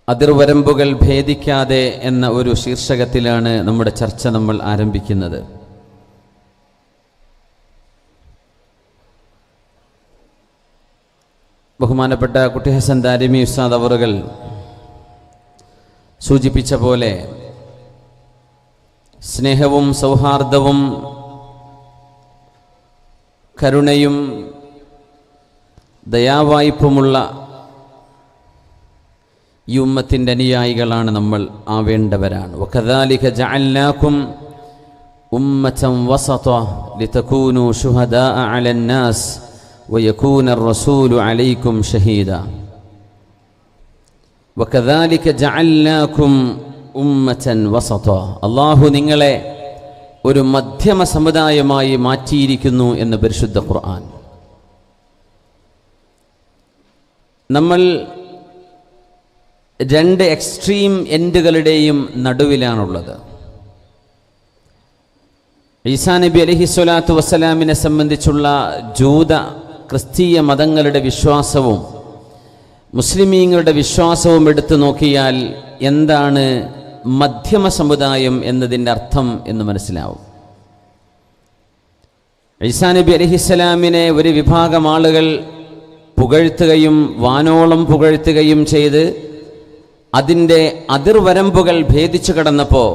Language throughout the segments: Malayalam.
അതിർവരമ്പുകൾ ഭേദിക്കാതെ എന്ന ഒരു ശീർഷകത്തിലാണ് നമ്മുടെ ചർച്ച നമ്മൾ ആരംഭിക്കുന്നത്. ബഹുമാനപ്പെട്ട കുട്ടി ഹസൻ ദാരിമി ഉസ്താദ് അവറുകൾ സൂചിപ്പിച്ച പോലെ സ്നേഹവും സൗഹാർദ്ദവും കരുണയും ദയാവായ്പുമുള്ള ഈ ഉമ്മത്തിൻ്റെ അനുയായികളാണ് നമ്മൾ ആവേണ്ടവരാണ്. വകദാലിക ജഅൽനാകും ഉമ്മതൻ വസത ലിതകൂനു ശുഹദാഅ അലന്നാസ് വയകൂന റസൂലു അലൈക്കും ഷഹീദ. വകദാലിക ജഅൽനാകും ഉമ്മതൻ വസത, അല്ലാഹു നിങ്ങളെ ഒരു മധ്യമ സമുദായമായി മാറ്റിയിരിക്കുന്നു എന്ന് പരിശുദ്ധ ഖുർആൻ. നമ്മൾ രണ്ട് എക്സ്ട്രീം എൻഡുകളുടെയും നടുവിലാണുള്ളത്. ഈസാ നബി അലൈഹിസ്സലാത്തു വസ്സലാമിനെ സംബന്ധിച്ചുള്ള ജൂത ക്രിസ്തീയ മതങ്ങളുടെ വിശ്വാസവും മുസ്ലിമീങ്ങളുടെ വിശ്വാസവും എടുത്തു നോക്കിയാൽ എന്താണ് മധ്യമ സമുദായം എന്നതിൻ്റെ അർത്ഥം എന്ന് മനസ്സിലാവും. ഈസാ നബി അലൈഹിസ്സലാമിനെ ഒരു വിഭാഗം ആളുകൾ പുകഴ്ത്തുകയും വാനോളം പുകഴ്ത്തുകയും ചെയ്ത് അതിൻ്റെ അതിർവരമ്പുകൾ ഭേദിച്ചു കടന്നപ്പോൾ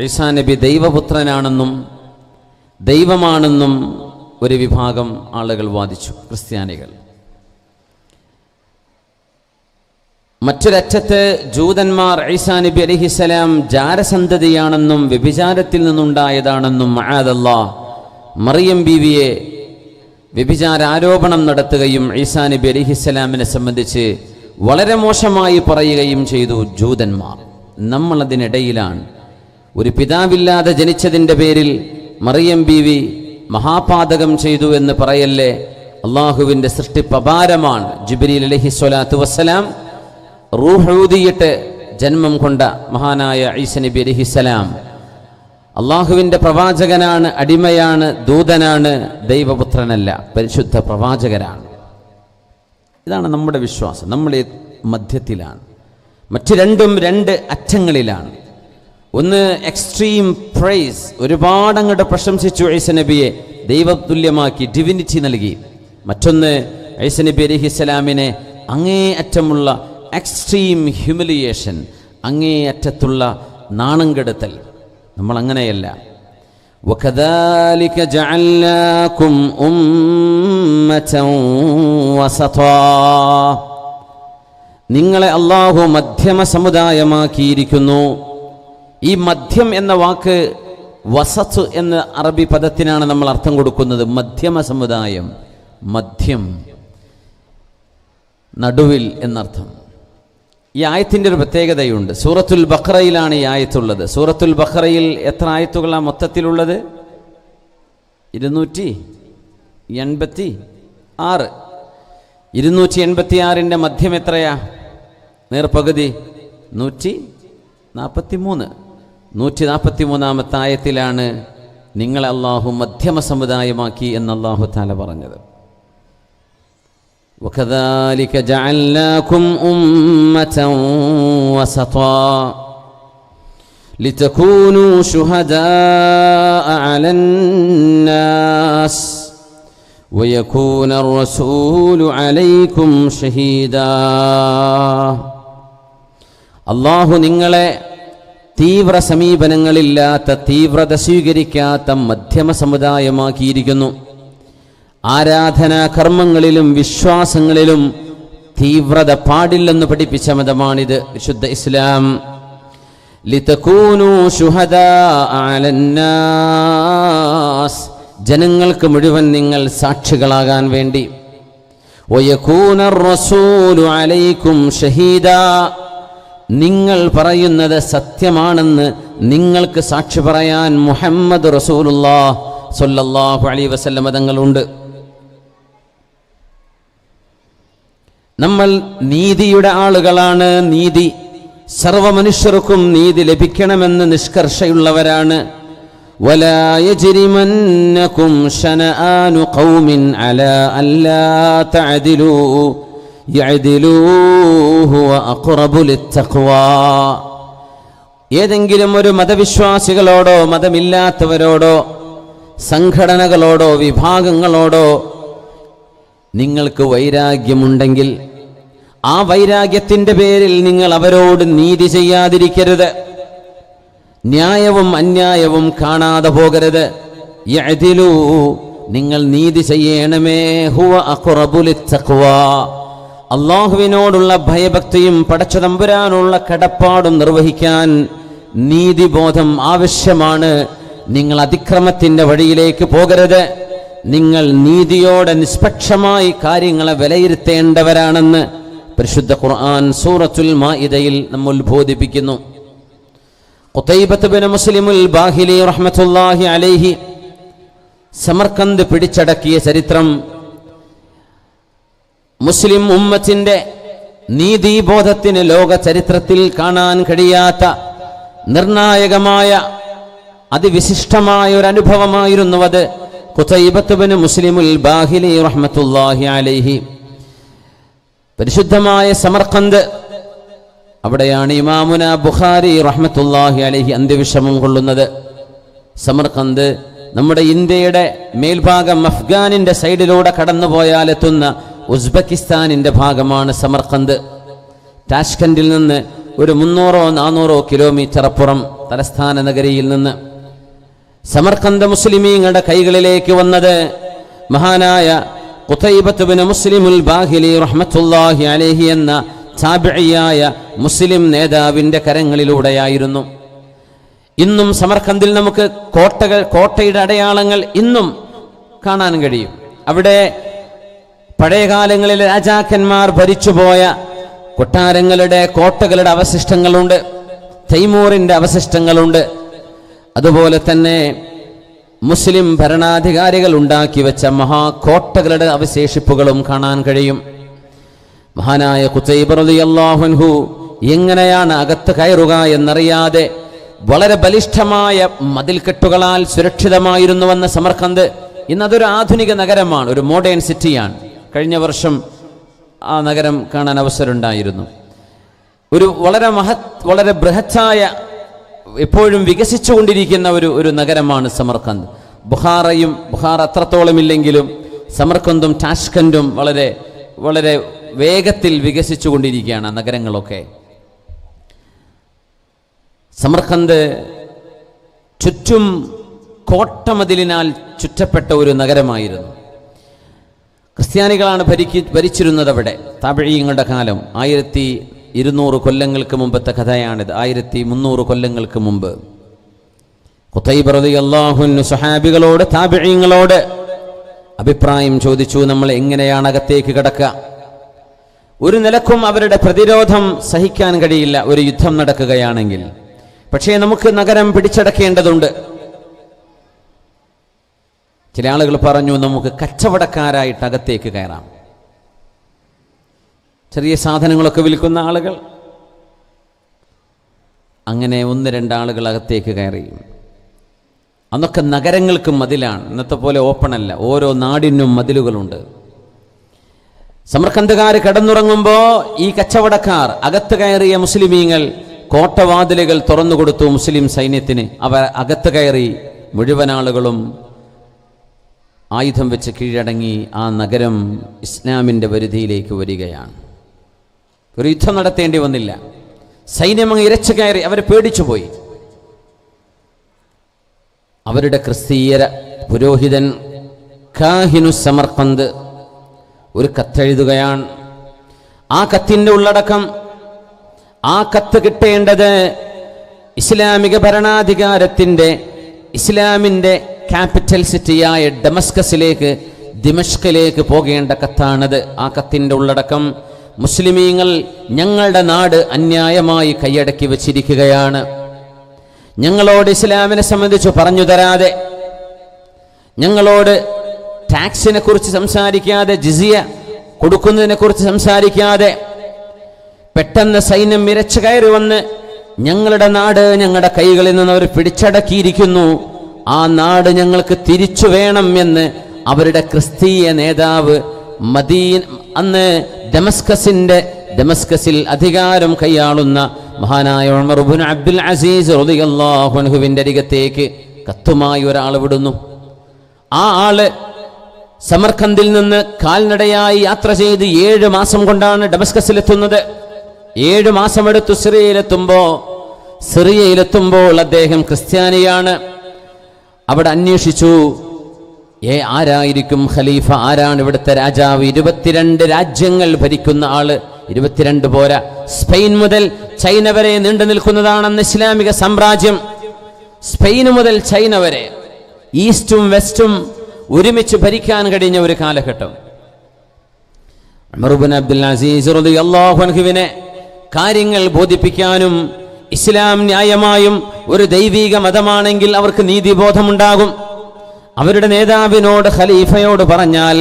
ഈസാ നബി ദൈവപുത്രനാണെന്നും ദൈവമാണെന്നും ഒരു വിഭാഗം ആളുകൾ വാദിച്ചു, ക്രിസ്ത്യാനികൾ. മറ്റൊരറ്റത്ത് ജൂതന്മാർ ഈസാ നബി അലൈഹിസ്സലാം ജാരസന്തതിയാണെന്നും വ്യഭിചാരത്തിൽ നിന്നുണ്ടായതാണെന്നും മഅദല്ലാഹ് മറിയം ബീവിയെ വ്യഭിചാരാരോപണം നടത്തുകയും ഈസാ നബി അലൈഹിസ്സലാമിനെ സംബന്ധിച്ച് വളരെ മോശമായി പറയുകയും ചെയ്തു ജൂതന്മാർ. നമ്മളതിനിടയിലാണ്. ഒരു പിതാവില്ലാതെ ജനിച്ചതിൻ്റെ പേരിൽ മറിയം ബീവി മഹാപാതകം ചെയ്തു എന്ന് പറയല്ലേ. അള്ളാഹുവിൻ്റെ സൃഷ്ടിപ്പ് അപാരമാണ്. ജിബ്രീൽ അലൈഹിസ്സലാത്തു വസ്സലാം റൂഹ് ഊതിയിട്ട് ജന്മം കൊണ്ട മഹാനായ ഈസാ നബി അലൈഹിസ്സലാം അള്ളാഹുവിൻ്റെ പ്രവാചകനാണ്, അടിമയാണ്, ദൂതനാണ്, ദൈവപുത്രനല്ല, പരിശുദ്ധ പ്രവാചകരാണ്. ഇതാണ് നമ്മുടെ വിശ്വാസം. നമ്മൾ മധ്യത്തിലാണ്. മറ്റു രണ്ടും രണ്ട് അറ്റങ്ങളിലാണ്. ഒന്ന് എക്സ്ട്രീം പ്രൈസ്, ഒരുപാട് അങ്ങോട്ട് പ്രശംസിച്ചു ഈസാ നബിയെ, ദൈവതുല്യമാക്കി, ഡിവിനിറ്റി നൽകി. മറ്റൊന്ന് ഈസാ നബി അലൈഹിസ്സലാമിനെ അങ്ങേ അറ്റമുള്ള എക്സ്ട്രീം ഹ്യൂമിലിയേഷൻ, അങ്ങേ അറ്റത്തുള്ള നാണം കെടുത്തൽ. നമ്മൾ അങ്ങനെയല്ല. വകദാലിക ജഅൽനാകും ഉമ്മതൻ വസതാ, നിങ്ങളെ അല്ലാഹു മധ്യമ സമുദായമാക്കിയിരിക്കുന്നു. ഈ മധ്യം എന്ന വാക്ക് വസത്ത് എന്ന അറബി പദത്തിനാണ് നമ്മൾ അർത്ഥം കൊടുക്കുന്നത്. മധ്യമ സമുദായം, മധ്യം, നടുവിൽ എന്നർത്ഥം. ഈ ആയത്തിൻ്റെ ഒരു പ്രത്യേകതയുണ്ട്. സൂറത്തുൽ ബഖറയിലാണ് ഈ ആയത്തുള്ളത്. സൂറത്തുൽ ബഖറയിൽ എത്ര ആയത്തുകളാണ് മൊത്തത്തിലുള്ളത്? 286. 286ൻ്റെ മധ്യം എത്രയാ? നേർപകുതി 143. 143ാമത്തെ ആയത്തിലാണ് നിങ്ങളെ അല്ലാഹു മധ്യമ സമുദായമാക്കി എന്ന് അല്ലാഹു തആല പറഞ്ഞത്. وكذلك جعلناكم أمة وسطا لتكونوا شهداء على الناس ويكون الرسول عليكم شهيدا. അല്ലാഹു നിങ്ങളെ തീവ്ര സമീപനങ്ങളില്ലാത്ത, തീവ്രത സ്വീകരിക്കാത്ത മധ്യമ സമുദായമാക്കിയിരിക്കുന്നു. ആരാധനാ കർമ്മങ്ങളിലും വിശ്വാസങ്ങളിലും തീവ്രത പാടില്ലെന്ന് പഠിപ്പിച്ച മതമാണിത്, വിശുദ്ധ ഇസ്ലാം. ലിതകൂനു ശുഹദാഅ അലന്നാസ്, ജനങ്ങൾക്ക് മുഴുവൻ നിങ്ങൾ സാക്ഷികളാകാൻ വേണ്ടി. വയകൂന റസൂലു അലൈക്കും ഷഹീദാ, നിങ്ങൾ പറയുന്നത് സത്യമാണെന്ന് നിങ്ങൾക്ക് സാക്ഷി പറയാൻ മുഹമ്മദ് റസൂലുള്ളാഹ് സ്വല്ലല്ലാഹു അലൈഹി വസല്ലം തങ്ങളുണ്ട്. നമ്മൾ നീതിയുടെ ആളുകളാണ്. നീതി, സർവ മനുഷ്യർക്കും നീതി ലഭിക്കണമെന്ന് നിഷ്കർഷയുള്ളവരാണ്. വലാ യജ്രിമന്നകും ശനആനു ഖൗമിൻ അലാ അല്ലാ തഅദിലു യഅദിലൂ ഹുവ അഖ്റബു ലിത്തഖ്വാ. ഏതെങ്കിലും ഒരു മതവിശ്വാസികളോടോ മതമില്ലാത്തവരോടോ സംഘടനകളോടോ വിഭാഗങ്ങളോടോ നിങ്ങൾക്ക് വൈരാഗ്യമുണ്ടെങ്കിൽ ആ വൈരാഗ്യത്തിൻ്റെ പേരിൽ നിങ്ങൾ അവരോട് നീതി ചെയ്യാതിരിക്കരുത്, ന്യായവും അന്യായവും കാണാതെ പോകരുത്. യഅദിലൂ, നിങ്ങൾ നീതി ചെയ്യണമേ. ഹുവ അഖ്റബു ലിത്തഖ്വാ, അല്ലാഹുവിനോടുള്ള ഭയഭക്തിയും പടച്ചതമ്പുരാനുള്ള കടപ്പാടും നിർവഹിക്കാൻ നീതിബോധം ആവശ്യമാണ്. നിങ്ങൾ അതിക്രമത്തിൻ്റെ വഴിയിലേക്ക് പോകരുത്. നിങ്ങൾ നീതിയോടെ നിഷ്പക്ഷമായി കാര്യങ്ങളെ വിലയിരുത്തേണ്ടവരാണെന്ന് പരിശുദ്ധ ഖുർആൻ സൂറത്തുൽ മാഇദയിൽ നമ്മെ ബോധിപ്പിക്കുന്നു. ഖുതൈബത്ത് ബിൻ മുസ്ലിമുൽ ബാഹിലി റഹ്മത്തുള്ളാഹി അലൈഹി സമർക്കന്ത് പിടിച്ചടക്കിയ ചരിത്രം മുസ്ലിം ഉമ്മത്തിന്റെ നീതിബോധത്തിന് ലോക ചരിത്രത്തിൽ കാണാൻ കഴിയാത്ത നിർണായകമായ അതിവിശിഷ്ടമായ ഒരു അനുഭവമായിരുന്നു അത്. ഖുതൈബത്ത് ബിൻ മുസ്ലിമുൽ ബാഹിലി റഹ്മത്തുള്ളാഹി അലൈഹി പരിശുദ്ധമായ സമർഖന്ത്, അവിടെയാണ് ഇമാമുന ബുഖാരി റഹ്മത്തുള്ളാഹി അലൈഹി അന്ത്യവിശ്രമം കൊള്ളുന്നത്. സമർഖന്ത് നമ്മുടെ ഇന്ത്യയുടെ മേൽഭാഗം അഫ്ഗാനിന്റെ സൈഡിലൂടെ കടന്നുപോയാൽ എത്തുന്ന ഉസ്ബെക്കിസ്ഥാനിന്റെ ഭാഗമാണ് സമർഖന്ത്. ടാഷ്കൻഡിൽ നിന്ന് ഒരു 300-400 കിലോമീറ്റർ അപ്പുറം തലസ്ഥാന നഗരിയിൽ നിന്ന് സമർഖന്ത് മുസ്ലിമീങ്ങളുടെ കൈകളിലേക്ക് വന്നത് മഹാനായ ഖുതൈബത്ത് ബിൻ മുസ്ലിമുൽ ബാഹിലി റഹ്മത്തുള്ളാഹി അലൈഹി എന്ന താബിഈയായ മുസ്ലിം നേതാവിന്റെ കരങ്ങളിലൂടെയായിരുന്നു. ഇന്നും സമർഖന്ദിൽ നമുക്ക് കോട്ടയുടെ അടയാളങ്ങൾ ഇന്നും കാണാൻ കഴിയും. അവിടെ പഴയകാലങ്ങളിൽ രാജാക്കന്മാർ ഭരിച്ചുപോയ കൊട്ടാരങ്ങളുടെ കോട്ടകളുടെ അവശിഷ്ടങ്ങളുണ്ട്, തൈമൂറിന്റെ അവശിഷ്ടങ്ങളുണ്ട്. അതുപോലെ തന്നെ മുസ്ലിം ഭരണാധികാരികൾ ഉണ്ടാക്കി വെച്ച മഹാകോട്ടകളുടെ അവശേഷിപ്പുകളും കാണാൻ കഴിയും. മഹാനായ ഖുതൈബ റളിയല്ലാഹു അൻഹു എങ്ങനെയാണ് അകത്ത് കയറുക എന്നറിയാതെ വളരെ ബലിഷ്ഠമായ മതിൽക്കെട്ടുകളാൽ സുരക്ഷിതമായിരുന്നുവെന്ന സമർഖന്ത് ഇന്നതൊരു ആധുനിക നഗരമാണ്, ഒരു മോഡേൺ സിറ്റിയാണ്. കഴിഞ്ഞ വർഷം ആ നഗരം കാണാൻ അവസരമുണ്ടായിരുന്നു. ഒരു വളരെ ബൃഹത്തായ എപ്പോഴും വികസിച്ചുകൊണ്ടിരിക്കുന്ന ഒരു നഗരമാണ് സമർഖന്ത്. ബുഖാർ അത്രത്തോളമില്ലെങ്കിലും സമർഖന്തും ടാഷ്കൻഡും വളരെ വളരെ വേഗത്തിൽ വികസിച്ചുകൊണ്ടിരിക്കുകയാണ് നഗരങ്ങളൊക്കെ. സമർഖന്ത് ചുറ്റും കോട്ടമതിലിനാൽ ചുറ്റപ്പെട്ട ഒരു നഗരമായിരുന്നു. ക്രിസ്ത്യാനികളാണ് ഭരിച്ചിരുന്നത് അവിടെ. താബിഈങ്ങളുടെ കാലം 1200 കൊല്ലങ്ങൾക്ക് മുമ്പത്തെ കഥയാണിത്. 1300 കൊല്ലങ്ങൾക്ക് മുമ്പ് ഖുതൈബ റളിയല്ലാഹു അൻഹു സ്വഹാബികളോട് താബിഈങ്ങളോട് അഭിപ്രായം ചോദിച്ചു, നമ്മൾ എങ്ങനെയാണ് അകത്തേക്ക് കടക്കുക? ഒരു നിലക്കും അവരുടെ പ്രതിരോധം സഹിക്കാൻ കഴിയില്ല ഒരു യുദ്ധം നടക്കുകയാണെങ്കിൽ. പക്ഷേ നമുക്ക് നഗരം പിടിച്ചടക്കേണ്ടതുണ്ട്. ചില ആളുകൾ പറഞ്ഞു, നമുക്ക് കച്ചവടക്കാരായിട്ട് അകത്തേക്ക് കയറാം. ചെറിയ സാധനങ്ങളൊക്കെ വിൽക്കുന്ന ആളുകൾ. അങ്ങനെ 1-2 ആളുകൾ അകത്തേക്ക് കയറി. അന്നൊക്കെ നഗരങ്ങൾക്ക് മതിലാണ്, ഇന്നത്തെ പോലെ ഓപ്പൺ അല്ല. ഓരോ നാടിനും മതിലുകളുണ്ട്. സമർഖന്ദുകാർ കിടന്നുറങ്ങുമ്പോൾ ഈ കച്ചവടക്കാർ അകത്ത് കയറിയ മുസ്ലിമീങ്ങൾ കോട്ടവാതിലുകൾ തുറന്നുകൊടുത്തു മുസ്ലിം സൈന്യത്തിന്. അവർ അകത്ത് കയറി. മുഴുവൻ ആളുകളും ആയുധം വെച്ച് കീഴടങ്ങി. ആ നഗരം ഇസ്ലാമിൻ്റെ പരിധിയിലേക്ക് വരികയാണ്. ഒരു യുദ്ധം നടത്തേണ്ടി വന്നില്ല. സൈന്യം അങ്ങ് ഇരച്ചു കയറി. അവർ പേടിച്ചു പോയി. അവരുടെ ക്രിസ്തീയ പുരോഹിതൻ കാഹിനു സമർഖന്ത് ഒരു കത്തെഴുതുകയാണ്. ആ കത്തിൻ്റെ ഉള്ളടക്കം, ആ കത്ത് കിട്ടേണ്ടത് ഇസ്ലാമിക ഭരണാധികാരത്തിൻ്റെ ഇസ്ലാമിൻ്റെ ക്യാപിറ്റൽ സിറ്റിയായ ദിമഷ്കിലേക്ക് പോകേണ്ട കത്താണത്. ആ കത്തിൻ്റെ ഉള്ളടക്കം, മുസ്ലിമീങ്ങൾ ഞങ്ങളുടെ നാട് അന്യായമായി കൈയടക്കി വച്ചിരിക്കുകയാണ്. ഞങ്ങളോട് ഇസ്ലാമിനെ സംബന്ധിച്ച് പറഞ്ഞു തരാതെ, ഞങ്ങളോട് ടാക്സിനെ കുറിച്ച് സംസാരിക്കാതെ, ജിസിയ കൊടുക്കുന്നതിനെ കുറിച്ച് സംസാരിക്കാതെ പെട്ടെന്ന് സൈന്യം ഇരച്ചു കയറി വന്ന് ഞങ്ങളുടെ നാട് ഞങ്ങളുടെ കൈകളിൽ നിന്ന് അവർ പിടിച്ചടക്കിയിരിക്കുന്നു, ആ നാട് ഞങ്ങൾക്ക് തിരിച്ചു വേണം എന്ന് അവരുടെ ക്രിസ്തീയ നേതാവ് അന്ന് ഡമസ്കസിൽ അധികാരം കൈയാളുന്ന മഹാനായ ഉമർ ഇബ്നു അബ്ദുൽ അസീസ് റളിയല്ലാഹു അൻഹുവിന്റെ അരികത്തേക്ക് കത്തുമായി ഒരാൾ വിടുന്നു. ആ ആള് സമർഖന്ദിൽ നിന്ന് കാൽനടയായി യാത്ര ചെയ്ത് 7 മാസം കൊണ്ടാണ് ഡമസ്കസിലെത്തുന്നത്. 7 മാസം എടുത്തു സിറിയയിലെത്തുമ്പോൾ അദ്ദേഹം ക്രിസ്ത്യാനിയാണ്. അവിടെ അന്വേഷിച്ചു, ആരായിരിക്കും ഖലീഫ, ആരാണ് ഇവിടുത്തെ രാജാവ്? 22 രാജ്യങ്ങൾ ഭരിക്കുന്ന ആള്. 22 പോരാ, സ്പെയിൻ മുതൽ ചൈന വരെ നീണ്ടു നിൽക്കുന്നതാണ് അന്ന് ഇസ്ലാമിക സാമ്രാജ്യം. സ്പെയിൻ മുതൽ ചൈന വരെ ഈസ്റ്റും വെസ്റ്റും ഒരുമിച്ച് ഭരിക്കാൻ കഴിഞ്ഞ ഒരു കാലഘട്ടം. ഉമർ ഇബ്നു അബ്ദുൽ അസീസ് റളിയല്ലാഹു അൻഹുവിനെ കാര്യങ്ങൾ ബോധിപ്പിക്കാനും, ഇസ്ലാം ന്യായമായും ഒരു ദൈവിക മതമാണെങ്കിൽ അവർക്ക് നീതിബോധമുണ്ടാകും. അവരുടെ നേതാവിനോട്, ഖലീഫയോട് പറഞ്ഞാൽ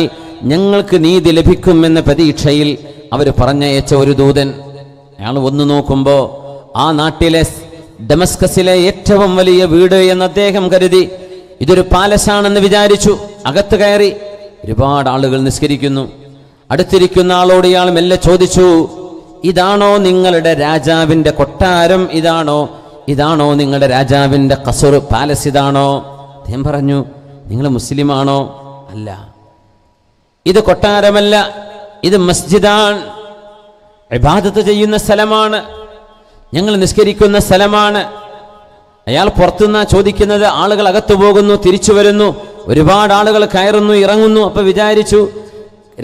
ഞങ്ങൾക്ക് നീതി ലഭിക്കുമെന്ന പ്രതീക്ഷയിൽ അവർ പറഞ്ഞയച്ച ഒരു ദൂതൻ. അയാൾ വന്നു നോക്കുമ്പോൾ ആ നാട്ടിലെ ഡമസ്കസിലെ ഏറ്റവും വലിയ വീട് എന്ന് അദ്ദേഹം കരുതി. ഇതൊരു പാലസാണെന്ന് വിചാരിച്ചു. അകത്ത് കയറി ഒരുപാട് ആളുകൾ നിസ്കരിക്കുന്നു. അടുത്തിരിക്കുന്ന ആളോട് ഇയാൾ മെല്ലെ ചോദിച്ചു, ഇതാണോ നിങ്ങളുടെ രാജാവിന്റെ കൊട്ടാരം? ഇതാണോ നിങ്ങളുടെ രാജാവിന്റെ ഖസർ, പാലസ് ഇതാണോ? അദ്ദേഹം പറഞ്ഞു, നിങ്ങൾ മുസ്ലിമാണോ? അല്ല, ഇത് കൊട്ടാരമല്ല, ഇത് മസ്ജിദാണ്, ഇബാദത്ത് ചെയ്യുന്ന സ്ഥലമാണ്, ഞങ്ങൾ നിസ്കരിക്കുന്ന സ്ഥലമാണ്. അയാൾ പുറത്തുനിന്ന് ചോദിക്കുന്നത്. ആളുകൾ അകത്തു പോകുന്നു, തിരിച്ചു വരുന്നു, ഒരുപാട് ആളുകൾ കയറുന്നു, ഇറങ്ങുന്നു. അപ്പൊ വിചാരിച്ചു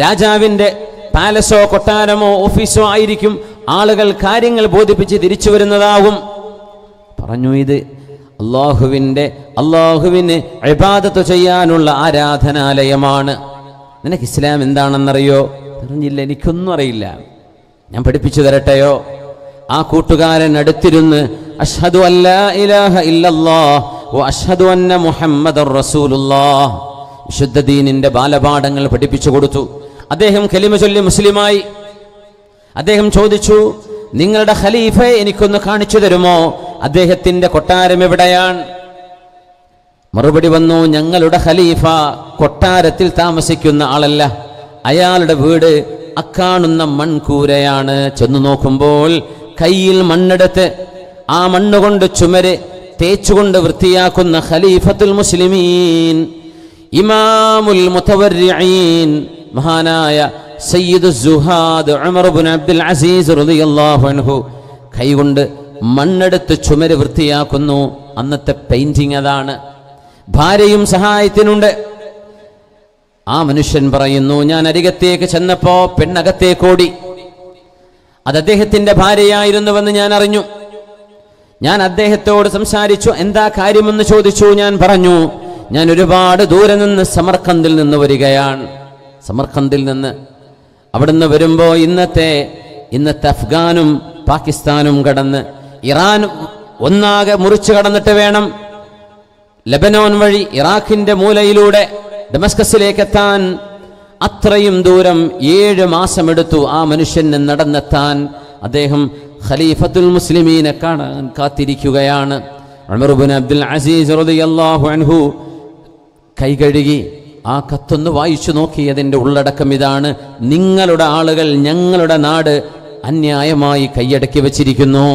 രാജാവിന്റെ പാലസോ കൊട്ടാരമോ ഓഫീസോ ആയിരിക്കും, ആളുകൾ കാര്യങ്ങൾ ബോധിപ്പിച്ച് തിരിച്ചു വരുന്നതാകും. പറഞ്ഞു, ഇത് അള്ളാഹുവിന് ഇബാദത്ത് ചെയ്യാനുള്ള ആരാധനാലയമാണ്. നിനക്ക് ഇസ്ലാം എന്താണെന്നറിയോ? പറഞ്ഞില്ല, എനിക്കൊന്നും അറിയില്ല, ഞാൻ പഠിപ്പിച്ചു തരട്ടെയോ? ആ കൂട്ടുകാരൻ അടുത്തിരുന്ന് അഷ്ഹദു അല്ലാ ഇലാഹ ഇല്ലല്ലാഹ് വ അഷ്ഹദു അന്ന മുഹമ്മദർ റസൂലുള്ളാഹ് വിശുദ്ധ ദീനിന്റെ ബാലപാഠങ്ങൾ പഠിപ്പിച്ചു കൊടുത്തു. അദ്ദേഹം കലിമ ചൊല്ലി മുസ്ലിമായി. അദ്ദേഹം ചോദിച്ചു, നിങ്ങളുടെ ഖലീഫയെ എനിക്കൊന്ന് കാണിച്ചു തരുമോ? അദ്ദേഹത്തിന്റെ കൊട്ടാരം എവിടെയാണ്? മറുപടി വന്നു, ഞങ്ങളുടെ ഖലീഫ കൊട്ടാരത്തിൽ താമസിക്കുന്ന ആളല്ല, അയാളുടെ വീട് അക്കാണുന്ന മൺകൂരയാണ്. ചെന്നു നോക്കുമ്പോൾ കയ്യിൽ മണ്ണെടുത്ത് ആ മണ്ണുകൊണ്ട് ചുമര് തേച്ചുകൊണ്ട് വൃത്തിയാക്കുന്ന ഖലീഫത്തുൽ മുസ്ലിമീൻ, ഇമാമുൽ മുതവര്രിഈൻ, മഹാനായ സയ്യിദു സുഹാദ് ഉമർ ഇബ്നു അബ്ദുൽ അസീസ് റളിയല്ലാഹു അൻഹു കൈകൊണ്ട് മണ്ണെടുത്ത് ചുമര് വൃത്തിയാക്കുന്നു. അന്നത്തെ പെയിന്റിംഗ് അതാണ്. ഭാര്യയും സഹായത്തിനുണ്ട്. ആ മനുഷ്യൻ പറയുന്നു, ഞാൻ അരികത്തേക്ക് ചെന്നപ്പോ പെണ്ണകത്തേക്കോടി. അത് അദ്ദേഹത്തിന്റെ ഭാര്യയായിരുന്നുവെന്ന് ഞാൻ അറിഞ്ഞു. ഞാൻ അദ്ദേഹത്തോട് സംസാരിച്ചു. എന്താ കാര്യമെന്ന് ചോദിച്ചു. ഞാൻ പറഞ്ഞു, ഞാൻ ഒരുപാട് ദൂരെ നിന്ന് സമർഖന്ദിൽ നിന്ന് വരികയാണ്. സമർഖന്ദിൽ നിന്ന് അവിടുന്ന് വരുമ്പോ ഇന്നത്തെ അഫ്ഗാനും പാകിസ്ഥാനും കടന്ന് ഇറാൻ ഒന്നാകെ മുറിച്ചു കടന്നിട്ട് വേണം ലെബനോൻ വഴി ഇറാഖിന്റെ മൂലയിലൂടെ ഡമസ്കസിലേക്ക് എത്താൻ. അത്രയും ദൂരം 7 മാസമെടുത്തു ആ മനുഷ്യന് നടന്നെത്താൻ. അദ്ദേഹം ഖലീഫത്തുൽ മുസ്ലിമീനെ കാണാൻ കാത്തിരിക്കുകയാണ്. ഉമർ ഇബ്നു അബ്ദുൽ അസീസ് റളിയല്ലാഹു അൻഹു കൈകഴുകി ആ കത്തൊന്ന് വായിച്ചു നോക്കിയതിൻ്റെ ഉള്ളടക്കം ഇതാണ്: നിങ്ങളുടെ ആളുകൾ ഞങ്ങളുടെ നാട് അന്യായമായി കൈയടക്കി വച്ചിരിക്കുന്നു.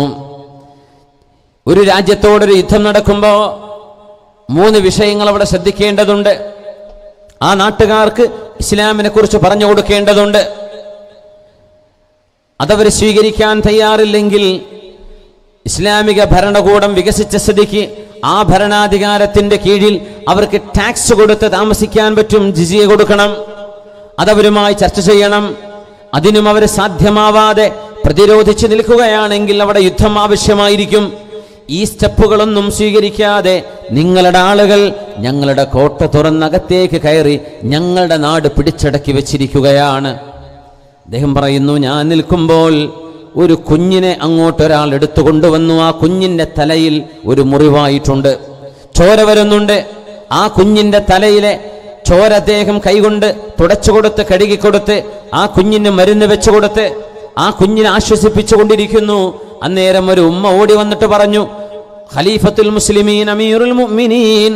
ഒരു രാജ്യത്തോടൊരു യുദ്ധം നടക്കുമ്പോൾ 3 വിഷയങ്ങൾ അവിടെ ശ്രദ്ധിക്കേണ്ടതുണ്ട്. ആ നാട്ടുകാർക്ക് ഇസ്ലാമിനെ കുറിച്ച് പറഞ്ഞു കൊടുക്കേണ്ടതുണ്ട്. അതവർ സ്വീകരിക്കാൻ തയ്യാറില്ലെങ്കിൽ ഇസ്ലാമിക ഭരണകൂടം വികസിച്ച സ്ഥിതിക്ക് ആ ഭരണാധികാരത്തിന്റെ കീഴിൽ അവർക്ക് ടാക്സ് കൊടുത്ത് താമസിക്കാൻ പറ്റും, ജിസിയ കൊടുക്കണം. അതവരുമായി ചർച്ച ചെയ്യണം. അതിനും അവർ സാധ്യമാവാതെ പ്രതിരോധിച്ച് നിൽക്കുകയാണെങ്കിൽ അവിടെ യുദ്ധം ആവശ്യമായിരിക്കും. ഈ സ്റ്റെപ്പുകളൊന്നും സ്വീകരിക്കാതെ നിങ്ങളുടെ ആളുകൾ ഞങ്ങളുടെ കോട്ട തുറന്നകത്തേക്ക് കയറി ഞങ്ങളുടെ നാട് പിടിച്ചടക്കി വെച്ചിരിക്കുകയാണ്. അദ്ദേഹം പറയുന്നു, ഞാൻ നിൽക്കുമ്പോൾ ഒരു കുഞ്ഞിനെ അങ്ങോട്ടൊരാൾ എടുത്തുകൊണ്ടുവന്നു. ആ കുഞ്ഞിന്റെ തലയിൽ ഒരു മുറിവായിട്ടുണ്ട്, ചോര വരുന്നുണ്ട്. ആ കുഞ്ഞിന്റെ തലയിലെ ചോര അദ്ദേഹം കൈകൊണ്ട് തുടച്ചുകൊടുത്ത് കഴുകിക്കൊടുത്ത് ആ കുഞ്ഞിന് മരുന്ന് വെച്ചുകൊടുത്ത് ആ കുഞ്ഞിനെ ആശ്വസിപ്പിച്ചുകൊണ്ടിരിക്കുന്നു. അന്നേരം ഒരു ഉമ്മ ഓടി വന്നിട്ട് പറഞ്ഞു, ഖലീഫത്തുൽ മുസ്ലിമീൻ അമീറുൽ മുഅ്മിനീൻ,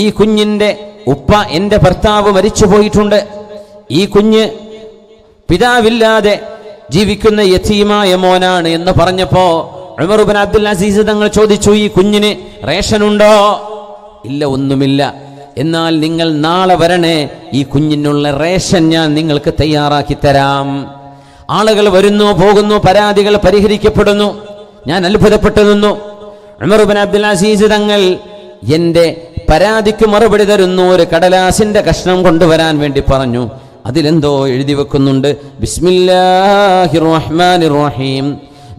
ഈ കുഞ്ഞിന്റെ ഉപ്പ, എൻ്റെ ഭർത്താവ് മരിച്ചു പോയിട്ടുണ്ട്. ഈ കുഞ്ഞ് പിതാവില്ലാതെ ജീവിക്കുന്ന യതീമായ മോനാണ് എന്ന് പറഞ്ഞപ്പോ ഉമർ ഇബ്നു അബ്ദുൽ അസീസ് തങ്ങൾ ചോദിച്ചു, ഈ കുഞ്ഞിന് റേഷൻ ഉണ്ടോ? ഇല്ല, ഒന്നുമില്ല. എന്നാൽ നിങ്ങൾ നാളെ വരണേ, ഈ കുഞ്ഞിനുള്ള റേഷൻ ഞാൻ നിങ്ങൾക്ക് തയ്യാറാക്കി തരാം. ആളുകൾ വരുന്നു, പോകുന്നു, പരാതികൾ പരിഹരിക്കപ്പെടുന്നു. ഞാൻ അത്ഭുതപ്പെട്ടു നിന്നു. ഉമർ ഇബ്നു അബ്ദുൽ അസീസ് തങ്ങൾ എന്റെ പരാതിക്ക് മറുപടി തരുന്നു. ഒരു കടലാസിന്റെ കഷ്ണം കൊണ്ടുവരാൻ വേണ്ടി പറഞ്ഞു. അതിലെന്തോ എഴുതി വെക്കുന്നുണ്ട്. ബിസ്മില്ലാഹിർ റഹ്മാനിർ റഹീം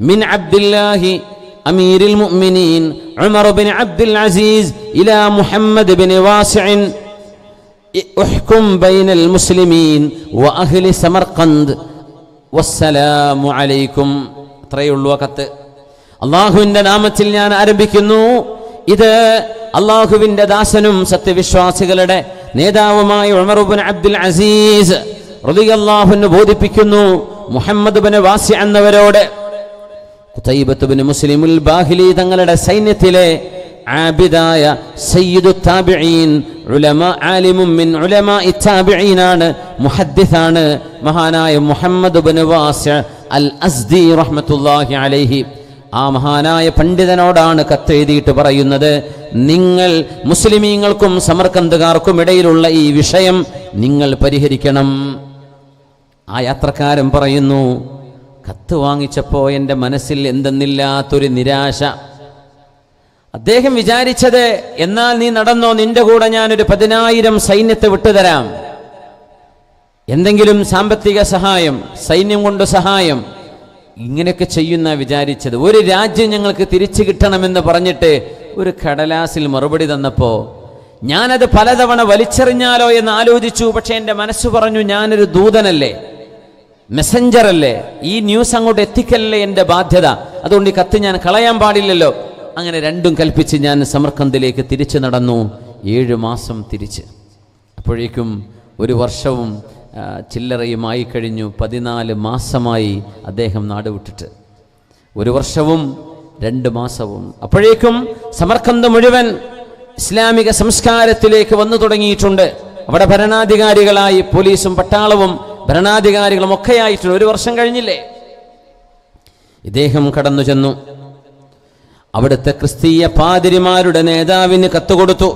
മിൻ അബ്ദില്ലാഹി അമീരുൽ മുഅ്മിനീൻ ഉമർ ഇബ്നു അബ്ദുൽ അസീസ് ഇലാ മുഹമ്മദ് ഇബ്നു വാസിഇൻ ഉഹ്കും ബൈനൽ മുസ്ലിമീൻ വ അഹ്ലി സമർഖന്ദ് വസ്സലാമു അലൈക്കും. അത്രയുള്ളൂ കത്ത്. അല്ലാഹുവിന്റെ നാമത്തിൽ ഞാൻ ആരംഭിക്കുന്നു. ഇത് അല്ലാഹുവിന്റെ ദാസനും സത്യവിശ്വാസികളുടെ നേതാവുമായ ഉമർ ഇബ്നു അബ്ദുൽ അസീസ് റളിയല്ലാഹു അൻഹു ബോധിപ്പിക്കുന്നു മുഹമ്മദ് ഇബ്നു വാസി എന്നവരോട്. ഖുതൈബത്ത് ഇബ്നു മുസ്ലിമുൽ ബാഹിലി തങ്ങളുടെ സൈന്യത്തിലെ ആബിദായ സയ്യിദു താബിഈൻ, ഉലമാ ആലിമും മിൻ ഉലമാഇ താബിഈനാണ്, മുഹദ്ദിസാണ് മഹാനായ മുഹമ്മദ് ഇബ്നു വാസി അൽ അസ്ദി റഹ്മത്തുള്ളാഹി അലൈഹി. ആ മഹാനായ പണ്ഡിതനോടാണ് കത്തെഴുതിയിട്ട് പറയുന്നത്, നിങ്ങൾ മുസ്ലിമീങ്ങൾക്കും സമർക്കന്തുകാർക്കും ഇടയിലുള്ള ഈ വിഷയം നിങ്ങൾ പരിഹരിക്കണം. ആ യാത്രക്കാരൻ പറയുന്നു, കത്ത് വാങ്ങിച്ചപ്പോൾ എൻ്റെ മനസ്സിൽ എന്തെന്നില്ലാത്തൊരു നിരാശ. അദ്ദേഹം വിചാരിച്ചത്, എന്നാൽ നീ നടന്നോ, നിന്റെ കൂടെ ഞാനൊരു 10,000 സൈന്യത്തെ വിട്ടുതരാം, എന്തെങ്കിലും സാമ്പത്തിക സഹായം, സൈന്യം കൊണ്ട് സഹായം, ഇങ്ങനെയൊക്കെ ചെയ്യുന്ന വിചാരിച്ചത്. ഒരു രാജ്യം ഞങ്ങൾക്ക് തിരിച്ചു കിട്ടണമെന്ന് പറഞ്ഞിട്ട് ഒരു കടലാസിൽ മറുപടി തന്നപ്പോൾ ഞാനത് പലതവണ വലിച്ചെറിഞ്ഞാലോ എന്ന് ആലോചിച്ചു. പക്ഷെ എൻ്റെ മനസ്സ് പറഞ്ഞു, ഞാനൊരു ദൂതനല്ലേ, മെസ്സഞ്ചർ അല്ലേ, ഈ ന്യൂസ് അങ്ങോട്ട് എത്തിക്കല്ലേ എൻ്റെ ബാധ്യത, അതുകൊണ്ട് ഈ കത്ത് ഞാൻ കളയാൻ പാടില്ലല്ലോ. അങ്ങനെ രണ്ടും കൽപ്പിച്ച് ഞാൻ സമർക്കന്ദിലേക്ക് തിരിച്ചു നടന്നു. 7 മാസം തിരിച്ച്. അപ്പോഴേക്കും 1 വർഷവും ചില്ലറയുമായി കഴിഞ്ഞു. 14 മാസമായി അദ്ദേഹം നാട് വിട്ടിട്ട്. 1 വർഷവും 2 മാസവും. അപ്പോഴേക്കും സമർക്കന്ത് മുഴുവൻ ഇസ്ലാമിക സംസ്കാരത്തിലേക്ക് വന്നു തുടങ്ങിയിട്ടുണ്ട്. അവിടെ ഭരണാധികാരികളായി പോലീസും പട്ടാളവും ഭരണാധികാരികളും ഒക്കെ ആയിട്ടുണ്ട്. 1 വർഷം കഴിഞ്ഞില്ലേ? ഇദ്ദേഹം കടന്നു ചെന്നു. അവിടുത്തെ ക്രിസ്തീയ പാതിരിമാരുടെ നേതാവിന് കത്ത് കൊടുത്തു.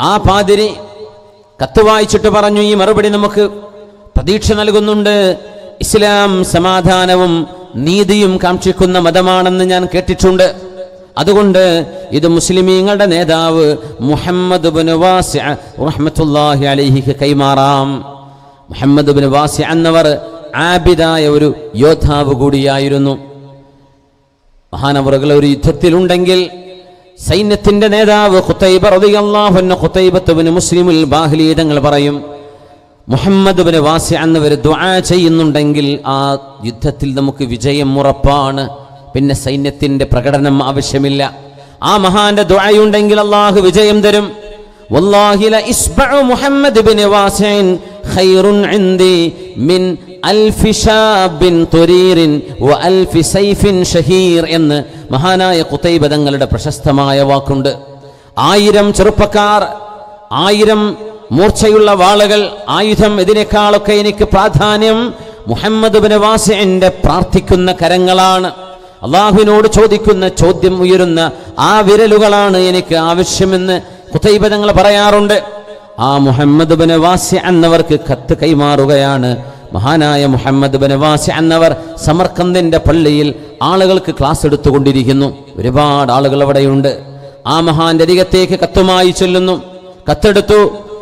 ആ പാതിരി കത്ത് വായിച്ചിട്ട് പറഞ്ഞു, ഈ മറുപടി നമുക്ക് പ്രതീക്ഷ നൽകുന്നുണ്ട്. ഇസ്ലാം സമാധാനവും നീതിയും കാക്ഷിക്കുന്ന മതമാണെന്ന് ഞാൻ കേട്ടിട്ടുണ്ട്. അതുകൊണ്ട് ഇത് മുസ്ലിമീങ്ങളുടെ നേതാവ് മുഹമ്മദ് ഇബ്നു വാസി റഹ്മത്തുള്ളാഹി അലൈഹിക്ക് കൈമാറാം. മുഹമ്മദ് ഇബ്നു വാസി എന്നവർ ആബിദായ ഒരു യോദ്ധാവ് കൂടിയായിരുന്നു. മഹാനവറുകൾ ഒരു യുദ്ധത്തിലുണ്ടെങ്കിൽ സൈന്യത്തിന്റെ നേതാവ് ഖുതൈബ റളിയല്ലാഹു അൻഹു, ഖുതൈബത്ത് ഇബ്നു മുസ്ലിമുൽ ബാഹിലി തങ്ങൾ പറയും, മുഹമ്മദ് ഇബ്നു വാസി എന്നവർ ദുആ ചെയ്യുന്നുണ്ടെങ്കിൽ ആ യുദ്ധത്തിൽ നമുക്ക് വിജയം ഉറപ്പാണ്, പിന്നെ സൈന്യത്തിന്റെ പ്രകടനം ആവശ്യമില്ല. ആ മഹാന്റെ ദുആയുണ്ടെങ്കിൽ അല്ലാഹു വിജയം തരും. വല്ലാഹി ല ഇസ്ബഉ മുഹമ്മദ് ഇബ്നു വാസിൻ ഖൈറുൻ ഇൻദി മിൻ അൽഫി ശാബിൻ തുരീറിൻ വ അൽഫി സൈഫിൻ ഷഹീർ എന്ന് മഹാനായ ഖുതൈബ തങ്ങളുടെ പ്രശസ്തമായ വാക്കുണ്ട്. 1000 ചെറുപ്പക്കാർ, 1000 മൂർച്ചയുള്ള വാളുകൾ, ആയുധം, ഇതിനേക്കാളൊക്കെ എനിക്ക് പ്രാധാന്യം മുഹമ്മദ് ഇബ്നു വാസിന്റെ പ്രാർത്ഥിക്കുന്ന കരങ്ങളാണ്. അള്ളാഹുവിനോട് ചോദിക്കുന്ന ചോദ്യം ഉയരുന്ന ആ വിരലുകളാണ് എനിക്ക് ആവശ്യമെന്ന് ഖുതൈബ തങ്ങൾ പറയാറുണ്ട്. ആ മുഹമ്മദ് ഇബ്നു വാസി എന്നവർക്ക് കത്ത് കൈമാറുകയാണ്. മഹാനായ മുഹമ്മദ് ഇബ്നു വാസി എന്നവർ സമർക്കന്ദിന്റെ പള്ളിയിൽ ആളുകൾക്ക് ക്ലാസ് എടുത്തുകൊണ്ടിരിക്കുന്നു. ഒരുപാട് ആളുകൾ അവിടെയുണ്ട്. ആ മഹാന്റെ അരികത്തേക്ക് കത്തുമായി ചെല്ലുന്നു. കത്തെടുത്തു.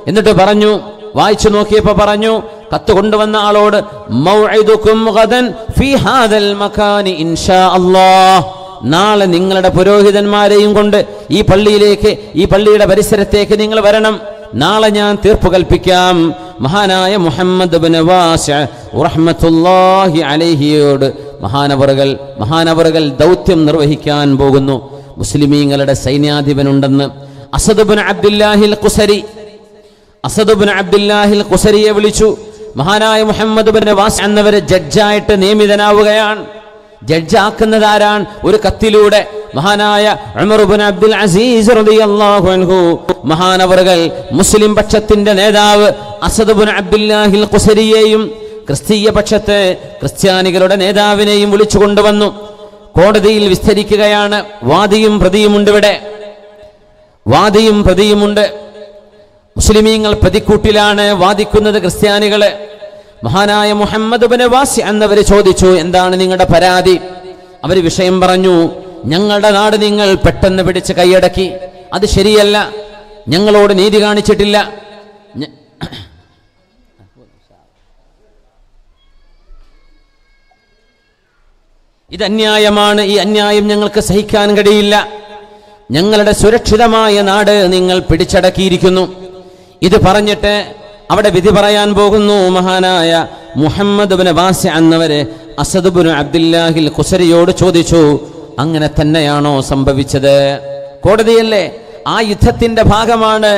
എന്നിട്ട് പറഞ്ഞു, വായിച്ചു നോക്കിയപ്പോ പറഞ്ഞു, കത്ത് കൊണ്ടുവന്ന ആളോട്, മൗഇദുകും ഗദൻ ഫീ ഹാദൽ മകാനി ഇൻഷാ അല്ലാഹ്, നാളെ നിങ്ങളുടെ പുരോഹിതന്മാരെയും കൊണ്ട് ഈ പള്ളിയിലേക്ക്, ഈ പള്ളിയുടെ പരിസരത്തേക്ക് നിങ്ങൾ വരണം. നാളെ ഞാൻ തീർപ്പ് കൽപ്പിക്കാം. മഹാനായ മുഹമ്മദ് ഇബ്നു വാസി റഹ്മത്തുള്ളാഹി അലൈഹിയോട് മഹാനവറുകൾ ദൗത്യം നിർവഹിക്കാൻ പോകുന്നു. മുസ്ലിമീങ്ങളുടെ സൈന്യാധിപനുണ്ടെന്ന് അസദ് ഇബ്നു അബ്ദുല്ലാഹിൽ ഖുസരി, അസദ് ഇബ്നു അബ്ദുല്ലാഹിൽ ഖുസരിയെ വിളിച്ചു. മഹാനായ മുഹമ്മദ് ഇബ്നു വാസി എന്നവരെ ജഡ്ജായിട്ട് നിയമിതനാവുകയാണ്. ജഡ്ജാക്കുന്നതാരാണ്? ഒരു കത്തിലൂടെ മഹാനായ ഉമർ ഇബ്നു അബ്ദുൽ അസീസ് റളിയല്ലാഹു അൻഹു മഹാനവറുകൾ മുസ്ലിം പക്ഷത്തിന്റെ നേതാവ് അസദ് ഇബ്നു അബ്ദുല്ലാഹിൽ ഖുസരിയെയും ക്രിസ്തീയ പക്ഷത്തെ ക്രിസ്ത്യാനികളുടെ നേതാവിനെയും വിളിച്ചു കൊണ്ടുവന്നു. കോടതിയിൽ വിസ്തരിക്കുകയാണ്. വാദിയും പ്രതിയുമുണ്ട്. ഇവിടെ വാദിയും പ്രതിയുമുണ്ട്. മുസ്ലിമീങ്ങൾ പ്രതിക്കൂട്ടിലാണ് വാദിക്കുന്നത് ക്രിസ്ത്യാനികള്. മഹാനായ മുഹമ്മദ് ഇബ്നു വാസി എന്നവര് ചോദിച്ചു, എന്താണ് നിങ്ങളുടെ പരാതി? അവര് വിഷയം പറഞ്ഞു. ഞങ്ങളുടെ നാട് നിങ്ങൾ പെട്ടെന്ന് പിടിച്ച് കൈയടക്കി, അത് ശരിയല്ല, ഞങ്ങളോട് നീതി കാണിച്ചിട്ടില്ല. ഇത് അന്യായമാണ്, ഈ അന്യായം ഞങ്ങൾക്ക് സഹിക്കാൻ കഴിയില്ല. ഞങ്ങളുടെ സുരക്ഷിതമായ നാട് നിങ്ങൾ പിടിച്ചടക്കിയിരിക്കുന്നു. ഇത് പറഞ്ഞിട്ട് അവിടെ വിധി പറയാൻ പോകുന്നു മഹാനായ മുഹമ്മദ് ഇബ്നു വാസി എന്നവര് അസദ് ഇബ്നു അബ്ദുല്ലാഹിൽ ഖുസരിയോട് ചോദിച്ചു, അങ്ങനെ തന്നെയാണോ സംഭവിച്ചത്? കോടതിയല്ലേ, ആ യുദ്ധത്തിന്റെ ഭാഗമാണ്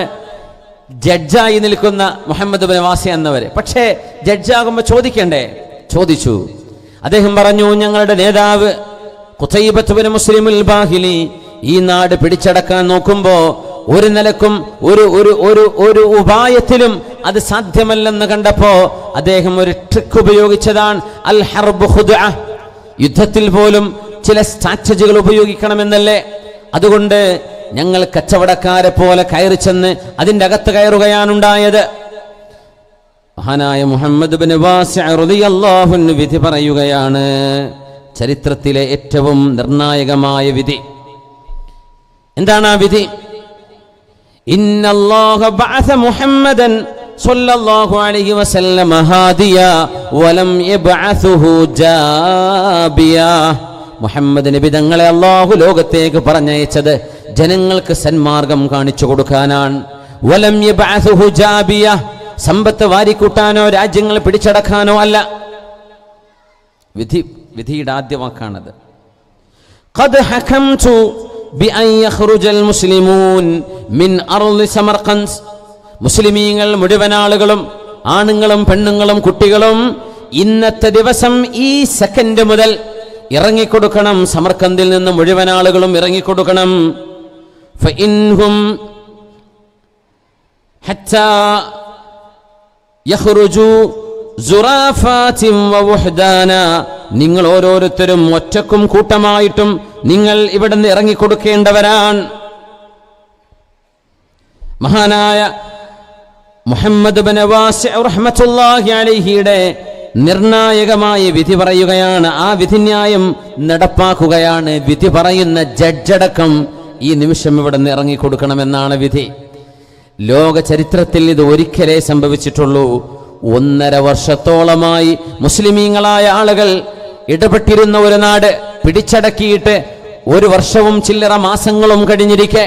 ജഡ്ജായി നിൽക്കുന്ന മുഹമ്മദ് ഇബ്നു വാസി എന്നവര്. പക്ഷേ ജഡ്ജാകുമ്പോൾ ചോദിക്കണ്ടേ? ചോദിച്ചു. അദ്ദേഹം പറഞ്ഞു, ഞങ്ങളുടെ നേതാവ് ഖുതൈബത്ത് ഇബ്നു മുസ്ലിമുൽ ബാഹിലി ഈ നാട് പിടിച്ചടക്കാൻ നോക്കുമ്പോ ഒരു നിലക്കും ഒരു ഉപായത്തിലും അത് സാധ്യമല്ലെന്ന് കണ്ടപ്പോ അദ്ദേഹം ഒരു ട്രിക്ക് ഉപയോഗിച്ചതാണ്. അൽ ഹർബ് ഖുദ്അ. യുദ്ധത്തിൽ പോലും ചില സ്ട്രാറ്റജികൾ ഉപയോഗിക്കണമെന്നല്ലേ? അതുകൊണ്ട് ഞങ്ങൾ കച്ചവടക്കാരെ പോലെ കയറി ചെന്ന് അതിൻ്റെ അകത്ത് കയറുകയാണുണ്ടായത്. മഹാനായ മുഹമ്മദ് ഇബ്നു വാസി റളിയല്ലാഹു അൻഹു വിധി പറയുകയാണ്. ചരിത്രത്തിലെ ഏറ്റവും നിർണായകമായ വിധി. എന്താണ് ആ വിധി? ഇന്നല്ലാഹ ബഅസ മുഹമ്മദൻ സ്വല്ലല്ലാഹു അലൈഹി വസല്ലം ഹാദിയ വലം യബ്അസുഹു ജാബിയ. മുഹമ്മദ് നബി തങ്ങളെ അല്ലാഹു ലോകത്തേക്ക് പറഞ്ഞയച്ചത് ജനങ്ങൾക്ക് സന്മാർഗം കാണിച്ചു കൊടുക്കാനാണ്. വലം യബ്അസുഹു ജാബിയ, സമ്പത്ത് വാരിക്കൂട്ടാനോ രാജ്യങ്ങൾ പിടിച്ചടക്കാനോ അല്ല. വിധിയുടെ ആദ്യ വാക്കാണത്. ഖദ് ഹകംതു ബിഅൻ യഖ്റുജൽ മുസ്ലിമൂൻ മിൻ അർളി സമർഖന്ദ്. മുസ്ലിമീങ്ങൾ മുഴുവൻ ആളുകളും, ആണുങ്ങളും പെണ്ണുങ്ങളും കുട്ടികളും ഇന്നത്തെ ദിവസം ഈ സെക്കൻഡ് മുതൽ ഇറങ്ങിക്കൊടുക്കണം. സമർഖന്ദിൽ നിന്ന് മുഴുവൻ ആളുകളും ഇറങ്ങിക്കൊടുക്കണം. ഫഇൻഹും ഹത്താ യഖ്റുജു സുറാഫാതിൻ വവഹ്ദാന. നിങ്ങൾ ഓരോരുത്തരും ഒറ്റക്കും കൂട്ടമായിട്ടും നിങ്ങൾ ഇവിടുന്ന് ഇറങ്ങിക്കൊടുക്കേണ്ടവരാണ്. മഹാനായ മുഹമ്മദ് ഇബ്നു വാസി റഹ്മത്തുള്ളാഹി അലൈഹിയുടെ നിർണായകമായ വിധി പറയുകയാണ്. ആ വിധിന്യായം നടപ്പാക്കുകയാണ്. വിധി പറയുന്ന ജഡ്ജടക്കം ഈ നിമിഷം ഇവിടുന്ന് ഇറങ്ങിക്കൊടുക്കണമെന്നാണ് വിധി. ലോക ചരിത്രത്തിൽ ഇത് ഒരിക്കലേ സംഭവിച്ചിട്ടുള്ളൂ. 1.5 വർഷത്തോളമായി മുസ്ലിമീങ്ങളായ ആളുകൾ ഇടപെട്ടിരുന്ന ഒരു നാട് പിടിച്ചടക്കിയിട്ട് 1 വർഷവും ചില്ലറ മാസങ്ങളും കഴിഞ്ഞിരിക്കെ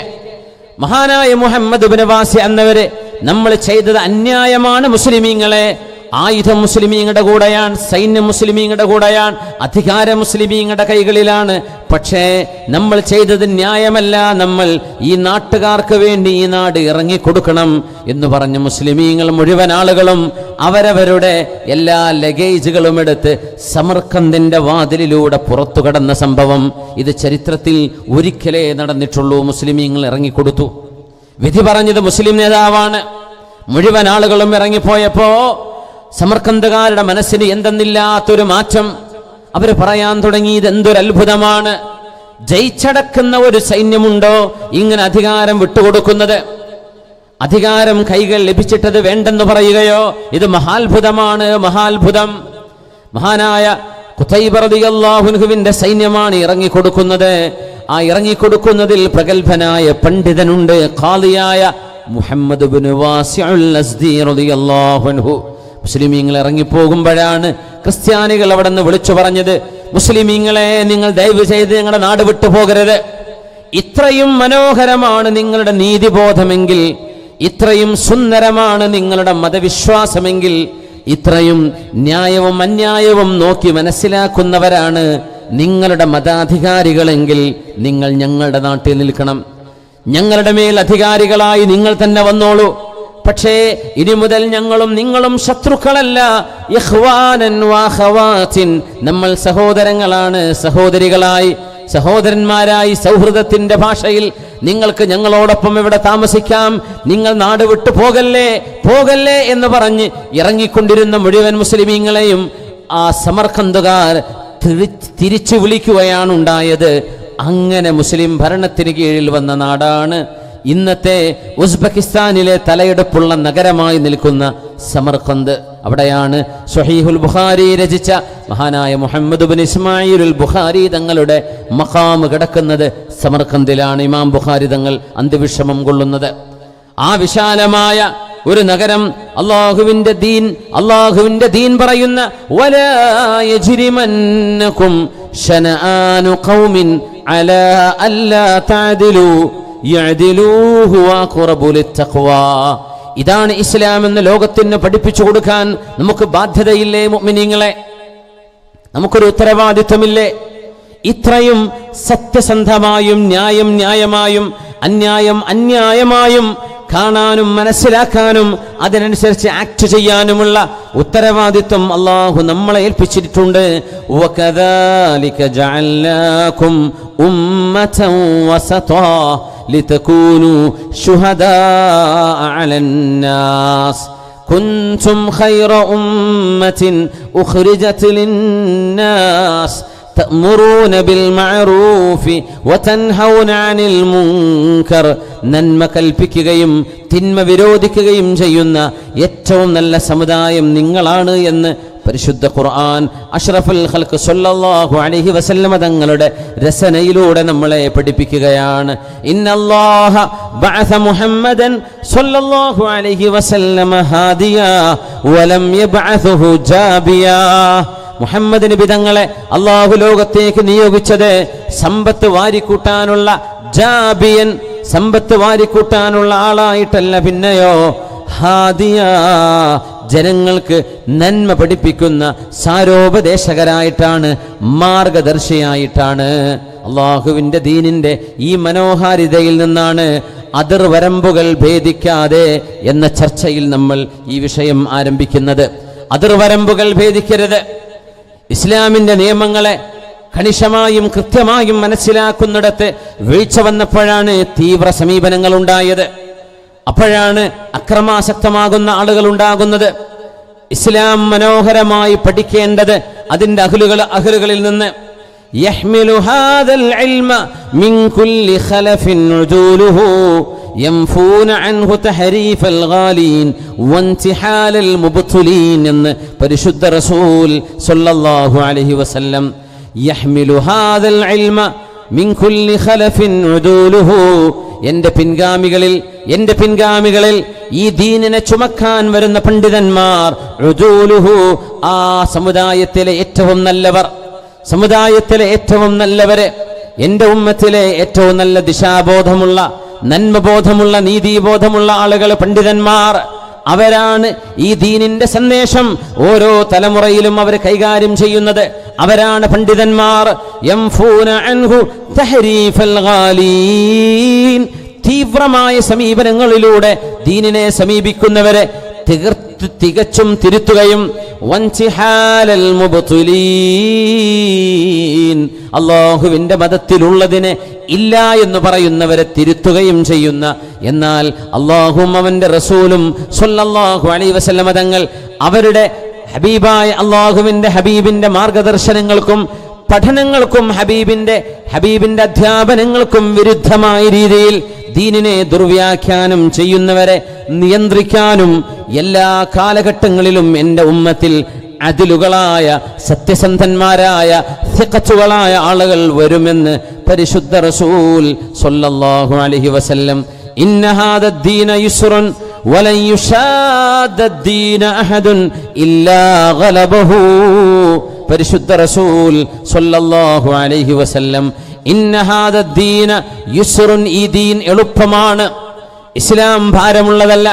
മഹാനായ മുഹമ്മദ് ഇബ്നു വാസി എന്നവര് നമ്മൾ ചെയ്തത് അന്യായമാണ്. മുസ്ലിമീങ്ങളെ ആയുധം മുസ്ലിമീങ്ങളുടെ കൂടെയാണ്, സൈന്യം മുസ്ലിമീങ്ങളുടെ കൂടെയാണ്, അധികാരം മുസ്ലിമീങ്ങളുടെ കൈകളിലാണ്. പക്ഷേ നമ്മൾ ചെയ്തത് ന്യായമല്ല. നമ്മൾ ഈ നാട്ടുകാർക്ക് വേണ്ടി ഈ നാട് ഇറങ്ങിക്കൊടുക്കണം എന്ന് പറഞ്ഞ് മുസ്ലിമീങ്ങൾ മുഴുവൻ ആളുകളും അവരവരുടെ എല്ലാ ലഗേജുകളും എടുത്ത് സമർഖന്ദിന്റെ വാതിലിലൂടെ പുറത്തു കടന്ന സംഭവം ഇത് ചരിത്രത്തിൽ ഒരിക്കലേ നടന്നിട്ടുള്ളൂ. മുസ്ലിമീങ്ങൾ ഇറങ്ങിക്കൊടുത്തു. വിധി പറഞ്ഞത് മുസ്ലിം നേതാവാണ്. മുഴുവൻ ആളുകളും ഇറങ്ങിപ്പോയപ്പോ സമർഖന്ദുകാരുടെ മനസ്സിന് എന്തെന്നില്ലാത്തൊരു മാറ്റം. അവര് പറയാൻ തുടങ്ങി, ഇതെന്തൊരു അത്ഭുതമാണ്. ജയിച്ചടക്കുന്ന ഒരു സൈന്യമുണ്ടോ ഇങ്ങനെ അധികാരം വിട്ടുകൊടുക്കുന്നത്? അധികാരം കൈകൾ ലഭിച്ചിട്ടത് വേണ്ടെന്ന് പറയുകയോ? ഇത് മഹാത്ഭുതമാണ്, മഹാത്ഭുതം. മഹാനായ ഖുതൈബ റളിയല്ലാഹു അൻഹുവിന്റെ സൈന്യമാണ് ഇറങ്ങിക്കൊടുക്കുന്നത്. ആ ഇറങ്ങിക്കൊടുക്കുന്നതിൽ പ്രഗത്ഭനായ പണ്ഡിതനുണ്ട്, ഖാദിയായ മുഹമ്മദ് ഇബ്നു വാസി അൽ അസ്ദി റളിയല്ലാഹു അൻഹു. മുസ്ലിമീങ്ങൾ ഇറങ്ങിപ്പോകുമ്പോഴാണ് ക്രിസ്ത്യാനികൾ അവിടെ നിന്ന് വിളിച്ചു പറഞ്ഞത്, മുസ്ലിമീങ്ങളെ നിങ്ങൾ ദയവ് ചെയ്ത് ഞങ്ങളുടെ നാട് വിട്ടു പോകരുത്. ഇത്രയും മനോഹരമാണ് നിങ്ങളുടെ നീതിബോധമെങ്കിൽ, ഇത്രയും സുന്ദരമാണ് നിങ്ങളുടെ മതവിശ്വാസമെങ്കിൽ, ഇത്രയും ന്യായവും അന്യായവും നോക്കി മനസ്സിലാക്കുന്നവരാണ് നിങ്ങളുടെ മതാധികാരികളെങ്കിൽ നിങ്ങൾ ഞങ്ങളുടെ നാട്ടിൽ നിൽക്കണം. ഞങ്ങളുടെ മേൽ അധികാരികളായി നിങ്ങൾ തന്നെ വന്നോളൂ. പക്ഷേ ഇനി മുതൽ ഞങ്ങളും നിങ്ങളും ശത്രുക്കളല്ല, ഇഖ്വാനൻ വഅഖവാതിൻ, നമ്മൾ സഹോദരങ്ങളാണ്, സഹോദരികളായി, സഹോദരന്മാരായി, സൗഹൃദത്തിന്റെ ഭാഷയിൽ നിങ്ങൾക്ക് ഞങ്ങളോടൊപ്പം ഇവിടെ താമസിക്കാം, നിങ്ങൾ നാട് വിട്ടു പോകല്ലേ എന്ന് പറഞ്ഞ് ഇറങ്ങിക്കൊണ്ടിരുന്ന മുഴുവൻ മുസ്ലിമീങ്ങളെയും ആ സമർഖന്ദുകാർ തിരിച്ചു വിളിക്കുകയാണ് ഉണ്ടായത്. അങ്ങനെ മുസ്ലിം ഭരണത്തിന് കീഴിൽ വന്ന നാടാണ് ഇന്നത്തെ ഉസ്ബെക്കിസ്ഥാനിലെ തലയെടുപ്പുള്ള നഗരമായി നിൽക്കുന്ന സമർഖന്ദ്. അവിടെയാണ് സ്വഹീഹുൽ ബുഖാരി രചിച്ച മഹാനായ മുഹമ്മദ് ബിൻ ഇസ്മായിലുൽ ബുഖാരി തങ്ങളുടെ മഖാം കിടക്കുന്നത് സമർഖന്ദിലാണ്. ഇമാം ബുഖാരി തങ്ങൾ അന്ത്യവിശ്രമം കൊള്ളുന്നത്. ആ വിശാലമായ ഒരു നഗരം, അല്ലാഹുവിന്റെ ദീൻ പറയുന്ന വലാ യജ്രിമന്നകും ശനആനു ഖൗമിൻ അലാ അല്ലാ തഅദിലു യഅദിലൂ ഹുവ ഖറബു ലിത്തഖ്വാ. ഇതാണ് ഇസ്ലാം എന്ന് ലോകത്തിന് പഠിപ്പിച്ചു കൊടുക്കാൻ നമുക്ക് ബാധ്യതയില്ലേ മുഅ്മിനീങ്ങളെ? നമുക്കൊരു ഉത്തരവാദിത്വമില്ലേ? ഇത്രയും സത്യസന്ധമായും ന്യായം ന്യായമായും അന്യായം അന്യായമായും കാണാനും മനസ്സിലാക്കാനും അതിനനുസരിച്ച് ആക്ട് ചെയ്യാനുമുള്ള ഉത്തരവാദിത്വം അല്ലാഹു നമ്മളെ ഏൽപ്പിച്ചിട്ടുണ്ട്. വകദാലിക ജഅൽനാകും ഉമ്മതൻ വസതാ ലിതകൂനു ശുഹദാഅ അലന്നാസ് കുൻതും ഖൈറ ഉമ്മത്തിൻ ഉഖ്രിജത് ലിന്നാസ് തഅ്മുറൂന ബിൽ മഅറൂഫി വതൻഹൗന അനിൽ മുൻകർ. നന്മ കൽപ്പിക്കുകയും തിന്മ വിരോധിക്കുകയും ചെയ്യുന്ന ഏറ്റവും നല്ല സമുദായം നിങ്ങളാണ് എന്ന് പരിശുദ്ധ ഖുർആൻ അഷ്റഫുൽ ഖൽഖ് സ്വല്ലല്ലാഹു അലൈഹി വസല്ലമ തങ്ങളുടെ രസനയിലൂടെ നമ്മളെ പഠിപ്പിക്കുകയാണ്. ഇന്നല്ലാഹ ബഅസ മുഹമ്മദൻ സ്വല്ലല്ലാഹു അലൈഹി വസല്ലമ ഹാദിയാ വലം യബ്അസുഹു ജാബിയാ. മുഹമ്മദ് നബി തങ്ങളെ അല്ലാഹു ലോകത്തേക്ക് നിയോഗിച്ചത് സമ്പത്ത് വാരിക്കൂട്ടാനുള്ള ജാബിയൻ, സമ്പത്ത് വാരിക്കൂട്ടാനുള്ള ആളായിട്ടല്ല, പിന്നെയോ ഹാദിയ, ജനങ്ങൾക്ക് നന്മ പഠിപ്പിക്കുന്ന സാരോപദേശകരായിട്ടാണ്, മാർഗദർശിയായിട്ടാണ്. അള്ളാഹുവിന്റെ ദീനിന്റെ ഈ മനോഹാരിതയിൽ നിന്നാണ് അതിർവരമ്പുകൾ ഭേദിക്കാതെ എന്ന ചർച്ചയിൽ നമ്മൾ ഈ വിഷയം ആരംഭിക്കുന്നത്. അതിർവരമ്പുകൾ ഭേദിക്കരുത്. ഇസ്ലാമിന്റെ നിയമങ്ങളെ കണിശമായും കൃത്യമായും മനസ്സിലാക്കുന്നിടത്ത് വീഴ്ച വന്നപ്പോഴാണ് തീവ്ര സമീപനങ്ങൾ ഉണ്ടായത്. അപ്പോഴാണ് അക്രമാസക്തമാകുന്ന ആളുകൾ ഉണ്ടാകുന്നത്. ഇസ്ലാം മനോഹരമായി പഠിക്കേണ്ടത് അതിന്റെ അഹ്ലുകളിൽ നിന്ന്. യഹ്മിലു ഹാദൽ ഇൽമ മിൻ കുല്ലി ഖലഫിൻ ഉദൂലുഹു യംഫൂന അൻഹു തഹരീഫൽ ഗാലീൻ വൻതിഹാലൽ മുബ്തുലീൻ എന്ന് പരിശുദ്ധ റസൂൽ സ്വല്ലല്ലാഹു അലൈഹി വസല്ലം. യഹ്മിലു ഹാദൽ ഇൽമ മിൻ കുല്ലി ഖലഫിൻ ഉദൂലുഹു, എൻ്റെ പിൻഗാമികളിൽ ഈ ദീനിനെ ചുമക്കാൻ വരുന്ന പണ്ഡിതന്മാർ, ഉദൂലുഹു, ആ സമുദായത്തിലെ ഏറ്റവും നല്ലവര്, എൻ്റെ ഉമ്മത്തിലെ ഏറ്റവും നല്ല ദിശാബോധമുള്ള, നന്മബോധമുള്ള, നീതിബോധമുള്ള ആളുകൾ, പണ്ഡിതന്മാർ. അവരാണ് ഈ ദീനിന്റെ സന്ദേശം ഓരോ തലമുറയിലും അവർ കൈകാര്യം ചെയ്യുന്നത്. അവരാണ് പണ്ഡിതന്മാർ. യംഫൂന അൻഹു തഹരീഫൽ ഗാലീൻ, തീവ്രമായ സമീപനങ്ങളിലൂടെ ദീനിനെ സമീപിക്കുന്നവരെ തികച്ചും തിരുത്തുകയും വൻതിഹാലൽ മുബ്തുലീൻ, അല്ലാഹുവിന്റെ മതത്തിലുള്ളതിനെ ഇല്ല എന്ന് പറയുന്നവരെ തിരുത്തുകയും ചെയ്യുന്ന, എന്നാൽ അല്ലാഹുവും അവന്റെ റസൂലും സ്വല്ലല്ലാഹു അലൈഹി വസല്ലമ തങ്ങൾ അവരുടെ ഹബീബായ അല്ലാഹുവിന്റെ ഹബീബിന്റെ മാർഗദർശനങ്ങൾക്കും പഠനങ്ങൾക്കും ഹബീബിന്റെ അധ്യാപനങ്ങൾക്കും വിരുദ്ധമായ രീതിയിൽ ദീനിനെ ദുർവ്യാഖ്യാനം ചെയ്യുന്നവരെ നിയന്ത്രിക്കാനും എല്ലാ കാലഘട്ടങ്ങളിലും എൻ്റെ ഉമ്മത്തിൽ അദിലുകളായ, സത്യസന്ധന്മാരായ, സിഖത്തുകളായ ആളുകൾ വരുമെന്ന് പരിശുദ്ധ റസൂൽ സ്വല്ലല്ലാഹു അലൈഹി വസല്ലം. ഇന്ന ഹാദദ്ദീന യുസ്റുൻ വലൻ യുശാദ്ദദ്ദീന അഹദുൻ ഇല്ലാ ഗലബഹു. പരിശുദ്ധ റസൂൽ സ്വല്ലല്ലാഹു അലൈഹി വസല്ലം. ഇന്ന ഹാദദ്ദീന യുസ്റുൻ, ഈ ദീൻ എളുപ്പമാണ്. ഇസ്ലാം ഭാരമുള്ളതല്ല.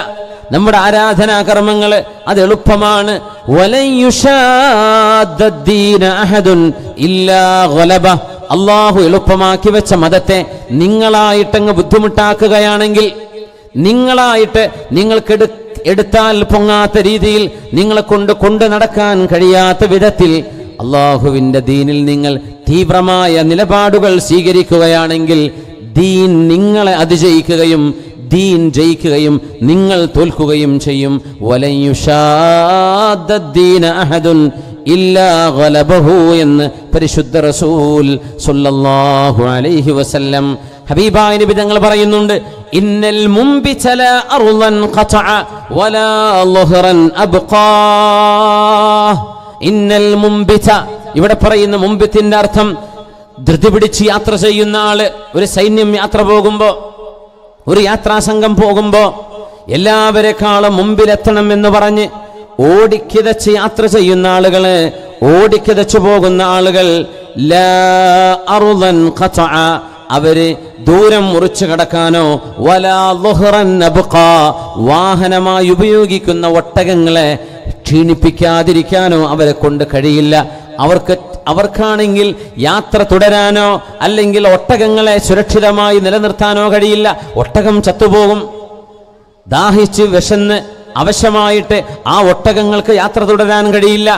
നമ്മുടെ ആരാധനാ കർമ്മങ്ങൾ അത് എളുപ്പമാണ്. വലൻ യുശാദ്ദദ്ദീന അഹദുൻ ഇല്ലാ ഗലബ, അല്ലാഹു എളുപ്പമാക്കി വെച്ച മതത്തെ നിങ്ങളായിട്ടങ്ങ് ബുദ്ധിമുട്ടാക്കുകയാണെങ്കിൽ, നിങ്ങളായിട്ട് നിങ്ങൾക്ക് എടുത്താൽ പൊങ്ങാത്ത രീതിയിൽ നിങ്ങളെ കൊണ്ട് നടക്കാൻ കഴിയാത്ത വിധത്തിൽ അള്ളാഹുവിൻ്റെ ദീനിൽ നിങ്ങൾ തീവ്രമായ നിലപാടുകൾ സ്വീകരിക്കുകയാണെങ്കിൽ ദീൻ നിങ്ങളെ അതിജയിക്കുകയും ദീൻ ജയിക്കുകയും നിങ്ങൾ തോൽക്കുകയും ചെയ്യും. വലൻ യുശാദ്ദദ്ദീന അഹദുൻ ഇല്ലാ ഗലബഹു എന്ന് പരിശുദ്ധ റസൂൽ സ്വല്ലല്ലാഹു അലൈഹി വസല്ലം ഹബീബായ നബി തങ്ങൾ പറയുന്നുണ്ട്, ഇന്നൽ മുംബിത ലാ അർളൻ ഖതഅ വലാ ളുഹ്റൻ അബ്ഖാ. ഇന്നൽ മുംബിത, ഇവിടെ പറയുന്ന മുംബിത്തിന്റെ അർത്ഥം ധൃതി പിടിച്ച് യാത്ര ചെയ്യുന്ന ആള്. ഒരു സൈന്യം യാത്ര പോകുമ്പോ, ഒരു യാത്രാസംഘം പോകുമ്പോ എല്ലാവരെക്കാളും മുമ്പിലെത്തണം എന്ന് പറഞ്ഞ് ഓടിക്കിതച്ച് യാത്ര ചെയ്യുന്ന ആളുകള്, ഓടിക്കിതച്ചു പോകുന്ന ആളുകൾ ലാ അർളൻ ഖതഅ, അവര് ദൂരം മുറിച്ചു കടക്കാനോ വലാ ളുഹ്റൻ അബ്ഖാ, വാഹനമായി ഉപയോഗിക്കുന്ന ഒട്ടകങ്ങളെ ക്ഷീണിപ്പിക്കാതിരിക്കാനോ അവരെ കൊണ്ട് കഴിയില്ല. അവർക്കാണെങ്കിൽ യാത്ര തുടരാനോ അല്ലെങ്കിൽ ഒട്ടകങ്ങളെ സുരക്ഷിതമായി നിലനിർത്താനോ കഴിയില്ല. ഒട്ടകം ചത്തുപോകും. ദാഹിച്ച് വിശന്ന് അവശമായിട്ട് ആ ഒട്ടകങ്ങൾക്ക് യാത്ര തുടരാൻ കഴിയില്ല.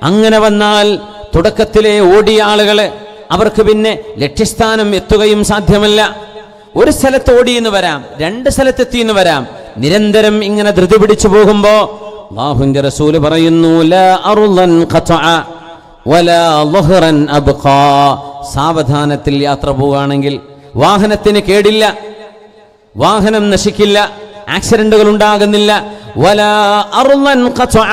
അങ്ങനെ വന്നാൽ തുടക്കത്തിലെ ഓടിയ ആളുകള് അവർക്ക് പിന്നെ ലക്ഷ്യസ്ഥാനം എത്തുകയും സാധ്യമല്ല. ഒരു സ്ഥലത്ത് ഓടിയെന്ന് വരാം, 2 സ്ഥലത്തെത്തിയെന്ന് വരാം. നിരന്തരം ഇങ്ങനെ ധൃതി പിടിച്ചു പോകുമ്പോ അല്ലാഹുവിന്റെ റസൂല് പറയുന്നു, ലാ അർളൻ ഖതഅ വലാ ളുഹ്റൻ അബ്ഖാ. സാവധാനത്തിൽ യാത്ര പോവുകയാണെങ്കിൽ വാഹനത്തിന് കേടില്ല, വാഹനം നശിക്കില്ല, ആക്സിഡന്റുകൾ ഉണ്ടാകുന്നില്ല. വലാ അർളൻ ഖതഅ,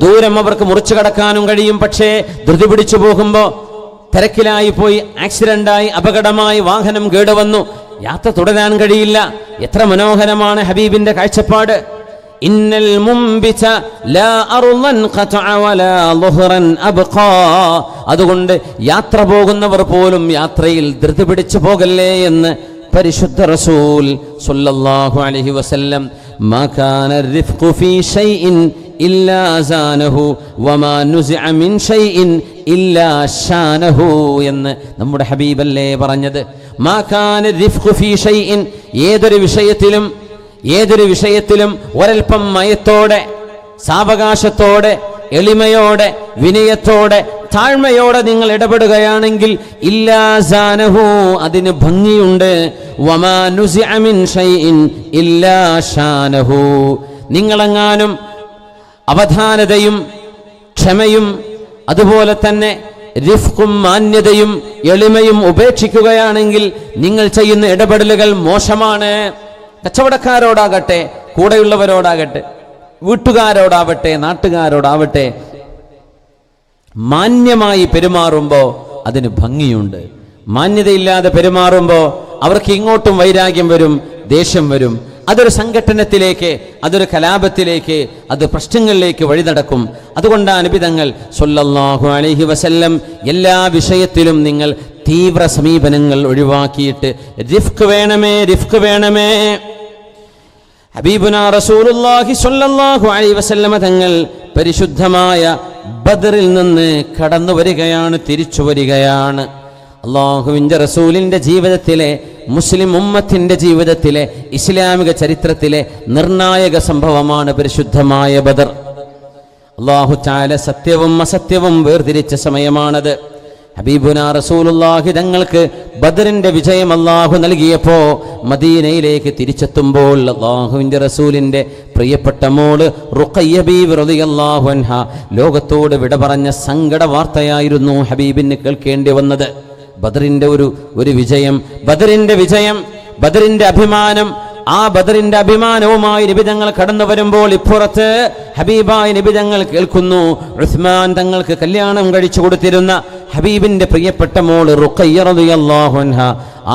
ദൂരം അവർക്ക് മുറിച്ചു കടക്കാനും കഴിയും. പക്ഷേ ധൃതി പിടിച്ചു പോകുമ്പോ തിരക്കിലായി പോയി, ആക്സിഡന്റായി, അപകടമായി, വാഹനം കേടുവന്നു, യാത്ര തുടരാൻ കഴിയില്ല. എത്ര മനോഹരമാണ് ഹബീബിന്റെ കാഴ്ചപ്പാട്. ഇന്നൽ മുംബിത ലാ അർളൻ ഖതഅ വലാ ളുഹ്റൻ അബ്ഖാ. അതുകൊണ്ട് യാത്ര പോകുന്നവർ പോലും യാത്രയിൽ ധൃതി പിടിച്ചു പോകല്ലേ എന്ന് പരിശുദ്ധ റസൂൽ സ്വല്ലല്ലാഹു അലൈഹി വസല്ലം. മാ കാന റിഫ്ഖു ഫീ ഷൈഇൻ ഇല്ലാ സാനഹു വമാ നുസിഅ മിൻ ഷൈഇൻ ഇല്ലാ ഷാനഹു എന്ന് നമ്മുടെ ഹബീബല്ലേ പറഞ്ഞത്. മാ കാന റിഫ്ഖു ഫീ ഷൈഇൻ, ഏതൊരു വിഷയത്തിലും ഒരൽപ്പം മയത്തോടെ, സാവകാശത്തോടെ, എളിമയോടെ, വിനയത്തോടെ, താഴ്മയോടെ നിങ്ങൾ ഇടപെടുകയാണെങ്കിൽ ഇല്ലാ സാനഹു, അതിന് ഭംഗിയുണ്ട്. വമാ നുസിഅ മിൻ ഷൈഇൻ ഇല്ലാ ഷാനഹു, നിങ്ങളെങ്ങാനും അവധാനതയും ക്ഷമയും അതുപോലെ തന്നെ റിഫ്ഖും മാന്യതയും എളിമയും ഉപേക്ഷിക്കുകയാണെങ്കിൽ നിങ്ങൾ ചെയ്യുന്ന ഇടപെടലുകൾ മോശമാണ്. കച്ചവടക്കാരോടാകട്ടെ, കൂടെയുള്ളവരോടാകട്ടെ, വീട്ടുകാരോടാവട്ടെ, നാട്ടുകാരോടാവട്ടെ, മാന്യമായി പെരുമാറുമ്പോൾ അതിന് ഭംഗിയുണ്ട്. മാന്യതയില്ലാതെ പെരുമാറുമ്പോൾ അവർക്ക് ഇങ്ങോട്ടും വൈരാഗ്യം വരും, ദേഷ്യം വരും. അതൊരു സംഘട്ടനത്തിലേക്ക്, അതൊരു കലാപത്തിലേക്ക്, അത് പ്രശ്നങ്ങളിലേക്ക് വഴി നടക്കും. അതുകൊണ്ടാണ് നബി തങ്ങൾ സ്വല്ലല്ലാഹു അലൈഹി വസല്ലം എല്ലാ വിഷയത്തിലും നിങ്ങൾ തീവ്ര സമീപനങ്ങൾ ഒഴിവാക്കിയിട്ട് റിഫ്ഖ് വേണമേ. ഹബീബുനാ റസൂലുള്ളാഹി സ്വല്ലല്ലാഹു അലൈഹി വസല്ലം തങ്ങൾ പരിശുദ്ധമായ ബദറിൽ നിന്ന് കടന്നു വരികയാണ്, തിരിച്ചു വരികയാണ്. അല്ലാഹുവിൻ്റെ റസൂലിൻ്റെ ജീവിതത്തിലെ, മുസ്ലിം ഉമ്മത്തിൻ്റെ ജീവിതത്തിലെ, ഇസ്ലാമിക ചരിത്രത്തിലെ നിർണായക സംഭവമാണ് പരിശുദ്ധമായ ബദർ. അല്ലാഹു തആല സത്യവും അസത്യവും വേർതിരിച്ച സമയമാണത്. ഹബീബുനാ റസൂലുള്ളാഹി തങ്ങൾക്ക് ബദറിന്റെ വിജയം അല്ലാഹു നൽകിയപ്പോ മദീനയിലേക്ക് തിരിച്ചെത്തുമ്പോൾ അല്ലാഹുവിൻ്റെ റസൂലിന്റെ പ്രിയപ്പെട്ട മോള് റുഖയ്യ ബീവി റളിയല്ലാഹു അൻഹ ലോകത്തോട് വിട പറഞ്ഞ സങ്കട വാർത്തയായിരുന്നു ഹബീബിന് കേൾക്കേണ്ടി വന്നത്. ബദറിന്റെ ഒരു വിജയം, ബദറിന്റെ അഭിമാനം, ആ ബദറിന്റെ അഭിമാനവുമായി നബി തങ്ങൾ കടന്നു വരുമ്പോൾ ഇപ്പുറത്ത് ഹബീബായ നബി തങ്ങൾ കേൾക്കുന്നു, ഉസ്മാൻ തങ്ങൾക്ക് കല്യാണം കഴിച്ചു കൊടുത്തിരുന്ന ഹബീബിന്റെ പ്രിയപ്പെട്ട മോള് റുഖയ്യ റളിയല്ലാഹു അൻഹ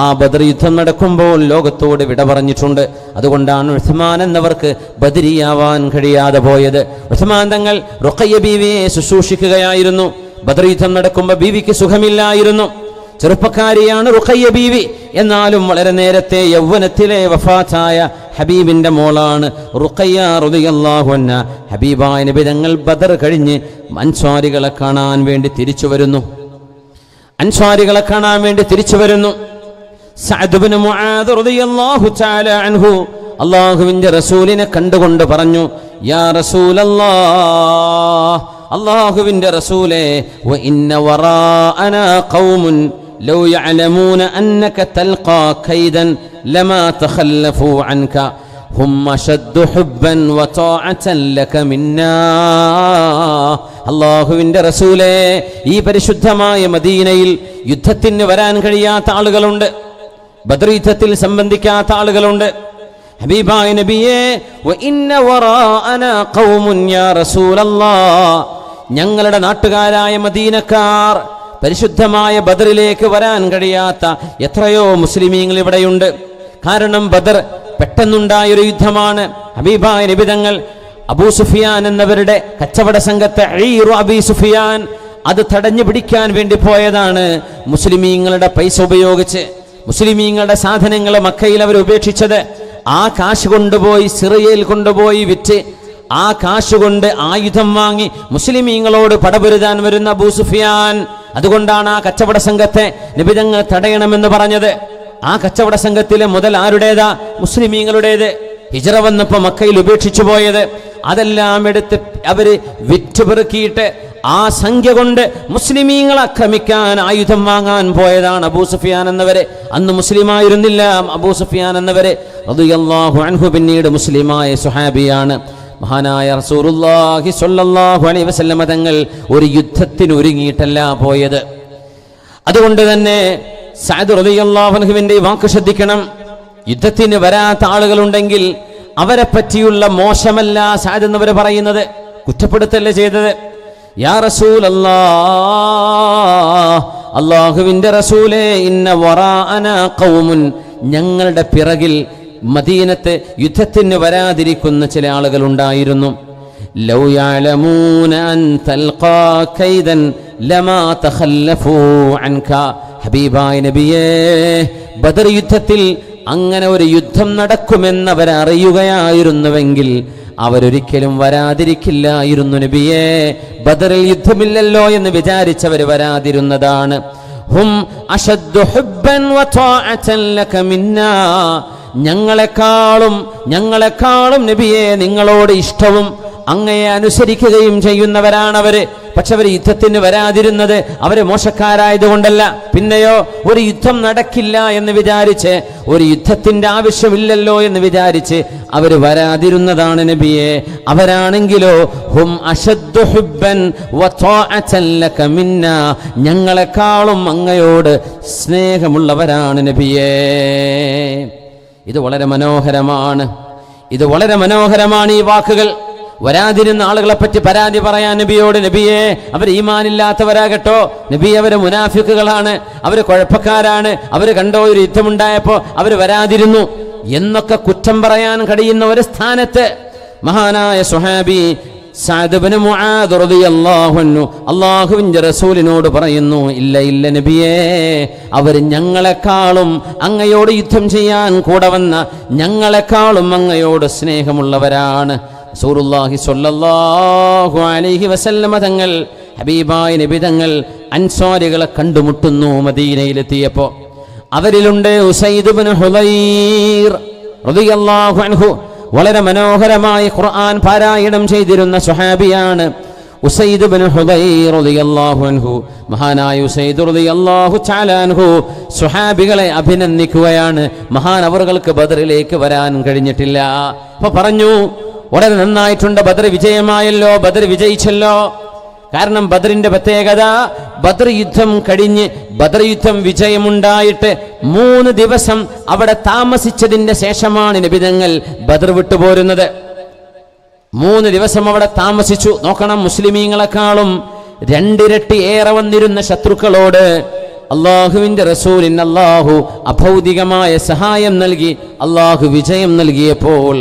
ആ ബദർ യുദ്ധം നടക്കുമ്പോൾ ലോകത്തോട് വിട പറഞ്ഞിട്ടുണ്ട്. അതുകൊണ്ടാണ് ഉസ്മാൻ എന്നവർക്ക് ബദരിയാവാൻ കഴിയാതെ പോയത്. ഉസ്മാൻ തങ്ങൾ റുഖയ്യ ബീവിയെ ശുശ്രൂഷിക്കുകയായിരുന്നു. ബദർ യുദ്ധം നടക്കുമ്പോൾ ബീവിക്ക് സുഖമില്ലായിരുന്നു. ചെറുപ്പക്കാരിയാണ് റുഖയ്യ ബീവി, എന്നാലും വളരെ നേരത്തെ യൗവനത്തിലെ വഫാത്തായ ഹബീബിന്റെ മോളാണ് റുഖയ്യ റളിയല്ലാഹു അൻഹ. ഹബീബായ നബി തങ്ങൾ ബദർ കഴിഞ്ഞ് അൻസ്വാരികളെ കാണാൻ വേണ്ടി തിരിച്ചു വരുന്നു. സഅദ് ഇബ്നു മുആദ് റളിയല്ലാഹു തആല അൻഹു അല്ലാഹുവിന്റെ റസൂലിനെ കണ്ടുകൊണ്ട് പറഞ്ഞു, യാ റസൂലല്ലാഹ്, അല്ലാഹുവിന്റെ റസൂലേ, വ ഇന്ന വറാഅനാ ഖൗമുൻ ലൗ യഅലമൂന അന്നക തൽഖാ കൈദൻ ലമാ തഖല്ലഫൂ അൻക ഹും അശദ്ദു ഹുബ്ബൻ വ ത്വാഅതൻ ലക മിന്നാ. അല്ലാഹുവിന്റെ റസൂലേ, ഈ പരിശുദ്ധമായ മദീനയിൽ യുദ്ധത്തിന് വരാൻ കഴിയാത്ത ആളുകളുണ്ട്, ബദർ യുദ്ധത്തിൽ സംബന്ധിക്കാത്ത ആളുകളുണ്ട്. ഹബീബായ നബിയേ, വ ഇന്ന വറാഅനാ ഖൗമുൻ യാ റസൂലല്ലാഹ്, ഞങ്ങളുടെ നാട്ടുകാരായ മദീനക്കാർ പരിശുദ്ധമായ ബദറിലേക്ക് വരാൻ കഴിയാത്ത എത്രയോ മുസ്ലിമീങ്ങൾ ഇവിടെയുണ്ട്. കാരണം ബദർ പെട്ടെന്നുണ്ടായൊരു യുദ്ധമാണ്. ഹബീബായ നബി തങ്ങൾ അബൂ സുഫിയാൻ എന്നവരുടെ കച്ചവട സംഘത്തെ അബീ സുഫിയാൻ അത് തടഞ്ഞു പിടിക്കാൻ വേണ്ടി പോയതാണ്. മുസ്ലിമീങ്ങളുടെ പൈസ ഉപയോഗിച്ച് മുസ്ലിമീങ്ങളുടെ സാധനങ്ങൾ മക്കയിൽ അവർ ഉപേക്ഷിച്ചത്. ആ കാശ് കൊണ്ടുപോയി സിറിയയിൽ കൊണ്ടുപോയി വിറ്റ് ആ കാശ് കൊണ്ട് ആയുധം വാങ്ങി മുസ്ലിമീങ്ങളോട് പടപൊരുതാൻ വരുന്ന അബൂ സുഫിയാൻ. അതുകൊണ്ടാണ് ആ കച്ചവട സംഘത്തെ നബി തങ്ങൾ തടയണമെന്ന് പറഞ്ഞത്. ആ കച്ചവട സംഘത്തിലെ മുതൽ ആരുടേതാ? മുസ്ലിമീങ്ങളുടേത്. ഹിജ്റ വന്നപ്പോ മക്കയിൽ ഉപേക്ഷിച്ചു പോയത് അതെല്ലാം എടുത്ത് അവര് വിറ്റുപെറുക്കിയിട്ട് ആ സംഖ്യ കൊണ്ട് മുസ്ലിമീങ്ങളെ ആക്രമിക്കാൻ ആയുധം വാങ്ങാൻ പോയതാണ് അബൂ സുഫിയാൻ എന്നവരെ. അന്ന് മുസ്ലിമായിരുന്നില്ല അബൂ സുഫിയാൻ എന്നവരെ റളിയല്ലാഹു അൻഹു. പിന്നീട് മുസ്ലിമായ സുഹാബിയാണ്. മഹാനായ റസൂലുള്ളാഹി സ്വല്ലല്ലാഹു അലൈഹി വസല്ലമ തങ്ങൾ ഒരു യുദ്ധത്തിന് ഒരുങ്ങിയിട്ടല്ല പോയത്. അതുകൊണ്ട് തന്നെ സഅദ് റളിയല്ലാഹു അൻഹുവിന്റെ വാക്ക് ശ്രദ്ധിക്കണം. യുദ്ധത്തിന് വരാത്ത ആളുകളുണ്ടെങ്കിൽ അവരെ പറ്റിയുള്ള മോശമല്ല സഅദ് എന്നവർ പറയുന്നത്, കുറ്റപ്പെടുത്തല്ലേ ചെയ്തത്. യാ റസൂലല്ലാഹ്, അല്ലാഹുവിന്റെ റസൂലേ, ഇന്ന വറാഅനാ ഖൗമുൻ, ഞങ്ങളുടെ പിറകിൽ മദീനത്ത് യുദ്ധത്തിന് വരാതിരിക്കുന്ന ചില ആളുകൾ ഉണ്ടായിരുന്നു. ലൗ യഅലമൂന അൻ തൽഖാ കൈദൻ ലമാ തഖല്ലഫൂ അൻക. ഹബീബായ നബിയേ, ബദർ യുദ്ധത്തിൽ അങ്ങനെ ഒരു യുദ്ധം നടക്കുമെന്നവരറിയുകയായിരുന്നുവെങ്കിൽ അവരൊരിക്കലും വരാതിരിക്കില്ലായിരുന്നു നബിയേ. ബദറിൽ യുദ്ധമില്ലല്ലോ എന്ന് വിചാരിച്ചവർ വരാതിരുന്നതാണ്. ഹും അശദ്ദു ഹുബ്ബൻ വ ത്വാഅതൻ ലക മിന്നാ, ഞങ്ങളെക്കാളും നബിയെ നിങ്ങളോട് ഇഷ്ടവും അങ്ങയെ അനുസരിക്കുകയും ചെയ്യുന്നവരാണവര്. പക്ഷെ അവർ യുദ്ധത്തിന് വരാതിരുന്നത് അവര് മോശക്കാരായതുകൊണ്ടല്ല. പിന്നെയോ ഒരു യുദ്ധം നടക്കില്ല എന്ന് വിചാരിച്ച്, ഒരു യുദ്ധത്തിന്റെ ആവശ്യമില്ലല്ലോ എന്ന് വിചാരിച്ച് അവര് വരാതിരുന്നതാണ് നബിയെ. അവരാണെങ്കിലോ ഹും അശദ്ദു ഹുബ്ബൻ വ ത്വാഅതൻ ലക മിന്നാ, ഞങ്ങളെക്കാളും അങ്ങയോട് സ്നേഹമുള്ളവരാണ് നബിയെ. ഇത് വളരെ മനോഹരമാണ്. ഈ വാക്കുകൾ. വരാതിരുന്ന ആളുകളെ പറ്റി പരാതി പറയാൻ നബിയോട്, നബിയെ അവർ ഈമാനില്ലാത്തവരാകട്ടോ, നബി അവര് മുനാഫിക്കുകളാണ്, അവര് കുഴപ്പക്കാരാണ്, അവര് കണ്ടോ ഒരു യുദ്ധമുണ്ടായപ്പോ അവര് വരാതിരുന്നു എന്നൊക്കെ കുറ്റം പറയാൻ കഴിയുന്ന ഒരു സ്ഥാനത്ത് മഹാനായ സ്വഹാബി സഅദ് ഇബ്നു മുആദ് റളിയല്ലാഹു അൻഹു അല്ലാഹുവിന്റെ റസൂലിനോട് പറയുന്നു, ഇല്ല നബിയേ, അവർ ഞങ്ങളെക്കാളും അങ്ങയോട് യുദ്ധം ചെയ്യാൻ കൂടെ വന്ന ഞങ്ങളെക്കാളും അങ്ങയോട് സ്നേഹമുള്ളവരാണ്. റസൂലുള്ളാഹി സ്വല്ലല്ലാഹു അലൈഹി വസല്ലമ തങ്ങൾ, ഹബീബായ നബി തങ്ങൾ അൻസ്വാരികളെ കണ്ടുമുട്ടുന്നു. മദീനയിലെത്തിയപ്പോ അവരിലുണ്ട് ഉസൈദ് ഇബ്നു ഹുദൈർ റളിയല്ലാഹു അൻഹു. വളരെ മനോഹരമായി ഖുർആൻ പാരായണം ചെയ്തിരുന്ന സ്വഹാബിയാണ് ഉസൈദ് ഇബ്നു ഹുദൈർ റളിയല്ലാഹു അൻഹു. മഹാനായ ഉസൈദ് റളിയല്ലാഹു തആല അൻഹു സ്വഹാബികളെ അഭിനന്ദിക്കുകയാണ്. മഹാൻ അവർക്ക് ബദറിലേക്ക് വരാൻ കഴിഞ്ഞിട്ടില്ല. അപ്പൊ പറഞ്ഞു, വളരെ നന്നായിട്ടുണ്ട്, ബദർ വിജയമായല്ലോ, ബദർ വിജയിച്ചല്ലോ. കാരണം ബദറിന്റെ പ്രത്യേകത, ബദർ യുദ്ധം കഴിഞ്ഞ് ബദർ യുദ്ധം വിജയമുണ്ടായിട്ട് 3 ദിവസം അവിടെ താമസിച്ചതിന്റെ ശേഷമാണ് നബിതങ്ങൾ ബദർ വിട്ടുപോരുന്നത്. 3 ദിവസം അവിടെ താമസിച്ചു. നോക്കണം, മുസ്ലിമീങ്ങളെക്കാളും 2 ഇരട്ടി ഏറെ വന്നിരുന്ന ശത്രുക്കളോട് അള്ളാഹുവിന്റെ റസൂലിന് അള്ളാഹു അഭൗതികമായ സഹായം നൽകി, അള്ളാഹു വിജയം നൽകിയപ്പോൾ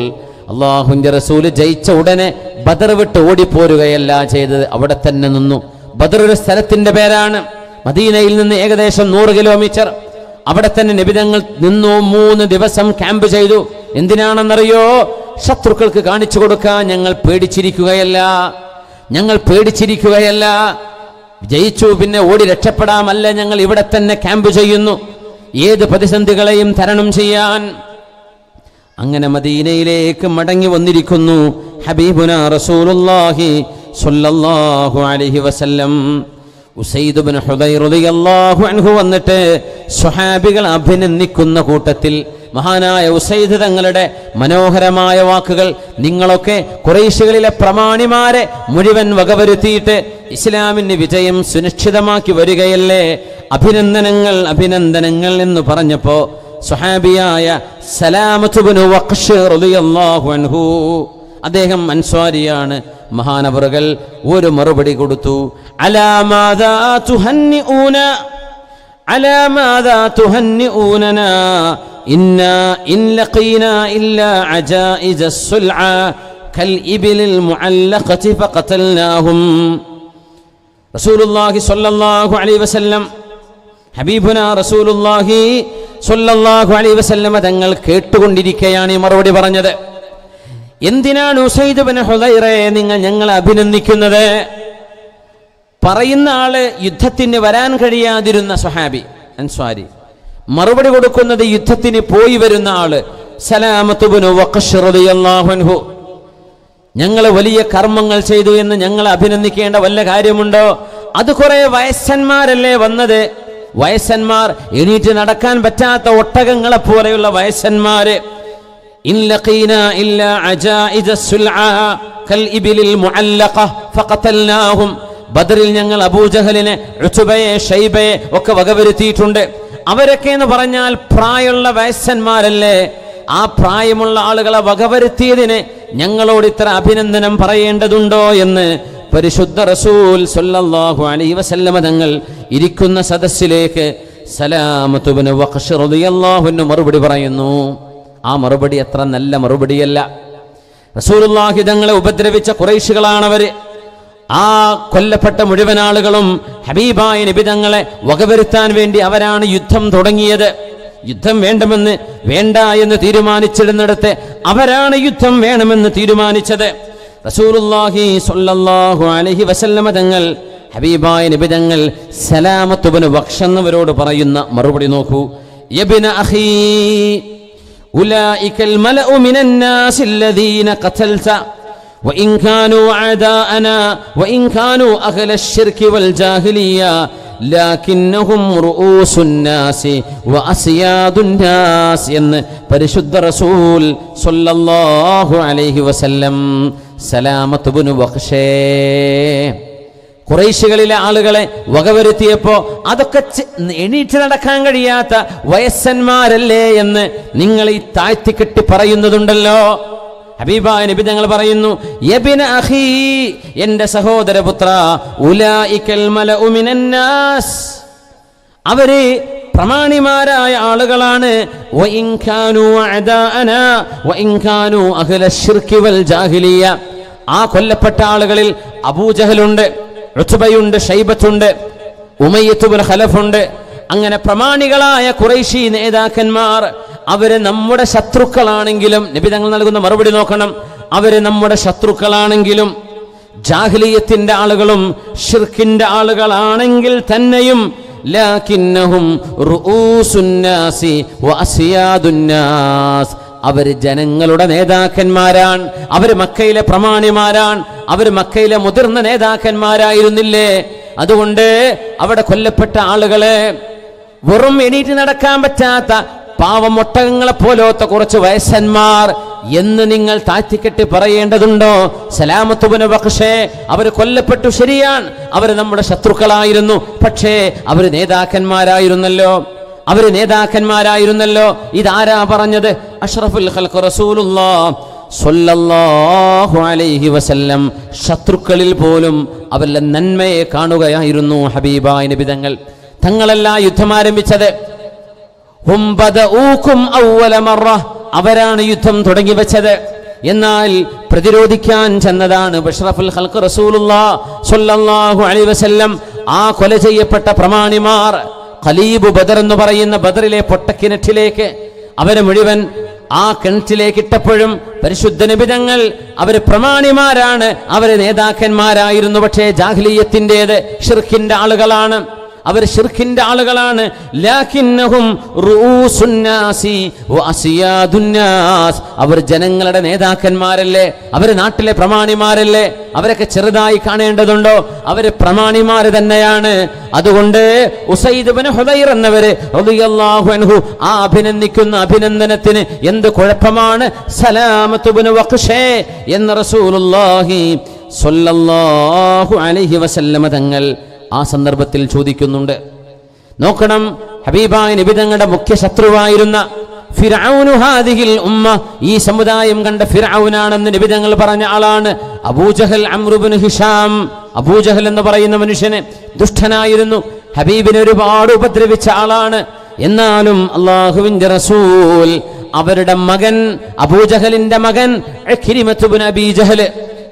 അള്ളാഹുവിന്റെ റസൂല് ജയിച്ച ഉടനെ ബദർ വിട്ട് ഓടിപ്പോരുകയല്ല ചെയ്തത്, അവിടെ തന്നെ നിന്നു. ബദർ ഒരു സ്ഥലത്തിന്റെ പേരാണ്. മദീനയിൽ നിന്ന് ഏകദേശം 100 കിലോമീറ്റർ. അവിടെ തന്നെ നബിതങ്ങൾ നിന്നു. 3 ദിവസം ക്യാമ്പ് ചെയ്തു. എന്തിനാണെന്നറിയോ? ശത്രുക്കൾക്ക് കാണിച്ചു കൊടുക്കാൻ ഞങ്ങൾ പേടിച്ചിരിക്കുകയല്ല, ജയിച്ചു പിന്നെ ഓടി രക്ഷപ്പെടാമല്ല, ഞങ്ങൾ ഇവിടെ തന്നെ ക്യാമ്പ് ചെയ്യുന്നു. ഏത് പ്രതിസന്ധികളെയും തരണം ചെയ്യാൻ. അങ്ങനെ മദീനയിലേക്ക് മടങ്ങി വന്നിരിക്കുന്നു ഹബീബുനാ റസൂലുള്ളാഹി സ്വല്ലല്ലാഹു അലൈഹി വസല്ലം. ഉസൈദ് ഇബ്നു ഹുദൈർ റളിയല്ലാഹു അൻഹു വന്നിട്ട് സ്വഹാബികൾ അഭിനന്ദിക്കുന്ന കൂട്ടത്തിൽ മഹാനായ ഉസൈദ് തങ്ങളുടെ മനോഹരമായ വാക്കുകൾ, നിങ്ങളൊക്കെ ഖുറൈശികളിലെ പ്രമാണിമാരെ മുഴുവൻ വകവരുത്തിയിട്ട് ഇസ്ലാമിന് വിജയം സുനിശ്ചിതമാക്കി വരികയല്ലേ, അഭിനന്ദനങ്ങൾ അഭിനന്ദനങ്ങൾ എന്ന് പറഞ്ഞപ്പോ സ്വഹാബിയായ സലാമത്ത് ഇബ്നു വഖ്ശ് റളിയല്ലാഹു അൻഹു, അദ്ദേഹം അൻസ്വാരിയാണ്, മഹാനവറുകൾ ഒരു മറുപടി കൊടുത്തു. അലാ മാദാ തുഹന്നിഊന അലാ മാദാ തുഹന്നിഊനനാ ഇന്നാ ഇൻ ലഖീനാ ഇല്ലാ അജായിജ സുൽഅ കൽ ഇബ്ലിൽ മുഅല്ലഖതി ഫഖതൽനാഹും. റസൂലുള്ളാഹി സ്വല്ലല്ലാഹു അലൈഹി വസല്ലം, ഹബീബുനാ റസൂലുള്ളാഹി സ്വല്ലല്ലാഹു അലൈഹി വസല്ലം തങ്ങൾ കേട്ടുകൊണ്ടിരിക്കുകയാണ് ഈ മറുപടി പറഞ്ഞത്. എന്തിനാണ് ഉസൈദ് ഇബ്നു ഹുദൈറെ നിങ്ങൾ ഞങ്ങളെ അഭിനന്ദിക്കുന്നത്? പറയുന്ന ആള് യുദ്ധത്തിന് വരാൻ കഴിയാതിരുന്ന സ്വഹാബി അൻസ്വാരി, മറുപടി കൊടുക്കുന്നത് യുദ്ധത്തിന് പോയി വരുന്ന ആള് സലാമത്ത് ഇബ്നു വഖ്ശ് റളിയല്ലാഹു അൻഹു. ഞങ്ങൾ വലിയ കർമ്മങ്ങൾ ചെയ്തു എന്ന് ഞങ്ങൾ അഭിനന്ദിക്കേണ്ട വല്ല കാര്യമുണ്ടോ? അത് കുറെ വയസ്സന്മാരല്ലേ വന്നത്, വയസ്സന്മാർ, എണീറ്റ് നടക്കാൻ പറ്റാത്ത ഒട്ടകങ്ങളെ പോലെയുള്ള വയസ്സന്മാര്. ഇൻ ലഖീനാ ഇല്ലാ അജായിജ സുൽഅ കൽ ഇബ്ലിൽ മുഅല്ലഖ ഫഖതൽനാഹും. ബദറിൽ ഞങ്ങൾ അബൂജഹലിനെ, ഉത്ബയെ, ഷൈബയെ ഒക്കെ വകവരുത്തിയിട്ടുണ്ട്. അവരൊക്കെ എന്ന് പറഞ്ഞാൽ പ്രായമുള്ള വയസ്സന്മാരല്ലേ. ആ പ്രായമുള്ള ആളുകളെ വകവരുത്തിയതിന് ഞങ്ങളോട് ഇത്ര അഭിനന്ദനം പറയേണ്ടതുണ്ടോ എന്ന് പരിശുദ്ധ റസൂൽ സ്വല്ലല്ലാഹു അലൈഹി വസല്ലമ തങ്ങൾ ഇരിക്കുന്ന സദസ്സിലേക്ക് സലാമത്ത് ഇബ്നു വഖ്ശ് റളിയല്ലാഹു അൻഹു മറുപടി പറയുന്നു. ആ മറുപടി അത്ര നല്ല മറുപടിയല്ല. റസൂലുള്ളാഹി തങ്ങളെ ഉപദ്രവിച്ച ഖുറൈശികളാണവര്. ആ കൊല്ലപ്പെട്ട മുഴുവൻ ആളുകളും ഹബീബായ നബി തങ്ങളെ വകവരുത്താൻ വേണ്ടി അവരാണ് യുദ്ധം തുടങ്ങിയത്. യുദ്ധം വേണ്ട എന്ന് തീരുമാനിച്ചിടുന്നിടത്ത് അവരാണ് യുദ്ധം വേണമെന്ന് തീരുമാനിച്ചത്. റസൂലുള്ളാഹി സ്വല്ലല്ലാഹു അലൈഹി വസല്ലമ തങ്ങൾ, ഹബീബായ നബി തങ്ങൾ സലാമത്ത് ഇബ്നു വഖ്ശ് എന്നവരോട് പറയുന്ന മറുപടി നോക്കൂ. യബ്ന അഖീ ഉലൈകൽ മലഉ മിനൻ നാസ് الذين قتلت وإن كانوا أعداءنا وإن كانوا أهل الشرك والجاهلية لكنهم رؤوس الناس وأسياد الناس എന്ന് പരിശുദ്ധ റസൂൽ സ്വല്ലല്ലാഹു അലൈഹി വസല്ലം സലാമത്ത് ഇബ്നു വഖ്ശ് ഖുറൈശികളിലെ ആളുകളെ വകവരുത്തിയപ്പോ അതൊക്കെ എണീറ്റ് നടക്കാൻ കഴിയാത്ത വയസ്സന്മാരല്ലേ എന്ന് നിങ്ങൾ ഈ താഴ്ത്തിക്കെട്ടി പറയുന്നതുണ്ടല്ലോ. ഹബീബായ നബി തങ്ങൾ പറയുന്നു, യബ്ന അഖീ, എന്റെ സഹോദരപുത്ര, ഉലൈകൽ മലഉ മിനൻ നാസ്, അവര് പ്രമാണിമാരായ ആളുകളാണ്. വഇൻ കാനൂ അഅദാഅനാ വഇൻ കാനൂ അഹ്ലശ് ശിർകി വൽ ജാഹിലിയ. ആ കൊല്ലപ്പെട്ട ആളുകളിൽ അബൂജഹലുണ്ട്, ഉത്ബയുണ്ട്, ഷൈബത്തുണ്ട്, ഉമയ്യത്ത് ഇബ്നു ഖലഫുണ്ട്. അങ്ങനെ പ്രമാണികളായ ഖുറൈശി നേതാക്കന്മാർ അവര് നമ്മുടെ ശത്രുക്കളാണെങ്കിലും, നബി തങ്ങൾ നൽകുന്ന മറുപടി നോക്കണം, അവര് നമ്മുടെ ശത്രുക്കളാണെങ്കിലും, ജാഹിലിയത്തിന്റെ ആളുകളും ഷിർക്കിന്റെ ആളുകളാണെങ്കിൽ തന്നെയും, ലാകിന്നഹും റൂസുന്നാസി വഅസിയാദുന്നാസ്, അവര് ജനങ്ങളുടെ നേതാക്കന്മാരാണ്, അവര് മക്കയിലെ പ്രമാണിമാരാണ്, അവര് മക്കയിലെ മുതിർന്ന നേതാക്കന്മാരായിരുന്നില്ലേ? അതുകൊണ്ട് അവിടെ കൊല്ലപ്പെട്ട ആളുകളെ വെറും എണീറ്റ് നടക്കാൻ പറ്റാത്ത പാവം ഒട്ടകങ്ങളെ പോലത്തെ കുറച്ച് വയസ്സന്മാർ എന്ന് നിങ്ങൾ താഴ്ത്തിക്കെട്ടി പറയേണ്ടതുണ്ടോ? സലാമത്ത് ഇബ്നു വഖ്ശ് അവർ കൊല്ലപ്പെട്ടു, ശരിയാണ്, അവർ നമ്മുടെ ശത്രുക്കളായിരുന്നു, പക്ഷേ അവര് നേതാക്കന്മാരായിരുന്നല്ലോ, അവര് നേതാക്കന്മാരായിരുന്നല്ലോ. ഇതാരാ പറഞ്ഞത്? അഷ്റഫുൽ ഖൽഖ് റസൂലുള്ളാഹ് സ്വല്ലല്ലാഹു അലൈഹി വസല്ലം. ശത്രുക്കളിൽ പോലും അവരുടെ നന്മയെ കാണുകയായിരുന്നു ഹബീബായ നബി തങ്ങൾ. തങ്ങളല്ല യുദ്ധം ആരംഭിച്ചത്, അവരാണ് യുദ്ധം തുടങ്ങി വെച്ചത്. എന്നാൽ പ്രതിരോധിക്കാൻ ചെന്നതാണ് അഷ്റഫുൽ ഖൽഖ് റസൂലുള്ളാഹി സ്വല്ലല്ലാഹു അലൈഹി വസല്ലം. ആ കൊല ചെയ്യപ്പെട്ട പ്രമാണിമാർ ഖലീബ് ബദർ എന്ന് പറയുന്ന ബദറിലെ പൊട്ടക്കിണറ്റിലേക്ക് അവരെ മുഴുവൻ ആ കിണറ്റിലേക്ക് ഇട്ടപ്പോഴും പരിശുദ്ധ നബി തങ്ങൾ, അവര് പ്രമാണിമാരാണ്, അവര് നേതാക്കന്മാരായിരുന്നു, പക്ഷേ ജാഹിലിയത്തിൻ്റെത് ഷിർക്കിന്റെ ആളുകളാണ്. അവർ ശിർക്കിന്റെ ആളുകളാണ്. ലാകിന്നഹും റൂസുൻ നാസി വഅസിയാദുൻ നാസ്, അവർ ജനങ്ങളുടെ നേതാക്കന്മാരല്ലേ, അവർ നാട്ടിലെ പ്രമാണിമാരല്ലേ, അവരൊക്കെ ചെറുതായി കാണേണ്ടതുണ്ടോ? അവര് പ്രമാണിമാര് തന്നെയാണ്. അതുകൊണ്ട് ഉസൈദ് ഇബ്നു ഹുദൈർ എന്നവര് റളിയല്ലാഹു അൻഹു ആ അഭിനന്ദിക്കുന്ന അഭിനന്ദനത്തിന് എന്ത് കുഴപ്പമാണ്? സലാമത്ത് ഇബ്നു വഖ്ഷേ എന്ന റസൂലുള്ളാഹി സ്വല്ലല്ലാഹു അലൈഹി വസല്ലമ തങ്ങൾ ആ സന്ദർഭത്തിൽ ചോദിക്കുന്നുണ്ട്. നോക്കണം, ഹബീബായ നബി തങ്ങളുടെ മുഖ്യ ശത്രുവായിരുന്ന ഫിർഔനു ഹാദിഹിൽ ഉമ്മ, ഈ സമുദായം കണ്ട ഫിർഔനാണെന്ന് നബി തങ്ങൾ പറഞ്ഞ ആളാണ് അബൂജഹൽ അംർ ഇബ്നു ഹിഷാം. അബൂജഹൽ എന്ന് പറയുന്ന മനുഷ്യന് ദുഷ്ടനായിരുന്നു, ഹബീബിനെ ഒരുപാട് ഉപദ്രവിച്ച ആളാണ്. എന്നാലും അല്ലാഹുവിന്റെ റസൂൽ അവരുടെ മകൻ അബൂജഹലിന്റെ മകൻ ഇക്രിമത്ത് ഇബ്നു അബീ ജഹൽ,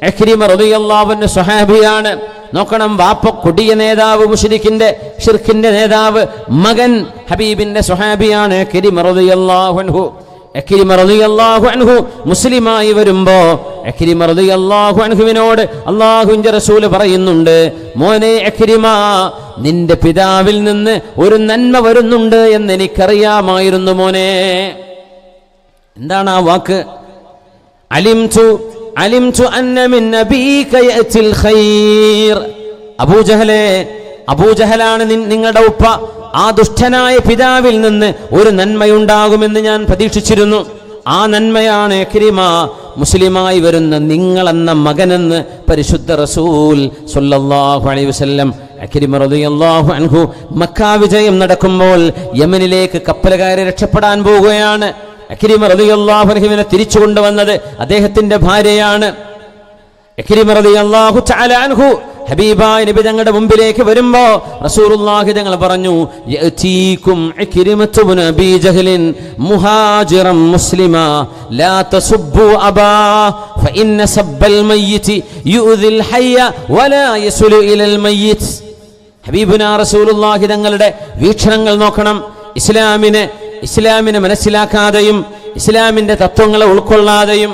ഇക്രിമ റളിയല്ലാഹു അൻഹു സ്വഹാബിയാണ്. നോക്കണം, വാപ്പ കൊടിയ നേതാവ്, മുശ്രിക്കിന്റെ ഷിർക്കിന്റെ നേതാവ്, മകൻ ഹബീബിന്റെ സ്വഹാബിയാണ് ഇക്രിമ റളിയല്ലാഹു അൻഹു. ഇക്രിമ റളിയല്ലാഹു അൻഹു മുസ്ലിമായി വരുമ്പോ ഇക്രിമ റളിയല്ലാഹു അൻഹുവിനോട് അല്ലാഹുവിന്റെ റസൂൽ പറയുന്നുണ്ട്, മോനെ ഇക്രിമ, നിന്റെ പിതാവിൽ നിന്ന് ഒരു നന്മ വരുന്നുണ്ട് എന്ന് എനിക്കറിയാമായിരുന്നു മോനെ. എന്താണ് ആ വാക്ക്? അലിംതു അന്ന മിൻ നബീക യഅതിൽ ഖൈർ. അബൂജഹലാണ് നിങ്ങളുടെ ഉപ്പ, ആ ദുഷ്ടനായ പിതാവിൽ നിന്ന് ഒരു നന്മയുണ്ടാകുമെന്ന് ഞാൻ പ്രതീക്ഷിച്ചിരുന്നു. ആ നന്മയാണ് ഇക്രിമ മുസ്ലിമായി വരുന്ന നിങ്ങളെന്ന മകനെന്ന് പരിശുദ്ധ റസൂൽ സ്വല്ലല്ലാഹു അലൈഹി വസല്ലം. ഇക്രിമ റളിയല്ലാഹു അൻഹു മക്ക വിജയം നടക്കുമ്പോൾ യമനിലേക്ക് കപ്പൽ കയറി രക്ഷപ്പെടാൻ പോവുകയാണ്. ഇക്രിമ റളിയല്ലാഹു അൻഹുവിനെ തിരിച്ചു കൊണ്ടുവന്നത് അദ്ദേഹത്തിന്റെ ഭാര്യയാണ്. ഇക്രിമ റളിയല്ലാഹു തആല അൻഹു ഹബീബായ നബി തങ്ങളുടെ മുമ്പിലേക്ക് വരുമ്പോ റസൂലുള്ളാഹി തങ്ങൾ പറഞ്ഞു, യഅതീകും ഇക്രിമത്തു ഇബ്നു അബീ ജഹ്ലിൻ മുഹാജിറൻ മുസ്ലിമാ ലാ തസുബ്ബു അബാ ഫഇന്ന സബ്ബൽ മയ്യിതി യുഅ്ദിൽ ഹയ്യ വലാ യസുലു ഇലൽ മയ്യിത്. ഹബീബുനാ റസൂലുള്ളാഹി തങ്ങളുടെ വീക്ഷണങ്ങൾ നോക്കണം. ഇസ്ലാമിനെ മനസ്സിലാക്കാതെയും ഇസ്ലാമിന്റെ തത്വങ്ങളെ ഉൾക്കൊള്ളാതെയും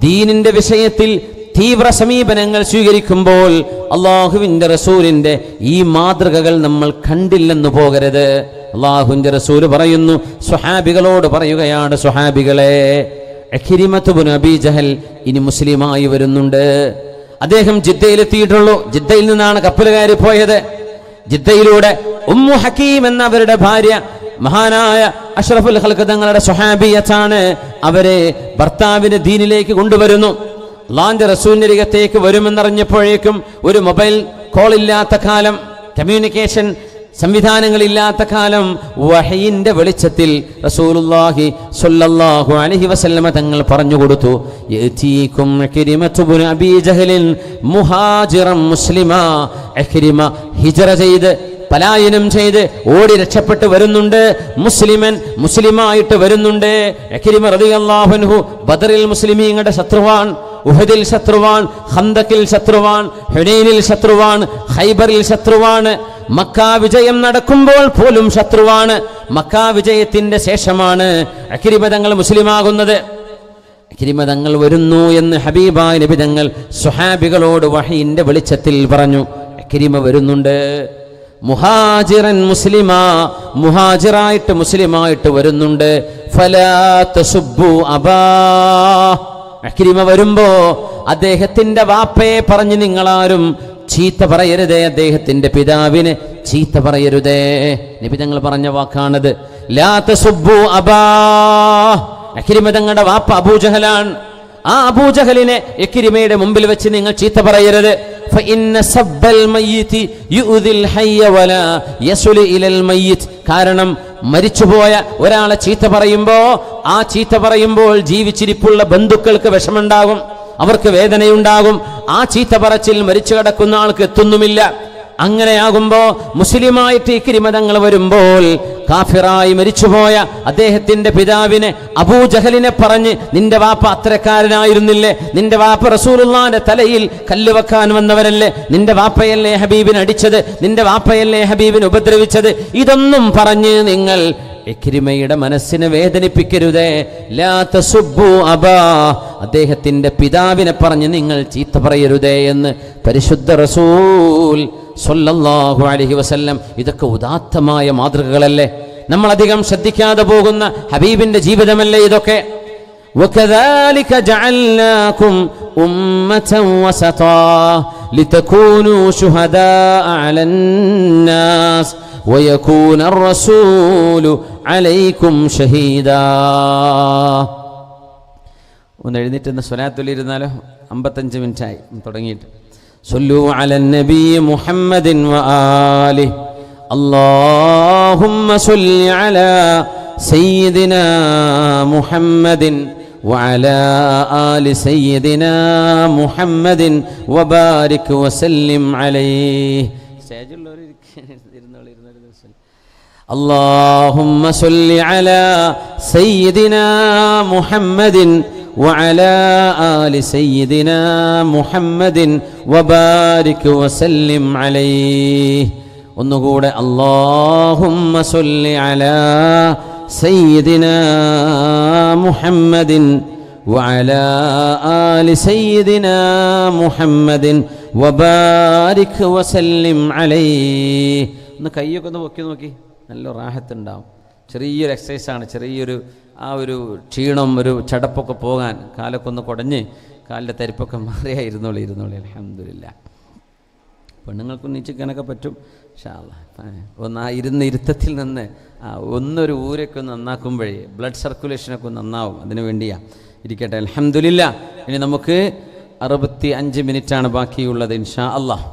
ദീനിന്റെ വിഷയത്തിൽ തീവ്ര സമീപനങ്ങൾ സ്വീകരിക്കുമ്പോൾ അള്ളാഹുവിന്റെ റസൂലിന്റെ ഈ മാതൃകകൾ നമ്മൾ കണ്ടില്ലെന്ന് പോകരുത്. അള്ളാഹുവിന്റെ റസൂൽ പറയുന്നു, സ്വഹാബികളോട് പറയുകയാണ്, സ്വഹാബികളെ, ഇക്രിമത്ത് ഇബ്നു അബീ ജഹൽ ഇനി മുസ്ലിമായി വരുന്നുണ്ട്. അദ്ദേഹം ജിദ്ദയിലെത്തിയിട്ടുള്ളൂ. ജിദ്ദയിൽ നിന്നാണ് കപ്പൽ കയറി പോയത്. ജിദ്ദയിലൂടെ ഉമ്മു ഹക്കീം എന്ന അവരുടെ ഭാര്യ, മഹാനായ അഷ്റഫുൽ ഖൽഖ് തങ്ങളുടെ സ്വഹാബിയത്താണ്, അവരെ ഭർത്താവിനെ ദീനിലേക്ക് കൊണ്ടുവരുന്നു. അല്ലാഹുവിന്റെ റസൂലിന്റെ അരികത്തേക്ക് വരുമെന്നറിഞ്ഞപ്പോഴേക്കും ഒരു മൊബൈൽ കോൾ ഇല്ലാത്ത കാലം, കമ്മ്യൂണിക്കേഷൻ സംവിധാനങ്ങളില്ലാത്ത കാലം, വഹയിന്റെ വെളിച്ചത്തിൽ റസൂലുള്ളാഹി സ്വല്ലല്ലാഹു അലൈഹി വസല്ലമ തങ്ങൾ പറഞ്ഞു കൊടുത്തു, യഅതീകും ഇക്രിമത്തു ഇബ്നു അബീ ജഹ്ലിൻ മുഹാജിറൻ മുസ്ലിമാ. ഇക്രിമ ഹിജ്റ ചെയ്ത് പലായനം ചെയ്ത് ഓടി രക്ഷപ്പെട്ട് വരുന്നുണ്ട്, മുസ്ലിമായിട്ട് വരുന്നുണ്ട്. ഇക്രിമ റളിയല്ലാഹു അൻഹു ബദറിൽ മുസ്ലിമീങ്ങളുടെ ശത്രുവാൻ, ഉഹദിൽ ശത്രുവാൻ, ഖന്തക്കിൽ ശത്രുവാൻ, ഹുനൈനിൽ ശത്രുവാൻ, ഖൈബറിൽ ശത്രുവാണ്. മക്ക വിജയം നടക്കുമ്പോൾ പോലും ശത്രുവാണ്. മക്ക വിജയത്തിന്റെ ശേഷമാണ് ഇക്രിമ തങ്ങൾ മുസ്ലിമാകുന്നത്. ഇക്രിമ തങ്ങൾ വരുന്നു എന്ന് ഹബീബായ നബി തങ്ങൾ സ്വഹാബികളോട് വഹയിന്റെ വെളിച്ചത്തിൽ പറഞ്ഞു. ഇക്രിമ വരുന്നുണ്ട്, മുഹാജിറൻ മുസ്ലിമാ, മുഹാജിറായിട്ട് മുസ്ലിമായിട്ട് വരുന്നുണ്ട്. ഫലാ തസുബ്ബു അബാ. ഇക്രിമ വരുമ്പോ അദ്ദേഹത്തിന്റെ വാപ്പയെ പറഞ്ഞ് നിങ്ങളാരും ചീത്ത പറയരുതേ, അദ്ദേഹത്തിന്റെ പിതാവിനെ ചീത്ത പറയരുതേ. നബി തങ്ങൾ പറഞ്ഞ വാക്കാണത്, ലാ തസുബ്ബു അബാ. ഇക്രിമ തങ്ങളുടെ വാപ്പ അബൂജഹലാണ്. ആ അബൂജഹലിനെ ഇക്രിമയുടെ മുമ്പിൽ വെച്ച് നിങ്ങൾ ചീത്ത പറയരുത്. കാരണം മരിച്ചുപോയ ഒരാളെ ചീത്ത പറയുമ്പോ ആ ചീത്ത പറയുമ്പോൾ ജീവിച്ചിരിപ്പുള്ള ബന്ധുക്കൾക്ക് വിഷമുണ്ടാകും, അവർക്ക് വേദനയുണ്ടാകും. ആ ചീത്ത പറച്ചിൽ മരിച്ചു കിടക്കുന്ന ആൾക്ക് എത്തുന്നുമില്ല. അങ്ങനെയാകുമ്പോ മുസ്ലിമായിട്ട് ഇക്രിമ തങ്ങൾ വരുമ്പോൾ കാഫിറായി മരിച്ചുപോയ അദ്ദേഹത്തിന്റെ പിതാവിനെ അബൂജഹലിനെ പറഞ്ഞ്, നിന്റെ വാപ്പ അത്തരക്കാരനായിരുന്നില്ലേ, നിന്റെ വാപ്പ റസൂലുള്ളാഹിന്റെ തലയിൽ കല്ല് വെക്കാൻ വന്നവരല്ലേ, നിന്റെ വാപ്പയല്ലേ ഹബീബിനെ അടിച്ചത്, നിന്റെ വാപ്പയല്ലേ ഹബീബിനെ ഉപദ്രവിച്ചത്, ഇതൊന്നും പറഞ്ഞ് നിങ്ങൾ ഇക്രിമയുടെ മനസ്സിനെ വേദനിപ്പിക്കരുതേ. ലാ തസുബ്ബു അബാ, അദ്ദേഹത്തിന്റെ പിതാവിനെ പറഞ്ഞ് നിങ്ങൾ ചീത്ത പറയരുതേ എന്ന് പരിശുദ്ധ റസൂൽ സ്വല്ലല്ലാഹു അലൈഹി വസല്ലം. ഇതൊക്കെ ഉദാത്തമായ മാതൃകകളല്ലേ, നമ്മൾ അധികം ശ്രദ്ധിക്കാതെ പോകുന്ന ഹബീബിന്റെ ജീവിതമല്ലേ ഇതൊക്കെ. وكذلك جعلناكم أمة وسطا لتكونوا شهداء على الناس ويكون الرسول عليكم شهيدا. ഒന്ന് എഴുന്നേറ്റ് സ്വലാത്തുലിരുന്നാലോ? 55 മിനിറ്റായി തുടങ്ങിയിട്ട്. സല്ലു അലൻ നബി മുഹമ്മദിൻ വആലിഹി അല്ലാഹുമ്മ സല്ലി അലാ സയ്യിദിനാ മുഹമ്മദിൻ وعلى آل سيدنا محمد وبارك وسلم عليه. اللهم صل على سيدنا محمد وعلى آل سيدنا محمد وبارك وسلم عليه. ഒന്നുകൂടെ اللهم صل على سيدنا محمد وعلى آل سيدنا محمد وبارك وسلم عليه. ഒന്ന് കൈയൊക്കെ ഒന്ന് പൊക്കി നോക്കി, നല്ല റാഹത്തുണ്ടാവും. ചെറിയൊരു എക്സസൈസാണ്, ചെറിയൊരു ആ ഒരു ക്ഷീണം, ഒരു ചടപ്പൊക്കെ പോകാൻ, കാലൊക്കെ ഒന്ന് കുടഞ്ഞ് കാലിൻ്റെ തരിപ്പൊക്കെ മാറിയായിരുന്നോളി. അൽഹംദുലില്ലാ. പെണ്ണുങ്ങൾക്ക് നീച്ചിക്കാനൊക്കെ പറ്റും ഇൻഷാ അല്ലാഹ്. ഒന്ന് ആ ഇരുത്തത്തിൽ നിന്ന് ഒന്നൊരു ഊരൊക്കെ ഒന്ന് നന്നാക്കുമ്പോഴേ ബ്ലഡ് സർക്കുലേഷനൊക്കെ ഒന്ന് നന്നാവും. അതിനു വേണ്ടിയാണ്. ഇരിക്കട്ടെ, അൽഹംദുലില്ലാ. ഇനി നമുക്ക് 65 മിനിറ്റാണ് ബാക്കിയുള്ളത് ഇൻഷാ അല്ലാഹ്.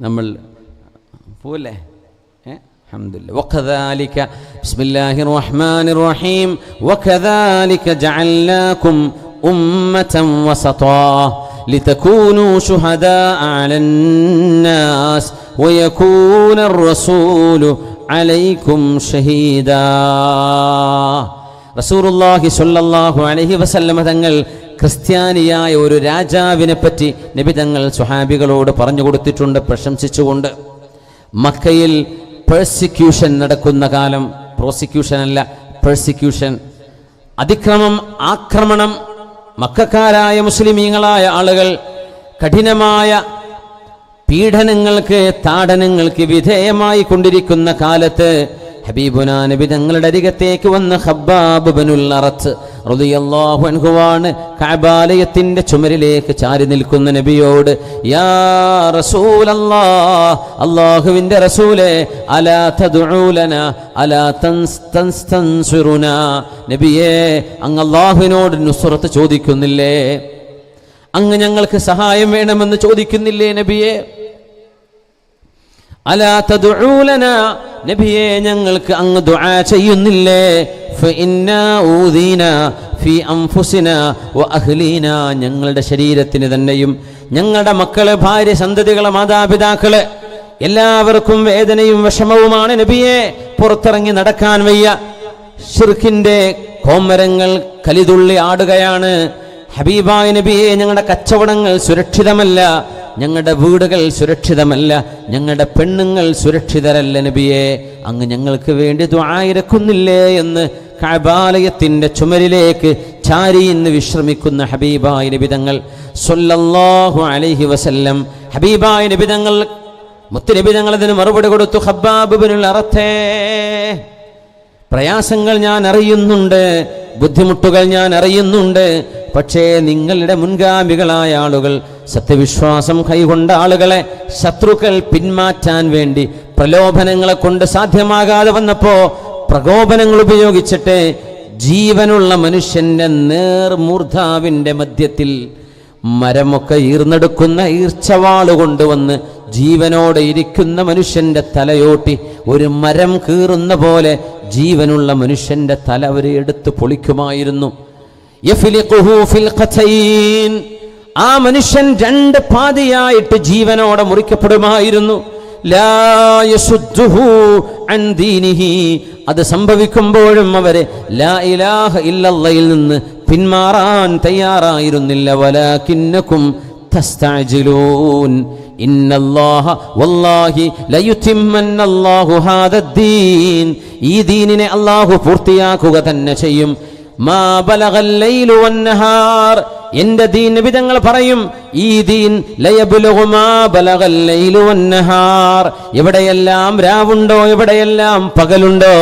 നമ്മൾ പോവല്ലേ? അൽഹംദുലില്ലാ. വകദാലിക ബിസ്മില്ലാഹിർ റഹ്മാനിർ റഹീം വകദാലിക ജഅൽനാകും ഉമ്മതൻ വസതാ لتكونوا شهداء على الناس ويكون الرسول عليكم شهيدا. റസൂലുള്ളാഹി സ്വല്ലല്ലാഹു അലൈഹി വസല്ലം തങ്ങൾ ക്രിസ്ത്യാനിയായ ഒരു രാജാവിനെ പറ്റി നബി തങ്ങൾ സ്വഹാബികളോട് പറഞ്ഞു കൊടുത്തിട്ടുണ്ട്, പ്രശംസിച്ചുകൊണ്ട്. മക്കയിൽ പെർസിക്യൂഷൻ നടക്കുന്ന കാലം, പ്രോസിക്യൂഷൻ അല്ല, പെർസിക്യൂഷൻ, അതിക്രമം, ആക്രമണം, മക്കക്കാരായ മുസ്ലിമീങ്ങളായ ആളുകൾ കഠിനമായ പീഡനങ്ങൾക്ക്, താടനങ്ങൾക്ക് വിധേയമായി കൊണ്ടിരിക്കുന്ന കാലത്ത് ഹബീബുനാ നബി തങ്ങളുടെ അരികത്തേക്ക് വന്ന ഖബ്ബാബ് ഇബ്നുൽ അറത്ത് റളിയല്ലാഹു അൻഹുവാണ് കഅബാലയത്തിന്റെ ചുമരിലേക്ക് ചാരി നിൽക്കുന്ന നബിയോട്, യാ റസൂലല്ലാഹ്, അല്ലാഹുവിന്റെ റസൂലേ, അലാ തദ്ഉ ലനാ അലാ തൻസുറുനാ, നബിയേ അങ്ങ് അല്ലാഹുവിനോട് നുസ്റത്ത് ചോദിക്കുന്നില്ലേ? അങ്ങ് ഞങ്ങൾക്ക് സഹായം വേണമെന്ന് ചോദിക്കുന്നില്ലേ നബിയേ? അലാ തദ്ഉ ലനാ, നബിയേ ഞങ്ങൾക്ക് അങ്ങ് ദുആ ചെയ്യുന്നില്ലേ? ഫഇന്നാ ഊദീനാ ഫീ അൻഫുസിനാ വഅഹ്ലീനാ, ഞങ്ങളുടെ ശരീരത്തിന് തന്നെയും ഞങ്ങളുടെ മക്കള്, ഭാര്യ, സന്തതികളെ, മാതാപിതാക്കള് എല്ലാവർക്കും വേദനയും വിഷമവുമാണ് നബിയെ. പുറത്തിറങ്ങി നടക്കാൻ വയ്യ. ശിർക്കിന്റെ കോമരങ്ങൾ കലിതുള്ളി ആടുകയാണ്. ഹബീബായ നബിയെ, ഞങ്ങളുടെ കച്ചവടങ്ങൾ സുരക്ഷിതമല്ല, ഞങ്ങളുടെ വീടുകൾ സുരക്ഷിതമല്ല, ഞങ്ങളുടെ പെണ്ണുങ്ങൾ സുരക്ഷിതരല്ല നബിയെ. അങ്ങ് ഞങ്ങൾക്ക് വേണ്ടി ദുആ ഇരക്കുന്നില്ലേ എന്ന് കഅബാലയത്തിന്റെ ചുമരിലേക്ക് ചാരി ഇന്ന് വിശ്രമിക്കുന്ന ഹബീബായ നബി തങ്ങൾ സ്വല്ലല്ലാഹു അലൈഹി വസല്ലം. ഹബീബായ നബി തങ്ങൾ, മുത്തുനബി തങ്ങൾ അതിന് മറുപടി കൊടുത്തു, ഖബ്ബാബ് ഇബ്നുൽ അറത്തേ, പ്രയാസങ്ങൾ ഞാൻ അറിയുന്നുണ്ട്, ബുദ്ധിമുട്ടുകൾ ഞാൻ അറിയുന്നുണ്ട്. പക്ഷേ നിങ്ങളുടെ മുൻഗാമികളായ ആളുകൾ, സത്യവിശ്വാസം കൈകൊണ്ട ആളുകളെ ശത്രുക്കൾ പിന്മാറ്റാൻ വേണ്ടി പ്രലോഭനങ്ങളെ കൊണ്ട് സാധ്യമാകാതെ വന്നപ്പോ പ്രകോപനങ്ങൾ ഉപയോഗിച്ചിട്ട് ജീവനുള്ള മനുഷ്യന്റെ നേർമൂർധാവിന്റെ മധ്യത്തിൽ മരമൊക്കെ ഈർന്നെടുക്കുന്ന ഈർച്ചവാള് കൊണ്ടുവന്ന് ജീവനോടെ ഇരിക്കുന്ന മനുഷ്യന്റെ തലയോട്ടി ഒരു മരം കീറുന്ന പോലെ ജീവനുള്ള മനുഷ്യന്റെ തല അവരെ എടുത്ത് പൊളിക്കുമായിരുന്നു. ആ മനുഷ്യൻ 2 പാതിയായിട്ട് ജീവനോടെ മുറിക്കപ്പെടുമായിരുന്നു. അത് സംഭവിക്കുമ്പോഴും അവരെ ലാ ഇലാഹ ഇല്ലല്ലാഹയിൽ നിന്ന് പിന്മാറാൻ തയ്യാറായിരുന്നില്ല. വലാകിന്നകും തസ്തഅജിലൂൻ, ഇന്നല്ലാഹ വല്ലാഹി ലയുതിമ്മന്നല്ലാഹു ഹാദദ്ദീൻ, ഈ ദീനിനെ അല്ലാഹു പൂർത്തിയാക്കുക തന്നെ ചെയ്യും. മാ ബലഗൽ ലൈലു വന്നഹാർ, എന്റെ ദീൻ നബി തങ്ങൾ പറയും, ഈ ദീൻ ലയബ്ലുഗു മാ ബലഗൽ ലൈലു വന്നഹാർ, എവിടെയെല്ലാം രാവുണ്ടോ എവിടെയെല്ലാം പകലുണ്ടോ,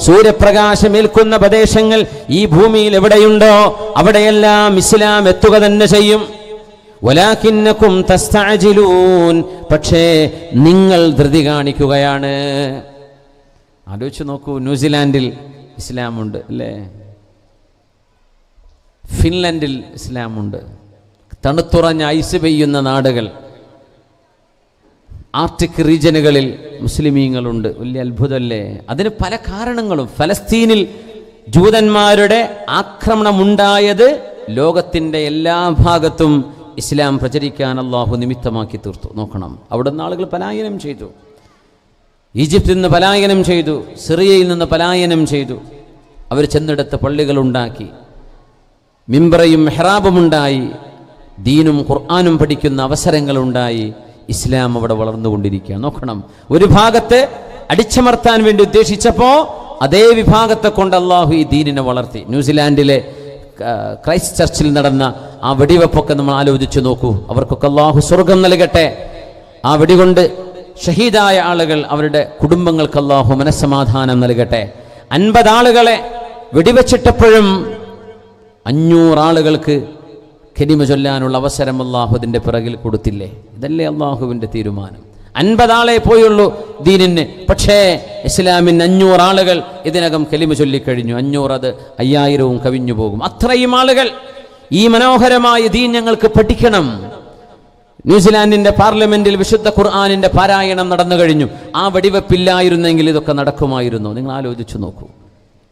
സൂര്യപ്രകാശം ഏൽക്കുന്ന പ്രദേശങ്ങൾ ഈ ഭൂമിയിൽ എവിടെയുണ്ടോ അവിടെയെല്ലാം ഇസ്ലാം എത്തുക തന്നെ ചെയ്യും. വലാകിന്നകും തസ്തഅജിലൂൻ, പക്ഷേ നിങ്ങൾ ധൃതി കാണിക്കുകയാണ്. ആലോചിച്ച് നോക്കൂ, ന്യൂസിലാൻഡിൽ ഇസ്ലാമുണ്ട് അല്ലേ, ഫിൻലൻഡിൽ ഇസ്ലാമുണ്ട്, തണുത്തുറഞ്ഞ ഐസ് പെയ്യുന്ന നാടുകൾ, ആർട്ടിക് റീജനുകളിൽ മുസ്ലിമീങ്ങളുണ്ട്. വലിയ അത്ഭുതമല്ലേ? അതിന് പല കാരണങ്ങളും. ഫലസ്തീനിൽ ജൂതന്മാരുടെ ആക്രമണമുണ്ടായത് ലോകത്തിൻ്റെ എല്ലാ ഭാഗത്തും ഇസ്ലാം പ്രചരിക്കാൻ അള്ളാഹു നിമിത്തമാക്കി തീർത്തു. നോക്കണം, അവിടെ നിന്ന് ആളുകൾ പലായനം ചെയ്തു, ഈജിപ്തിൽ നിന്ന് പലായനം ചെയ്തു, സിറിയയിൽ നിന്ന് പലായനം ചെയ്തു. അവർ ചെന്നെടുത്ത പള്ളികളുണ്ടാക്കി, മിമ്പറയും മെഹ്റാബുമുണ്ടായി, ദീനും ഖുർആനും പഠിക്കുന്ന അവസരങ്ങളുണ്ടായി. ഇസ്ലാം അവിടെ വളർന്നുകൊണ്ടിരിക്കുകയാണ്. നോക്കണം, ഒരു ഭാഗത്തെ അടിച്ചമർത്താൻ വേണ്ടി ഉദ്ദേശിച്ചപ്പോൾ അതേ വിഭാഗത്തെ കൊണ്ട് അള്ളാഹു ഈ ദീനിനെ വളർത്തി. ന്യൂസിലാൻഡിലെ ക്രൈസ്റ്റ് ചർച്ചിൽ നടന്ന ആ വെടിവെപ്പൊക്കെ നമ്മൾ ആലോചിച്ച് നോക്കൂ. അവർക്കൊക്കെ അള്ളാഹു സ്വർഗം നൽകട്ടെ. ആ വെടികൊണ്ട് ഷഹീദായ ആളുകൾ, അവരുടെ കുടുംബങ്ങൾക്ക് അള്ളാഹു മനസ്സമാധാനം നൽകട്ടെ. 50 ആളുകളെ വെടിവെച്ചിട്ടപ്പോഴും 500 ആളുകൾക്ക് കലിമ ചൊല്ലാനുള്ള അവസരം അള്ളാഹു അതിൻ്റെ പിറകിൽ കൊടുത്തില്ലേ? ഇതല്ലേ അള്ളാഹുവിൻ്റെ തീരുമാനം. 50 ആളെ പോയുള്ളൂ ദീനിന്, പക്ഷേ ഇസ്ലാമിന് 500 ആളുകൾ ഇതിനകം കലിമ ചൊല്ലിക്കഴിഞ്ഞു. 500 അത് 5000 കവിഞ്ഞു പോകും. അത്രയും ആളുകൾ ഈ മനോഹരമായ ദീൻ ഞങ്ങൾക്ക് പഠിക്കണം. ന്യൂസിലാൻഡിന്റെ പാർലമെന്റിൽ വിശുദ്ധ ഖുർആനിന്റെ പാരായണം നടന്നു കഴിഞ്ഞു. ആ വെടിവെപ്പില്ലായിരുന്നെങ്കിൽ ഇതൊക്കെ നടക്കുമായിരുന്നു. നിങ്ങൾ ആലോചിച്ചു നോക്കൂ.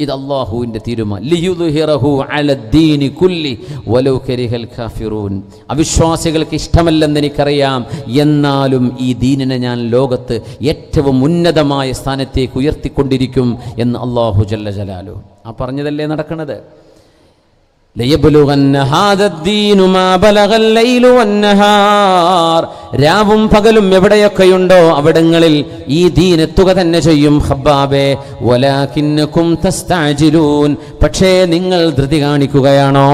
ഇത് അല്ലാഹുവിൻ്റെ തീരുമാനം. ലിയുദ്ഹിറഹു അലദ്ദീനി കുല്ലി വലൗ കരിഹൽ കാഫിറൂൻ. അവിശ്വാസികൾക്ക് ഇഷ്ടമല്ലെന്ന് എനിക്കറിയാം, എന്നാലും ഈ ദീനിനെ ഞാൻ ലോകത്ത് ഏറ്റവും ഉന്നതമായ സ്ഥാനത്തേക്ക് ഉയർത്തിക്കൊണ്ടിരിക്കും എന്ന് അല്ലാഹു ജല്ല ജലാലു. ആ പറഞ്ഞതല്ലേ നടക്കുന്നത്. ലയബ്ലുഗന്ന ഹാദദ്ദീനു മാ ബലഗൽ ലൈലു വന്നഹാർ, രാവും പകലും എവിടെയൊക്കെയുണ്ടോ അവിടങ്ങളിൽ ഈ ദീൻ എത്തുക തന്നെ ചെയ്യും. ഖബ്ബാബേ വലാകിന്നകും തസ്തഅജിലൂൻ, പക്ഷേ നിങ്ങൾ ധൃതി കാണിക്കുകയാണോ?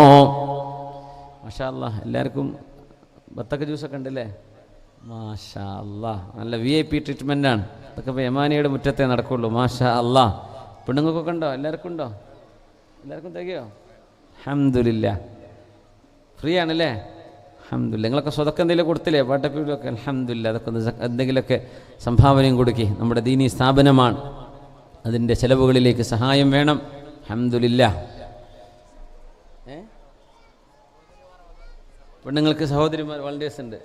മാഷാ അല്ലാഹ്, എല്ലാവർക്കും ബത്തക്ക ജ്യൂസൊക്കെ ഉണ്ടല്ലേ? മാഷാ അല്ലാഹ്, നല്ല VIP ട്രീറ്റ്മെൻ്റാണ്. അതൊക്കെ ഇപ്പോൾ യമാനിയുടെ മുറ്റത്തേ നടക്കുള്ളൂ. മാഷാ അല്ലാഹ്. പെണ്ണുങ്ങൾക്കൊക്കെ ഉണ്ടോ? എല്ലാവർക്കും ഉണ്ടോ? എല്ലാവർക്കും തികയോ? അൽഹംദുലില്ലാ, ഫ്രീ ആണല്ലേ? അൽഹംദുലില്ലാ. നിങ്ങളൊക്കെ സ്വതക്ക എന്തെങ്കിലും കൊടുത്തില്ലേ? വാട്ടപ്പിലൊക്കെ? അൽഹംദുലില്ലാ. അതൊക്കെ എന്തെങ്കിലുമൊക്കെ സംഭാവനയും കൊടുക്കി. നമ്മുടെ ദീനീ സ്ഥാപനമാണ്, അതിൻ്റെ ചെലവുകളിലേക്ക് സഹായം വേണം. അൽഹംദുലില്ലാ. പെണ്ണുങ്ങൾക്ക് സഹോദരിമാർ വളണ്ടിയേഴ്സ് ഉണ്ട്,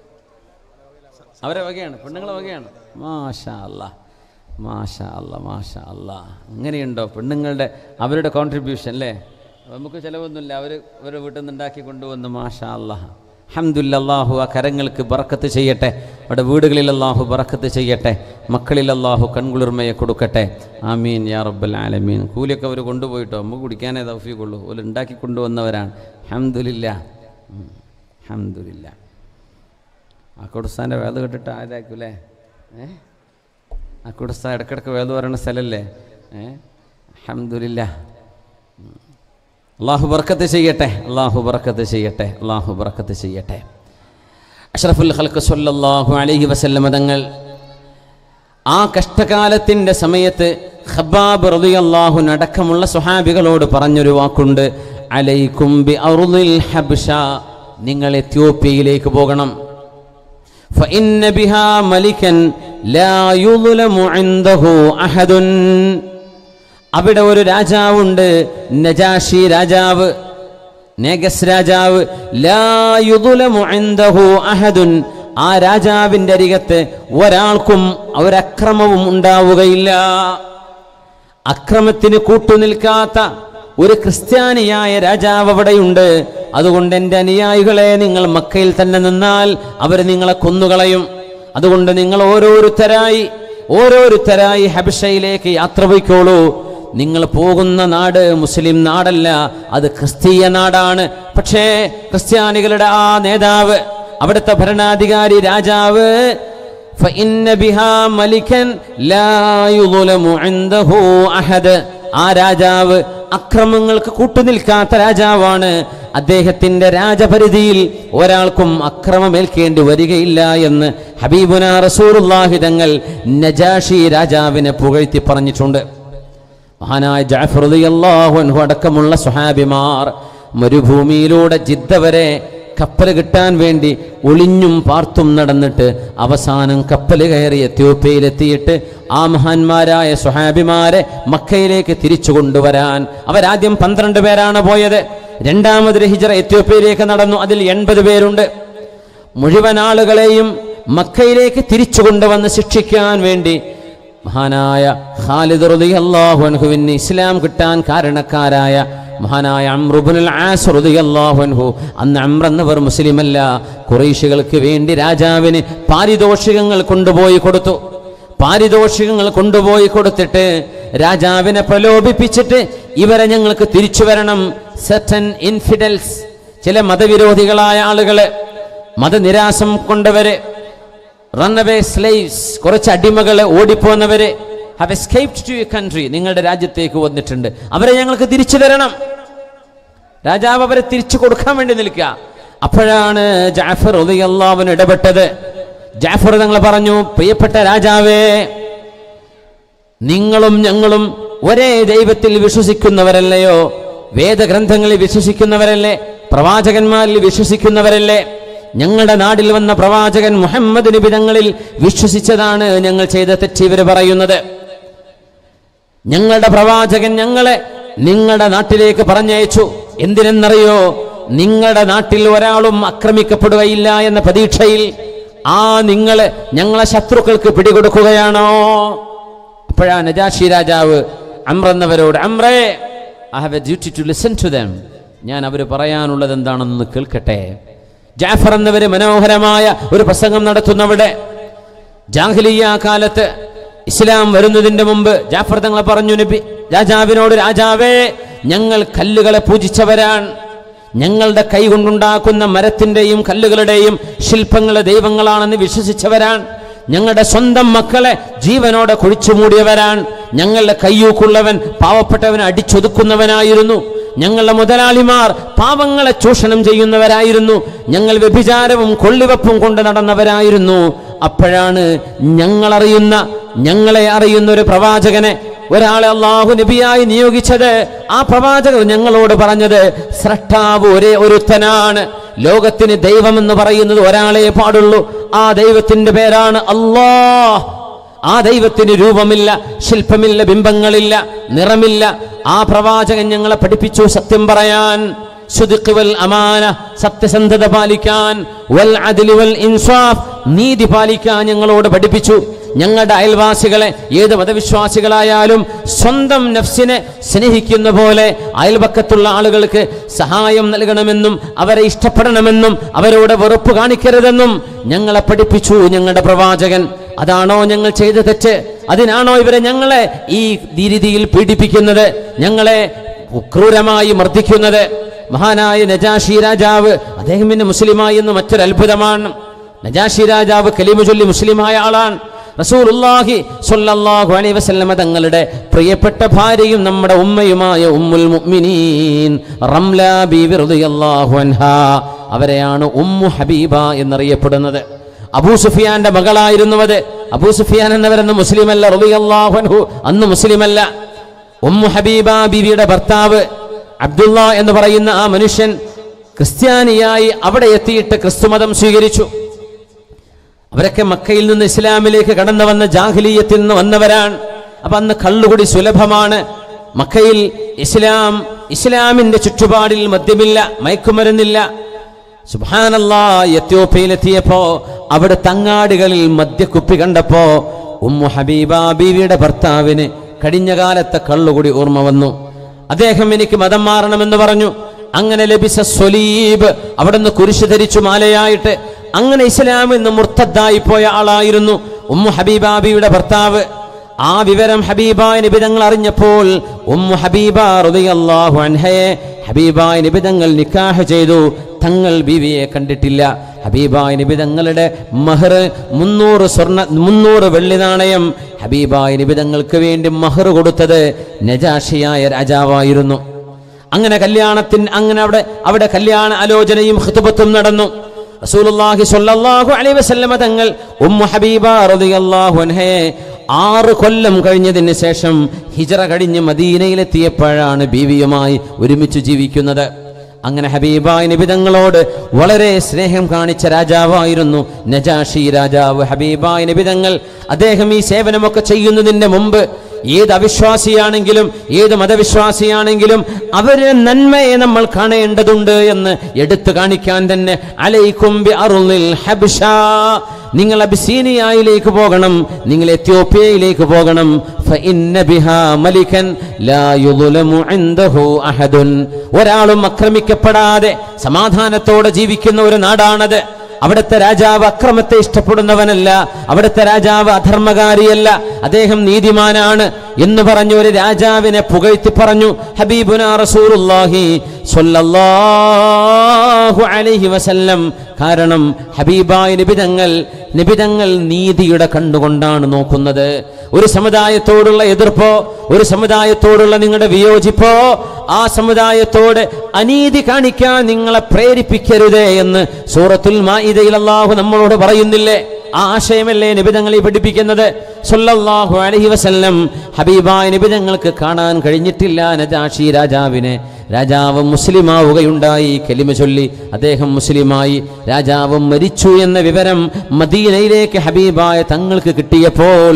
അവരെ വകയാണ്, പെണ്ണുങ്ങളെ വകയാണ്. മാഷാ അല്ലാ, മാഷാ അല്ലാ, മാഷാ അല്ലാ. അങ്ങനെയുണ്ടോ പെണ്ണുങ്ങളുടെ അവരുടെ കോൺട്രിബ്യൂഷൻ അല്ലേ? നമുക്ക് ചിലവൊന്നുമില്ല, അവരുടെ വീട്ടിൽ നിന്ന് ഉണ്ടാക്കി കൊണ്ടുവന്ന്. മാഷാ അല്ലാഹ്, അൽഹംദുലില്ലാ. അല്ലാഹു ആ കരങ്ങൾക്ക് ബറക്കത്ത് ചെയ്യട്ടെ. അവിടെ വീടുകളിൽ അല്ലാഹു ബറക്കത്ത് ചെയ്യട്ടെ. മക്കളിൽ അല്ലാഹു കൺകുളിർമയെ കൊടുക്കട്ടെ. ആമീൻ യാ റബ്ബൽ ആലമീൻ. കൂലിയൊക്കെ അവർ കൊണ്ടുപോയിട്ടോ, നമുക്ക് കുടിക്കാനേ തൗഫീഖുള്ളൂ. അവർ ഉണ്ടാക്കി കൊണ്ടുവന്നവരാണ്. അൽഹംദുലില്ലാ, അൽഹംദുലില്ലാ. അക്കുടുസ്ഥാൻ്റെ വേദ കേട്ടിട്ട് ആയതാക്കൂലേ? അക്കുടുസ്ഥാൻ ഇടയ്ക്കിടയ്ക്ക് വേദ പറയുന്ന സ്ഥലമല്ലേ? അൽഹംദുലില്ലാ. അല്ലാഹു ബർക്കത്ത് ചെയ്യട്ടെ, അല്ലാഹു ബർക്കത്ത് ചെയ്യട്ടെ, അല്ലാഹു ബർക്കത്ത് ചെയ്യട്ടെ. അഷ്റഫുൽ ഖൽഖ് സ്വല്ലല്ലാഹു അലൈഹി വസല്ലം തങ്ങൾ ആ കഷ്ടകാലത്തിൻ്റെ സമയത്ത് ഖബ്ബാബ് റളിയല്ലാഹു അടക്കമുള്ള സ്വഹാബികളോട് പറഞ്ഞൊരു വാക്കുണ്ട്. അലൈക്കും ബി അർളിൽ ഹബ്ശ, നിങ്ങൾ എത്യോപ്യയിലേക്ക് പോകണം. ഫഇന്ന ബിഹാ മലികൻ ലാ യുദ്ലമു ഇൻദഹു അഹദുൻ, അവിടെ ഒരു രാജാവുണ്ട്, നജാഷി രാജാവ്, നേഗസ് രാജാവ്. ലാ യുദ്ലമു ഇൻദഹു അഹദുൻ, ആ രാജാവിൻ്റെ അരികത്ത് ഒരാൾക്കും ഒരക്രമവും ഉണ്ടാവുകയില്ല. അക്രമത്തിന് കൂട്ടുനിൽക്കാത്ത ഒരു ക്രിസ്ത്യാനിയായ രാജാവ് അവിടെയുണ്ട്. അതുകൊണ്ട് എൻ്റെ അനുയായികളെ, നിങ്ങൾ മക്കയിൽ തന്നെ നിന്നാൽ അവർ നിങ്ങളെ കൊന്നുകളയും. അതുകൊണ്ട് നിങ്ങൾ ഓരോരുത്തരായി ഹബശയിലേക്ക് യാത്ര പോയിക്കോളൂ. നിങ്ങൾ പോകുന്ന നാട് മുസ്ലിം നാടല്ല, അത് ക്രിസ്തീയ നാടാണ്. പക്ഷേ ക്രിസ്ത്യാനികളുടെ ആ നേതാവ്, അവിടുത്തെ ഭരണാധികാരി രാജാവ് ഫഇന്ന ബിഹാ മലികൻ ലാ യുദ്ലമു ഇൻദഹു അഹദ്. ആ രാജാവ് അക്രമങ്ങൾക്ക് കൂട്ടുനിൽക്കാത്ത രാജാവാണ്. അദ്ദേഹത്തിന്റെ രാജപരിധിയിൽ ഒരാൾക്കും അക്രമമേൽക്കേണ്ടി വരികയില്ല എന്ന് ഹബീബുനാ റസൂലുള്ളാഹി തങ്ങൾ നജാഷി രാജാവിനെ പുകഴ്ത്തി പറഞ്ഞിട്ടുണ്ട്. മഹാനായ ജഅഫർ റളിയല്ലാഹു അൻഹു അടക്കമുള്ള സ്വഹാബിമാർ മരുഭൂമിയിലൂടെ ജിദ്ദ വരെ കപ്പൽ കിട്ടാൻ വേണ്ടി ഒളിഞ്ഞും പാർത്തും നടന്നിട്ട് അവസാനം കപ്പൽ കയറി എത്യോപ്യയിലെത്തിയിട്ട് ആ മഹാന്മാരായ സ്വഹാബിമാരെ മക്കയിലേക്ക് തിരിച്ചു കൊണ്ടുവരാൻ അവരാദ്യം 12 പേരാണ് പോയത്. രണ്ടാമതൊരു ഹിജ്റ എത്യോപ്യയിലേക്ക് നടന്നു. അതിൽ 80 പേരുണ്ട്. മുഴുവൻ ആളുകളെയും മക്കയിലേക്ക് തിരിച്ചു കൊണ്ടുവന്ന് ശിക്ഷിക്കാൻ വേണ്ടി മഹാനായ ഖാലിദ് റളിയല്ലാഹു അൻഹുവിന് ഇസ്ലാം കിട്ടാൻ കാരണക്കാരായ മഹാനായ അംർ ഇബ്നുൽ ആസ് റളിയല്ലാഹു അൻഹു, അന്ന് അംർ എന്നവർ മുസ്ലിമല്ല, ഖുറൈശികൾക്ക് വേണ്ടി രാജാവിന് പാരിതോഷികങ്ങൾ കൊണ്ടുപോയി കൊടുത്തു. പാരിതോഷികങ്ങൾ കൊണ്ടുപോയി കൊടുത്തിട്ട് രാജാവിനെ പ്രലോഭിപ്പിച്ചിട്ട് ഇവരെ ഞങ്ങൾക്ക് തിരിച്ചു വരണം. സെർട്ടൻ ഇൻഫിഡൽസ്, ചില മതവിരോധികളായ ആളുകളെ, മതനിരാസം കൊണ്ടവരെ, റൺഅവേ സ്ലേവ്സ്, കുറച്ച് അടിമകളെ, ഓടിപ്പോന്നവരെ, have escaped to your country, നിങ്ങളുടെ രാജ്യത്തേക്ക് വന്നിട്ടുണ്ട്, അവരെ ഞങ്ങൾക്ക് തിരിച്ചു തരണം. രാജാവ് അവരെ തിരിച്ചു കൊടുക്കാൻ വേണ്ടി നിൽക്കുക. അപ്പോഴാണ് ജഅഫർ റളിയല്ലാഹു അൻഹു ഇടപെട്ടത്. ജഅഫർ തങ്ങൾ പറഞ്ഞു, പ്രിയപ്പെട്ട രാജാവേ, നിങ്ങളും ഞങ്ങളും ഒരേ ദൈവത്തിൽ വിശ്വസിക്കുന്നവരല്ലയോ, വേദഗ്രന്ഥങ്ങളിൽ വിശ്വസിക്കുന്നവരല്ലേ, പ്രവാചകന്മാരിൽ വിശ്വസിക്കുന്നവരല്ലേ? ഞങ്ങളുടെ നാട്ടിൽ വന്ന പ്രവാചകൻ മുഹമ്മദ് നബി തങ്ങളിൽ വിശ്വസിച്ചതാണ് ഞങ്ങൾ ചെയ്ത തെറ്റ് ഇവർ പറയുന്നത്. ഞങ്ങളുടെ പ്രവാചകൻ ഞങ്ങളെ നിങ്ങളുടെ നാട്ടിലേക്ക് പറഞ്ഞയച്ചു. എന്തിനെന്നറിയോ? നിങ്ങളുടെ നാട്ടിൽ ഒരാളും ആക്രമിക്കപ്പെടുകയില്ല എന്ന പ്രതീക്ഷയിൽ. ആ നിങ്ങളെ ഞങ്ങളെ ശത്രുക്കൾക്ക് പിടികൊടുക്കുകയാണോ? അപ്പോഴാണ് നജാഷി രാജാവ് Amr എന്നവരോട്, അംറേ, I have a duty to listen to them, ഞാൻ അവർ പറയാനുള്ളത് എന്താണെന്ന് കേൾക്കട്ടെ. ജഅഫർ എന്നവര് മനോഹരമായ ഒരു പ്രസംഗം നടത്തുന്നവിടെ. ജാഹിലിയ്യ കാലത്ത് ഇസ്ലാം വരുന്നതിന്റെ മുമ്പ് ജഅഫർ തങ്ങൾ പറഞ്ഞു നബി രാജാവിനോട്, രാജാവേ, ഞങ്ങൾ കല്ലുകളെ പൂജിച്ചവരാണ്, ഞങ്ങളുടെ കൈ കൊണ്ടുണ്ടാക്കുന്ന മരത്തിന്റെയും കല്ലുകളുടെയും ശില്പങ്ങളെ ദൈവങ്ങളാണെന്ന് വിശ്വസിച്ചവരാണ്, ഞങ്ങളുടെ സ്വന്തം മക്കളെ ജീവനോടെ കുഴിച്ചു മൂടിയവരാണ്, ഞങ്ങളുടെ കയ്യൂക്കുള്ളവൻ പാവപ്പെട്ടവനെ അടിച്ചൊതുക്കുന്നവനായിരുന്നു, ഞങ്ങളുടെ മുതലാളിമാർ പാവങ്ങളെ ചൂഷണം ചെയ്യുന്നവരായിരുന്നു, ഞങ്ങൾ വ്യഭിചാരവും കൊള്ളിവെപ്പും കൊണ്ട് നടന്നവരായിരുന്നു. അപ്പോഴാണ് ഞങ്ങളെ അറിയുന്ന ഒരു പ്രവാചകനെ, ഒരാളെ അള്ളാഹു നബിയായി നിയോഗിച്ചത്. ആ പ്രവാചകർ ഞങ്ങളോട് പറഞ്ഞത്, സ്രഷ്ടാവ് ഒരേ ഒരുത്തനാണ്, ലോകത്തിന് ദൈവമെന്ന് പറയുന്നത് ഒരാളെ പാടുള്ളൂ, ആ ദൈവത്തിന്റെ പേരാണ് അല്ലാഹ്. ആ ദൈവത്തിന് രൂപമില്ല, ശില്പമില്ല, ബിംബങ്ങളില്ല, നിറമില്ല. ആ പ്രവാചകൻ ഞങ്ങളെ പഠിപ്പിച്ചു സത്യം പറയാൻ, സുദ്ഖ് വൽ അമാന, സത്യസന്ധത പാലിക്കാൻ, വൽ അദ്ലി വൽ ഇൻസാഫ്, നീതി പാലിക്കാൻ ഞങ്ങളോട് പഠിപ്പിച്ചു. ഞങ്ങളുടെ അയൽവാസികളെ, ഏത് മതവിശ്വാസികളായാലും സ്വന്തം നഫ്സിനെ സ്നേഹിക്കുന്ന പോലെ അയൽപക്കത്തുള്ള ആളുകൾക്ക് സഹായം നൽകണമെന്നും അവരെ ഇഷ്ടപ്പെടണമെന്നും അവരോട് വെറുപ്പ് കാണിക്കരുതെന്നും ഞങ്ങളെ പഠിപ്പിച്ചു ഞങ്ങളുടെ പ്രവാചകൻ. അതാണോ ഞങ്ങൾ ചെയ്ത തെറ്റ്? അതിനാണോ ഇവരെ ഞങ്ങളെ ഈ രീതിയിൽ പീഡിപ്പിക്കുന്നത്, ഞങ്ങളെ ക്രൂരമായി മർദ്ദിക്കുന്നത്? മഹാനായ നജാഷി രാജാവ്, അദ്ദേഹം പിന്നെ മുസ്ലിമായി എന്ന് മറ്റൊരു അത്ഭുതമാണ്. നജാഷി രാജാവ് കലിമ ചൊല്ലി മുസ്ലിമായ ആളാണ്. റസൂലുള്ളാഹി സ്വല്ലല്ലാഹു അലൈഹി വസല്ലമ തങ്ങളുടെ പ്രിയപ്പെട്ട ഭാര്യയും നമ്മുടെ ഉമ്മയുമായ ഉമ്മുൽ മുഅ്മിനീൻ റംല ബീവി റളിയല്ലാഹു അൻഹാ, അവരെയാണ് ഉമ്മു ഹബീബ എന്നറിയപ്പെടുന്നത്. അബൂ സുഫിയാന്റെ മകളായിരുന്നു അത്. അബൂ സുഫിയാൻ എന്നവരെന്ന് മുസ്ലിമല്ല, റളിയല്ലാഹു അൻഹു അന്ന് മുസ്ലിമല്ല. ഉമ്മു ഹബീബ ബീവിയുടെ ഭർത്താവ് അബ്ദുള്ള എന്ന് പറയുന്ന ആ മനുഷ്യൻ ക്രിസ്ത്യാനിയായി അവിടെ എത്തിയിട്ട് ക്രിസ്തുമതം സ്വീകരിച്ചു. അവരൊക്കെ മക്കയിൽ നിന്ന് ഇസ്ലാമിലേക്ക് കടന്നു വന്ന ജാഹിലിയ്യത്തിൽ നിന്ന് വന്നവരാണ്. അപ്പൊ അന്ന് കള്ളുകുടി സുലഭമാണ്. മക്കയിൽ ഇസ്ലാമിന്റെ ചുറ്റുപാടിൽ മദ്യമില്ല, മയക്കുമരുന്നില്ല. സുബ്ഹാനല്ലാഹ്, എത്യോപ്യയിലെത്തിയപ്പോ അവിടെ തങ്ങാടികളിൽ മദ്യക്കുപ്പി കണ്ടപ്പോ ഉമ്മു ഹബീബ ബീവിയുടെ ഭർത്താവിന് കഴിഞ്ഞ കാലത്തെ കള്ളുകുടി ഓർമ്മ വന്നു. അദ്ദേഹം എനിക്ക് മതം മാറണമെന്ന് പറഞ്ഞു. അങ്ങനെ ലഭിച്ച സ്വലീബ്, അവിടുന്ന് കുരിശ് ധരിച്ചു മാലയായിട്ട്. അങ്ങനെ ഇസ്ലാമിൽ നിന്ന് മുർത്തദ്ദായി പോയ ആളായിരുന്നു ഉമ്മു ഹബീബ ബീവിയുടെ ഭർത്താവ്. ആ വിവരം ഹബീബായ നബി തങ്ങൾ അറിഞ്ഞപ്പോൾ ഉമ്മു ഹബീബ റളിയല്ലാഹു അൻഹയെ ഹബീബായ നബി തങ്ങൾ നിക്കാഹ് ചെയ്തു. തങ്ങൾ ബീവിയെ കണ്ടിട്ടില്ല. ഹബീബായ നബി തങ്ങളുടെ മഹർ 300 വെള്ളി നാണയം ഹബീബായ നബി തങ്ങൾക്ക് വേണ്ടി മഹർ കൊടുത്തത് നജാഷിയായ രാജാവായിരുന്നു. അങ്ങനെ അവിടെ കല്യാണ ആലോചനയും ഖുതുബത്തും നടന്നു. റസൂലുള്ളാഹി സ്വല്ലല്ലാഹു അലൈഹി വസല്ലമ തങ്ങൾ ഉമ്മു ഹബീബ റളിയല്ലാഹു അൻഹയെ 6 കൊല്ലം കഴിഞ്ഞതിന് ശേഷം ഹിജ്റ കഴിഞ്ഞ് മദീനയിലെത്തിയപ്പോഴാണ് ബീവിയുമായി ഒരുമിച്ച് ജീവിക്കുന്നത്. അങ്ങനെ ഹബീബായ നബി തങ്ങളോട് വളരെ സ്നേഹം കാണിച്ച രാജാവായിരുന്നു നജാഷി രാജാവ്. ഹബീബായ നബി തങ്ങൾ അദ്ദേഹം ഈ സേവനമൊക്കെ ചെയ്യുന്നതിന് മുമ്പ് ഏത് അവിശ്വാസിയാണെങ്കിലും ഏത് മതവിശ്വാസിയാണെങ്കിലും അവരുടെ നന്മയെ നമ്മൾ കാണേണ്ടതുണ്ട് എന്ന് എടുത്തു കാണിക്കാൻ തന്നെ അലൈക്കും ബി അർളിൽ ഹബ്ശ, നിങ്ങൾ അബിസീനിയയിലേക്ക് പോകണം, നിങ്ങൾ എത്യോപ്യയിലേക്ക് പോകണം. ഫഇന്ന ബിഹാ മലികൻ ലാ യുദ്ലമു ഇൻദഹു അഹദുൻ, ഒരാളും ആക്രമിക്കപ്പെടാതെ സമാധാനത്തോടെ ജീവിക്കുന്ന ഒരു നാടാണത്. അവിടുത്തെ രാജാവ് അക്രമത്തെ ഇഷ്ടപ്പെടുന്നവനല്ല, അവിടുത്തെ രാജാവ് അധർമ്മകാരിയല്ല, അദ്ദേഹം നീതിമാനാണ് എന്ന് പറഞ്ഞു ഒരു രാജാവിനെ പുകഴ്ത്തി പറഞ്ഞു ഹബീബുനാ റസൂലുള്ളാഹി സ്വല്ലല്ലാഹു അലൈഹി വസല്ലം. കാരണം ഹബീബായ നിബിതങ്ങൾ നീതിയുടെ കണ്ടുകൊണ്ടാണ് നോക്കുന്നത്. ഒരു സമുദായത്തോടുള്ള എതിർപ്പോ ഒരു സമുദായത്തോടുള്ള നിങ്ങളുടെ വിയോജിപ്പോ ആ സമുദായത്തോട് അനീതി കാണിക്കാൻ നിങ്ങളെ പ്രേരിപ്പിക്കരുതേ എന്ന് സൂറത്തുൽ മാഇദയിൽ അല്ലാഹു നമ്മളോട് പറയുന്നില്ലേ? ആ ആശയമല്ലേ നിബിതങ്ങളെ പഠിപ്പിക്കുന്നത്? സല്ലല്ലാഹു അലൈഹി വസല്ലം ഹബീബായ നിബിതങ്ങൾക്ക് കാണാൻ കഴിഞ്ഞിട്ടില്ല നജാഷി രാജാവിനെ. രാജാവ് മുസ്ലിമാവുകയുണ്ടായി, കലിമ ചൊല്ലി അദ്ദേഹം മുസ്ലിമായി. രാജാവ് മരിച്ചു എന്ന വിവരം മദീനയിലേക്ക് ഹബീബായ തങ്ങൾക്ക് കിട്ടിയപ്പോൾ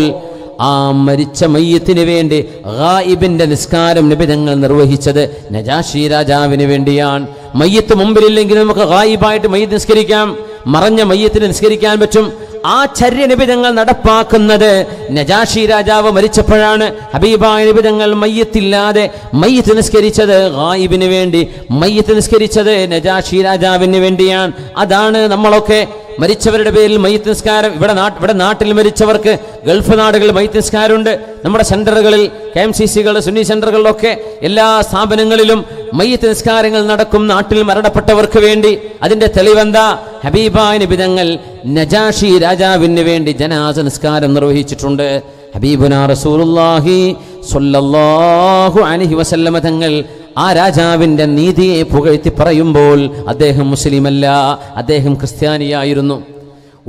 ആ മരിച്ച മയ്യത്തിന് വേണ്ടി ഗായിബിന്റെ നിസ്കാരം നബി തങ്ങൾ നിർവഹിച്ചത് നജാഷി രാജാവിന് വേണ്ടിയാണ്. മയ്യത്ത് മുമ്പിലില്ലെങ്കിൽ നമുക്ക് ഗായിബായിട്ട് മയ്യത്ത് നിസ്കരിക്കാം, മറഞ്ഞ മയ്യത്തിന് നിസ്കരിക്കാൻ പറ്റും. ആ ചര്യ നബി തങ്ങൾ നടപ്പാക്കുന്നത് നജാഷി രാജാവ് മരിച്ചപ്പോഴാണ്. ഹബീബായ നബി തങ്ങൾ മയ്യത്തില്ലാതെ മയ്യത്ത് നിസ്കരിച്ചത് ഗായിബിന് വേണ്ടി, മയ്യത്ത് നിസ്കരിച്ചത് നജാഷി രാജാവിന് വേണ്ടിയാണ്. അതാണ് നമ്മളൊക്കെ മരിച്ചവരുടെ പേരിൽ മയ്യത്ത് നിസ്കാരം. ഇവിടെ നാട്ടിൽ മരിച്ചവർക്ക് ഗൾഫ് നാടുകളിൽ മയ്യത്ത് നിസ്കാരമുണ്ട്. നമ്മുടെ സെന്ററുകളിൽ KMCC-കൾ സുന്നി സെന്ററുകളിലൊക്കെ എല്ലാ സ്ഥാപനങ്ങളിലും മയ്യത്ത് നിസ്കാരങ്ങൾ നടക്കും നാട്ടിൽ മരണപ്പെട്ടവർക്ക് വേണ്ടി. അതിന്റെ തെളിവെന്താ? ഹബീബായ നബി തങ്ങൾ നജാഷി രാജാവിന് വേണ്ടി ജനാസ നിസ്കാരം നിർവഹിച്ചിട്ടുണ്ട്. ഹബീബുനാ റസൂലുള്ളാഹി സ്വല്ലല്ലാഹു അലൈഹി വസല്ലമ തങ്ങൾ ആ രാജാവിന്റെ നീതിയെ പുകഴ്ത്തി പറയുമ്പോൾ അദ്ദേഹം മുസ്ലിമല്ല, അദ്ദേഹം ക്രിസ്ത്യാനിയായിരുന്നു.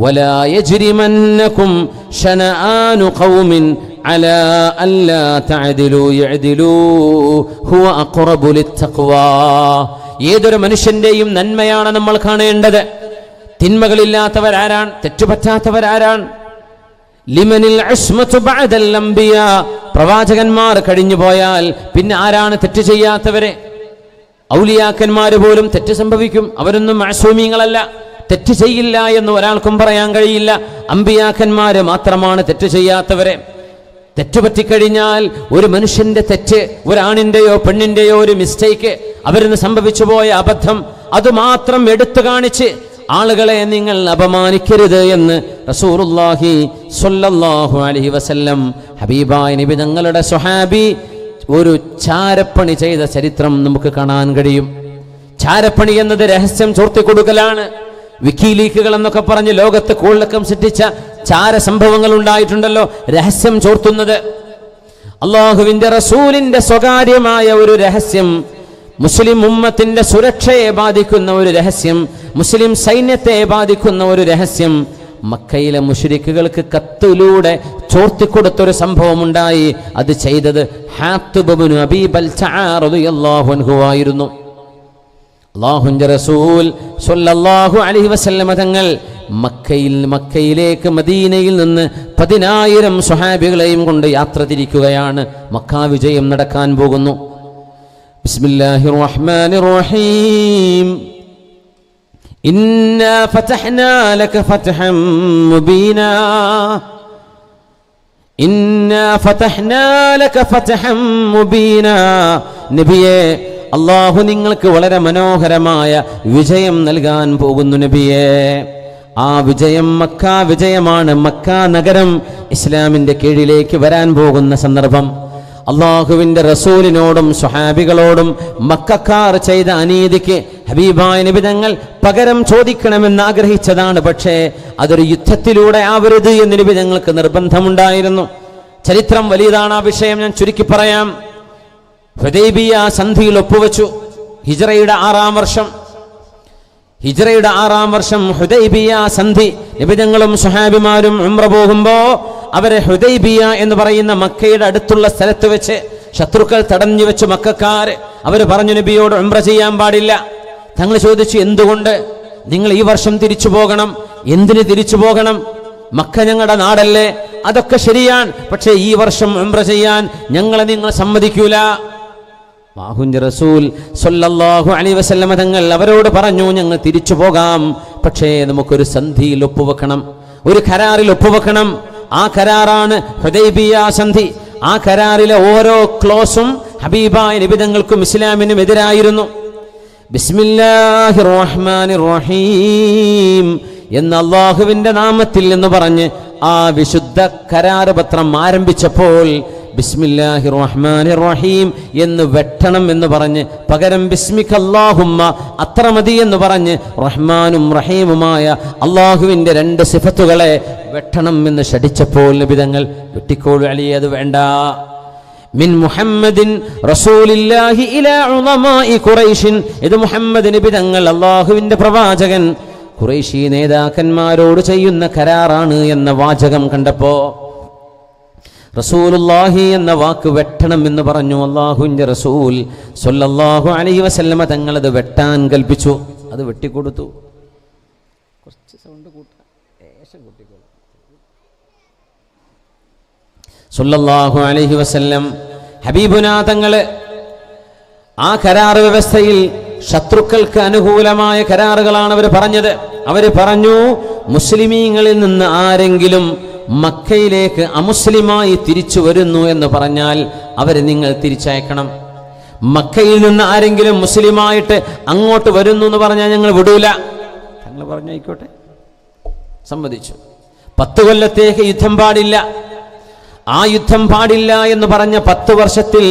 വലാ യജ്രിമന്നകും ശനആനു ഖൗമിൻ അലാ അല്ലാ തഅദിലു യഅദിലു ഹുവ അഖറബു ലിത്തഖ്വാ. ഏതൊരു മനുഷ്യന്റെയും നന്മയാണ് നമ്മൾ കാണേണ്ടത്. തിന്മകളില്ലാത്തവരാരാണ്? തെറ്റുപറ്റാത്തവരാരാണ്? ലിമനിൽ ഇസ്മതു ബഅദൽ അംബിയാ, പ്രവാചകന്മാർ കഴിഞ്ഞു പോയാൽ പിന്നെ ആരാണ് തെറ്റ് ചെയ്യാത്തവരെ? ഔലിയാക്കന്മാർ പോലും തെറ്റ് സംഭവിക്കും, അവരൊന്നും മഅസൂമീങ്ങളല്ല, തെറ്റ് ചെയ്യില്ല എന്ന് ഒരാൾക്കും പറയാൻ കഴിയില്ല. അംബിയാക്കന്മാര് മാത്രമാണ് തെറ്റ് ചെയ്യാത്തവരെ. തെറ്റുപറ്റിക്കഴിഞ്ഞാൽ ഒരു മനുഷ്യന്റെ തെറ്റ്, ഒരാണിന്റെയോ പെണ്ണിന്റെയോ ഒരു മിസ്റ്റേക്ക്, അവരിന്ന് സംഭവിച്ചു പോയ അബദ്ധം, അതുമാത്രം എടുത്തു കാണിച്ച് ആളുകളെ നിങ്ങൾ അപമാനിക്കരുത് എന്ന് റസൂലുള്ളാഹി സ്വല്ലല്ലാഹു അലൈഹി വസല്ലം ഹബീബായ നബി തങ്ങളുടെ സ്വഹാബി ഒരു ചാരപ്പണി ചെയ്ത ചരിത്രം നമുക്ക് കാണാൻ കഴിയും. ചാരപ്പണി എന്നത് രഹസ്യം ചോർത്തിക്കൊടുക്കലാണ്. വിക്കിലീക്കുകൾ എന്നൊക്കെ പറഞ്ഞ് ലോകത്ത് കോളിളക്കം സൃഷ്ടിച്ച ചാര സംഭവങ്ങൾ ഉണ്ടായിട്ടുണ്ടല്ലോ, രഹസ്യം ചോർത്തുന്നത്. അള്ളാഹുവിന്റെ റസൂലിന്റെ സ്വകാര്യമായ ഒരു രഹസ്യം, മുസ്ലിം ഉമ്മത്തിന്റെ സുരക്ഷയെ ബാധിക്കുന്ന ഒരു രഹസ്യം, മുസ്ലിം സൈന്യത്തെ ബാധിക്കുന്ന ഒരു രഹസ്യം മക്കയിലെ മുശ്രിക്കുകൾക്ക് കത്തിലൂടെ ചോർത്തിക്കൊടുത്തൊരു സംഭവം ഉണ്ടായി. അത് ചെയ്തത് ഹാത്തിബ് ഇബ്നു അബീ ബൽതഅ റളിയല്ലാഹു അൻഹു ആയിരുന്നു. അല്ലാഹുവിന്റെ റസൂൽ സ്വല്ലല്ലാഹു അലൈഹി വസല്ലമ തങ്ങൾ മക്കയിലേക്ക് മദീനയിൽ നിന്ന് 10,000 സ്വഹാബികളെയും കൊണ്ട് യാത്ര തിരിക്കുകയാണ്. മക്ക വിജയം നടക്കാൻ പോകുന്നു. ബിസ്മില്ലാഹിർ റഹ്മാനിർ റഹീം. ഇന്നാ ഫതഹ്നാ ലക ഫത്ഹൻ മുബീനാ. ഇന്നാ ഫതഹ്നാ ലക ഫത്ഹൻ മുബീനാ. നബിയേ, അല്ലാഹു നിങ്ങൾക്ക് വളരെ മനോഹരമായ വിജയം നൽകാൻ പോകുന്നു നബിയേ. ആ വിജയം മക്ക വിജയമാണ്. മക്ക നഗരം ഇസ്ലാമിന്റെ കീഴിലേക്ക് വരാൻ പോകുന്ന സന്ദർഭം. അള്ളാഹുവിന്റെ റസൂലിനോടും സ്വഹാബികളോടും മക്കക്കാർ ചെയ്ത അനീതിക്ക് ഹബീബായ നബി തങ്ങൾ പകരം ചോദിക്കണമെന്ന് ആഗ്രഹിച്ചതാണ്. പക്ഷേ അതൊരു യുദ്ധത്തിലൂടെ ആവരുത് എന്ന് നബി തങ്ങൾക്ക് നിർബന്ധമുണ്ടായിരുന്നു. ചരിത്രം വലിയതാണ്. ആ വിഷയം ഞാൻ ചുരുക്കി പറയാം. ഹുദൈബിയ സന്ധിയിൽ ഒപ്പുവെച്ചു. ഹിജ്റയുടെ 6-ാം വർഷം ഹുദൈബിയ സന്ധി. നബി തങ്ങളും സ്വഹാബിമാരും ഉംറ പോകുമ്പോ അവരെ ഹുദൈബിയ എന്ന് പറയുന്ന മക്കയുടെ അടുത്തുള്ള സ്ഥലത്ത് വെച്ച് ശത്രുക്കൾ തടഞ്ഞു വെച്ചു. മക്കക്കാര് അവര് പറഞ്ഞു, നബിയോട് ഉംറ ചെയ്യാൻ പാടില്ല. തങ്ങൾ ചോദിച്ചു, എന്തുകൊണ്ട്? നിങ്ങൾ ഈ വർഷം തിരിച്ചു പോകണം. എന്തിന് തിരിച്ചു പോകണം? മക്ക ഞങ്ങളുടെ നാടല്ലേ? അതൊക്കെ ശരിയാണ്, പക്ഷേ ഈ വർഷം ഉംറ ചെയ്യാൻ ഞങ്ങളെ നിങ്ങൾ സമ്മതിക്കൂല. അല്ലാഹുവിന്റെ റസൂൽ സ്വല്ലല്ലാഹു അലൈഹി വസല്ലമ തങ്ങൾ അവരോട് പറഞ്ഞു, ഞങ്ങൾ തിരിച്ചു പോകാം, പക്ഷേ നമുക്കൊരു സന്ധിയിൽ ഒപ്പുവെക്കണം, ഒരു കരാറിൽ ഒപ്പുവെക്കണം. ആ കരാറാണ് ഹുദൈബിയ സന്ധി. ആ കരാറിലെ ഓരോ ക്ലോസും ഹബീബായ നബി തങ്ങൾക്കും ഇസ്ലാമിനും എതിരായിരുന്നു. ബിസ്മില്ലാഹിർ റഹ്മാനിർ റഹീം എന്ന അല്ലാഹുവിന്റെ നാമത്തിൽ എന്ന് പറഞ്ഞ് ആ വിശുദ്ധ കരാർ പത്രം ആരംഭിച്ചപ്പോൾ ബിസ്മില്ലാഹിർ റഹ്മാനിർ റഹീം എന്ന് വെട്ടണം എന്ന് പറഞ്ഞ് പകരം ബിസ്മിക്കല്ലാഹുമ്മ അത്ര മതി എന്ന് പറഞ്ഞ് റഹ്മാനും റഹീമുമായ അള്ളാഹുവിൻ്റെ 2 സിഫത്തുകളെ വെട്ടണം എന്ന് ശഠിച്ചപ്പോൾ നബി തങ്ങൾ വെട്ടിക്കോളൂ അലിയെ, അത് വേണ്ട. മിൻ മുഹമ്മദിൻ റസൂലില്ലാഹി ഇലാ ഉളമാഇ ഖുറൈശിൻ, ഇത് മുഹമ്മദ് നബി തങ്ങൾ അള്ളാഹുവിൻ്റെ പ്രവാചകൻ ഖുറൈശി നേതാക്കന്മാരോട് ചെയ്യുന്ന കരാറാണ് എന്ന വാചകം കണ്ടപ്പോ റസൂലുള്ളാഹി എന്ന വാക്ക് വെട്ടണം എന്ന് പറഞ്ഞു. അല്ലാഹുവിൻ്റെ റസൂൽ സ്വല്ലല്ലാഹു അലൈഹി വസല്ലമ തങ്ങൾ അത് വെട്ടാൻ കൽപ്പിച്ചു. അത് വെട്ടിക്കൊടുത്തു. കുറച്ച് സൗണ്ട് കൂട്ടാം, ലേശം കൂട്ടിക്കോളൂ. സ്വല്ലല്ലാഹു അലൈഹി വസല്ലം ഹബീബുനാ തങ്ങൾ ആ കരാർ വ്യവസ്ഥയിൽ ശത്രുക്കൾക്ക് അനുകൂലമായ കരാറുകളാണ് അവർ പറഞ്ഞത്. അവർ പറഞ്ഞു, മുസ്ലിമീങ്ങളിൽ നിന്ന് ആരെങ്കിലും മക്കയിലേക്ക് അമുസ്ലിമായി തിരിച്ചു വരുന്നു എന്ന് പറഞ്ഞാൽ അവരെ നിങ്ങൾ തിരിച്ചയക്കണം. മക്കയിൽ നിന്ന് ആരെങ്കിലും മുസ്ലിമായിട്ട് അങ്ങോട്ട് വരുന്നു എന്ന് പറഞ്ഞാൽ ഞങ്ങൾ വിടൂല. തങ്ങൾ പറഞ്ഞു, ആയിക്കോട്ടെ, സമ്മതിച്ചു. 10 കൊല്ലത്തേക്ക് യുദ്ധം പാടില്ല. ആ യുദ്ധം പാടില്ല എന്ന് പറഞ്ഞ 10 വർഷത്തിൽ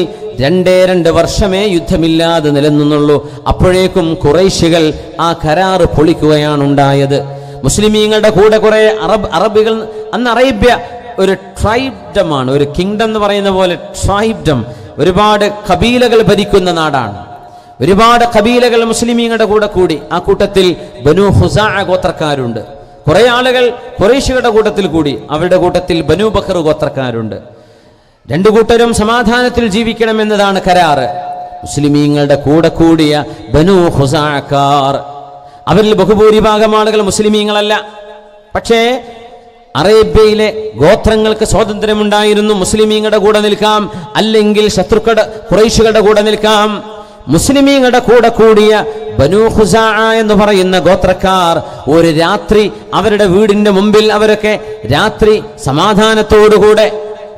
2 വർഷമേ യുദ്ധമില്ലാതെ നിലനിന്നുള്ളൂ. അപ്പോഴേക്കും ഖുറൈശികൾ ആ കരാറ് പൊളിക്കുകയാണ് ഉണ്ടായത്. മുസ്ലിമീങ്ങളുടെ കൂടെ കുറെ അറബികൾ, അന്ന് അറേബ്യ ഒരു ട്രൈബ്ഡമാണ്, ഒരു കിങ്ഡം എന്ന് പറയുന്ന പോലെ ട്രൈബ്ഡം, ഒരുപാട് കബീലകൾ ഭരിക്കുന്ന നാടാണ്. ഒരുപാട് കബീലകൾ മുസ്ലിമീങ്ങളുടെ കൂടെ കൂടി. ആ കൂട്ടത്തിൽ ബനു ഹുസാഅ ഗോത്രക്കാരുണ്ട്. കുറെ ആളുകൾ ഖുറൈശികളുടെ കൂട്ടത്തിൽ കൂടി. അവരുടെ കൂട്ടത്തിൽ ബനു ബക്കർ ഗോത്രക്കാരുണ്ട്. 2 കൂട്ടരും സമാധാനത്തിൽ ജീവിക്കണമെന്നതാണ് കരാറ്. മുസ്ലിമീങ്ങളുടെ കൂടെ കൂടിയ ബനു ഹുസാഅക്കാർ, അവരിൽ ബഹുഭൂരിഭാഗം ആളുകൾ മുസ്ലിമീങ്ങളല്ല. പക്ഷേ അറേബ്യയിലെ ഗോത്രങ്ങൾക്ക് സ്വാതന്ത്ര്യമുണ്ടായിരുന്നു. മുസ്ലിമീങ്ങളുടെ കൂടെ നിൽക്കാം, അല്ലെങ്കിൽ ശത്രുക്കളുടെ ഖുറൈശികളുടെ കൂടെ നിൽക്കാം. മുസ്ലിമീങ്ങളുടെ കൂടെ കൂടിയ ബനൂ ഖുസാഅ എന്ന് പറയുന്ന ഗോത്രക്കാർ ഒരു രാത്രി അവരുടെ വീടിന്റെ മുമ്പിൽ അവരൊക്കെ രാത്രി സമാധാനത്തോടുകൂടെ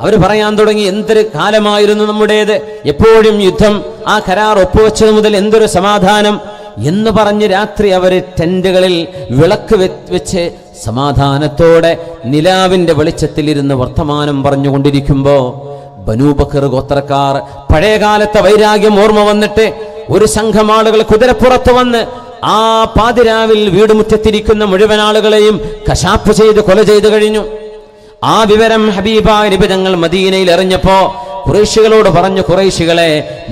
അവർ പറയാൻ തുടങ്ങി, എന്തൊരു കാലമായിരുന്നു നമ്മുടേത്, എപ്പോഴും യുദ്ധം, ആ കരാർ ഒപ്പുവെച്ചത് മുതൽ എന്തൊരു സമാധാനം എന്ന് പറഞ്ഞ് രാത്രി അവർ ടെന്റുകളിൽ വിളക്ക് വെച്ച് സമാധാനത്തോടെ നിലാവിന്റെ വെളിച്ചത്തിലിരുന്ന് വർത്തമാനം പറഞ്ഞുകൊണ്ടിരിക്കുമ്പോ ബനൂ ബക്കർ ഗോത്രക്കാർ പഴയകാലത്തെ വൈരാഗ്യം ഓർമ്മ വന്നിട്ട് ഒരു സംഘം ആളുകൾ കുതിരപ്പുറത്ത് വന്ന് ആ പാതിരാവിൽ വീടുമുറ്റത്തിരിക്കുന്ന മുഴുവൻ ആളുകളെയും കശാപ്പ് ചെയ്ത് കൊല ചെയ്തു കഴിഞ്ഞു. ആ വിവരം ഹബീബായ നബി തങ്ങൾ മദീനയിൽ എറിഞ്ഞപ്പോ ഖുറൈശികളോട് പറഞ്ഞു, ഖുറൈശികളെ,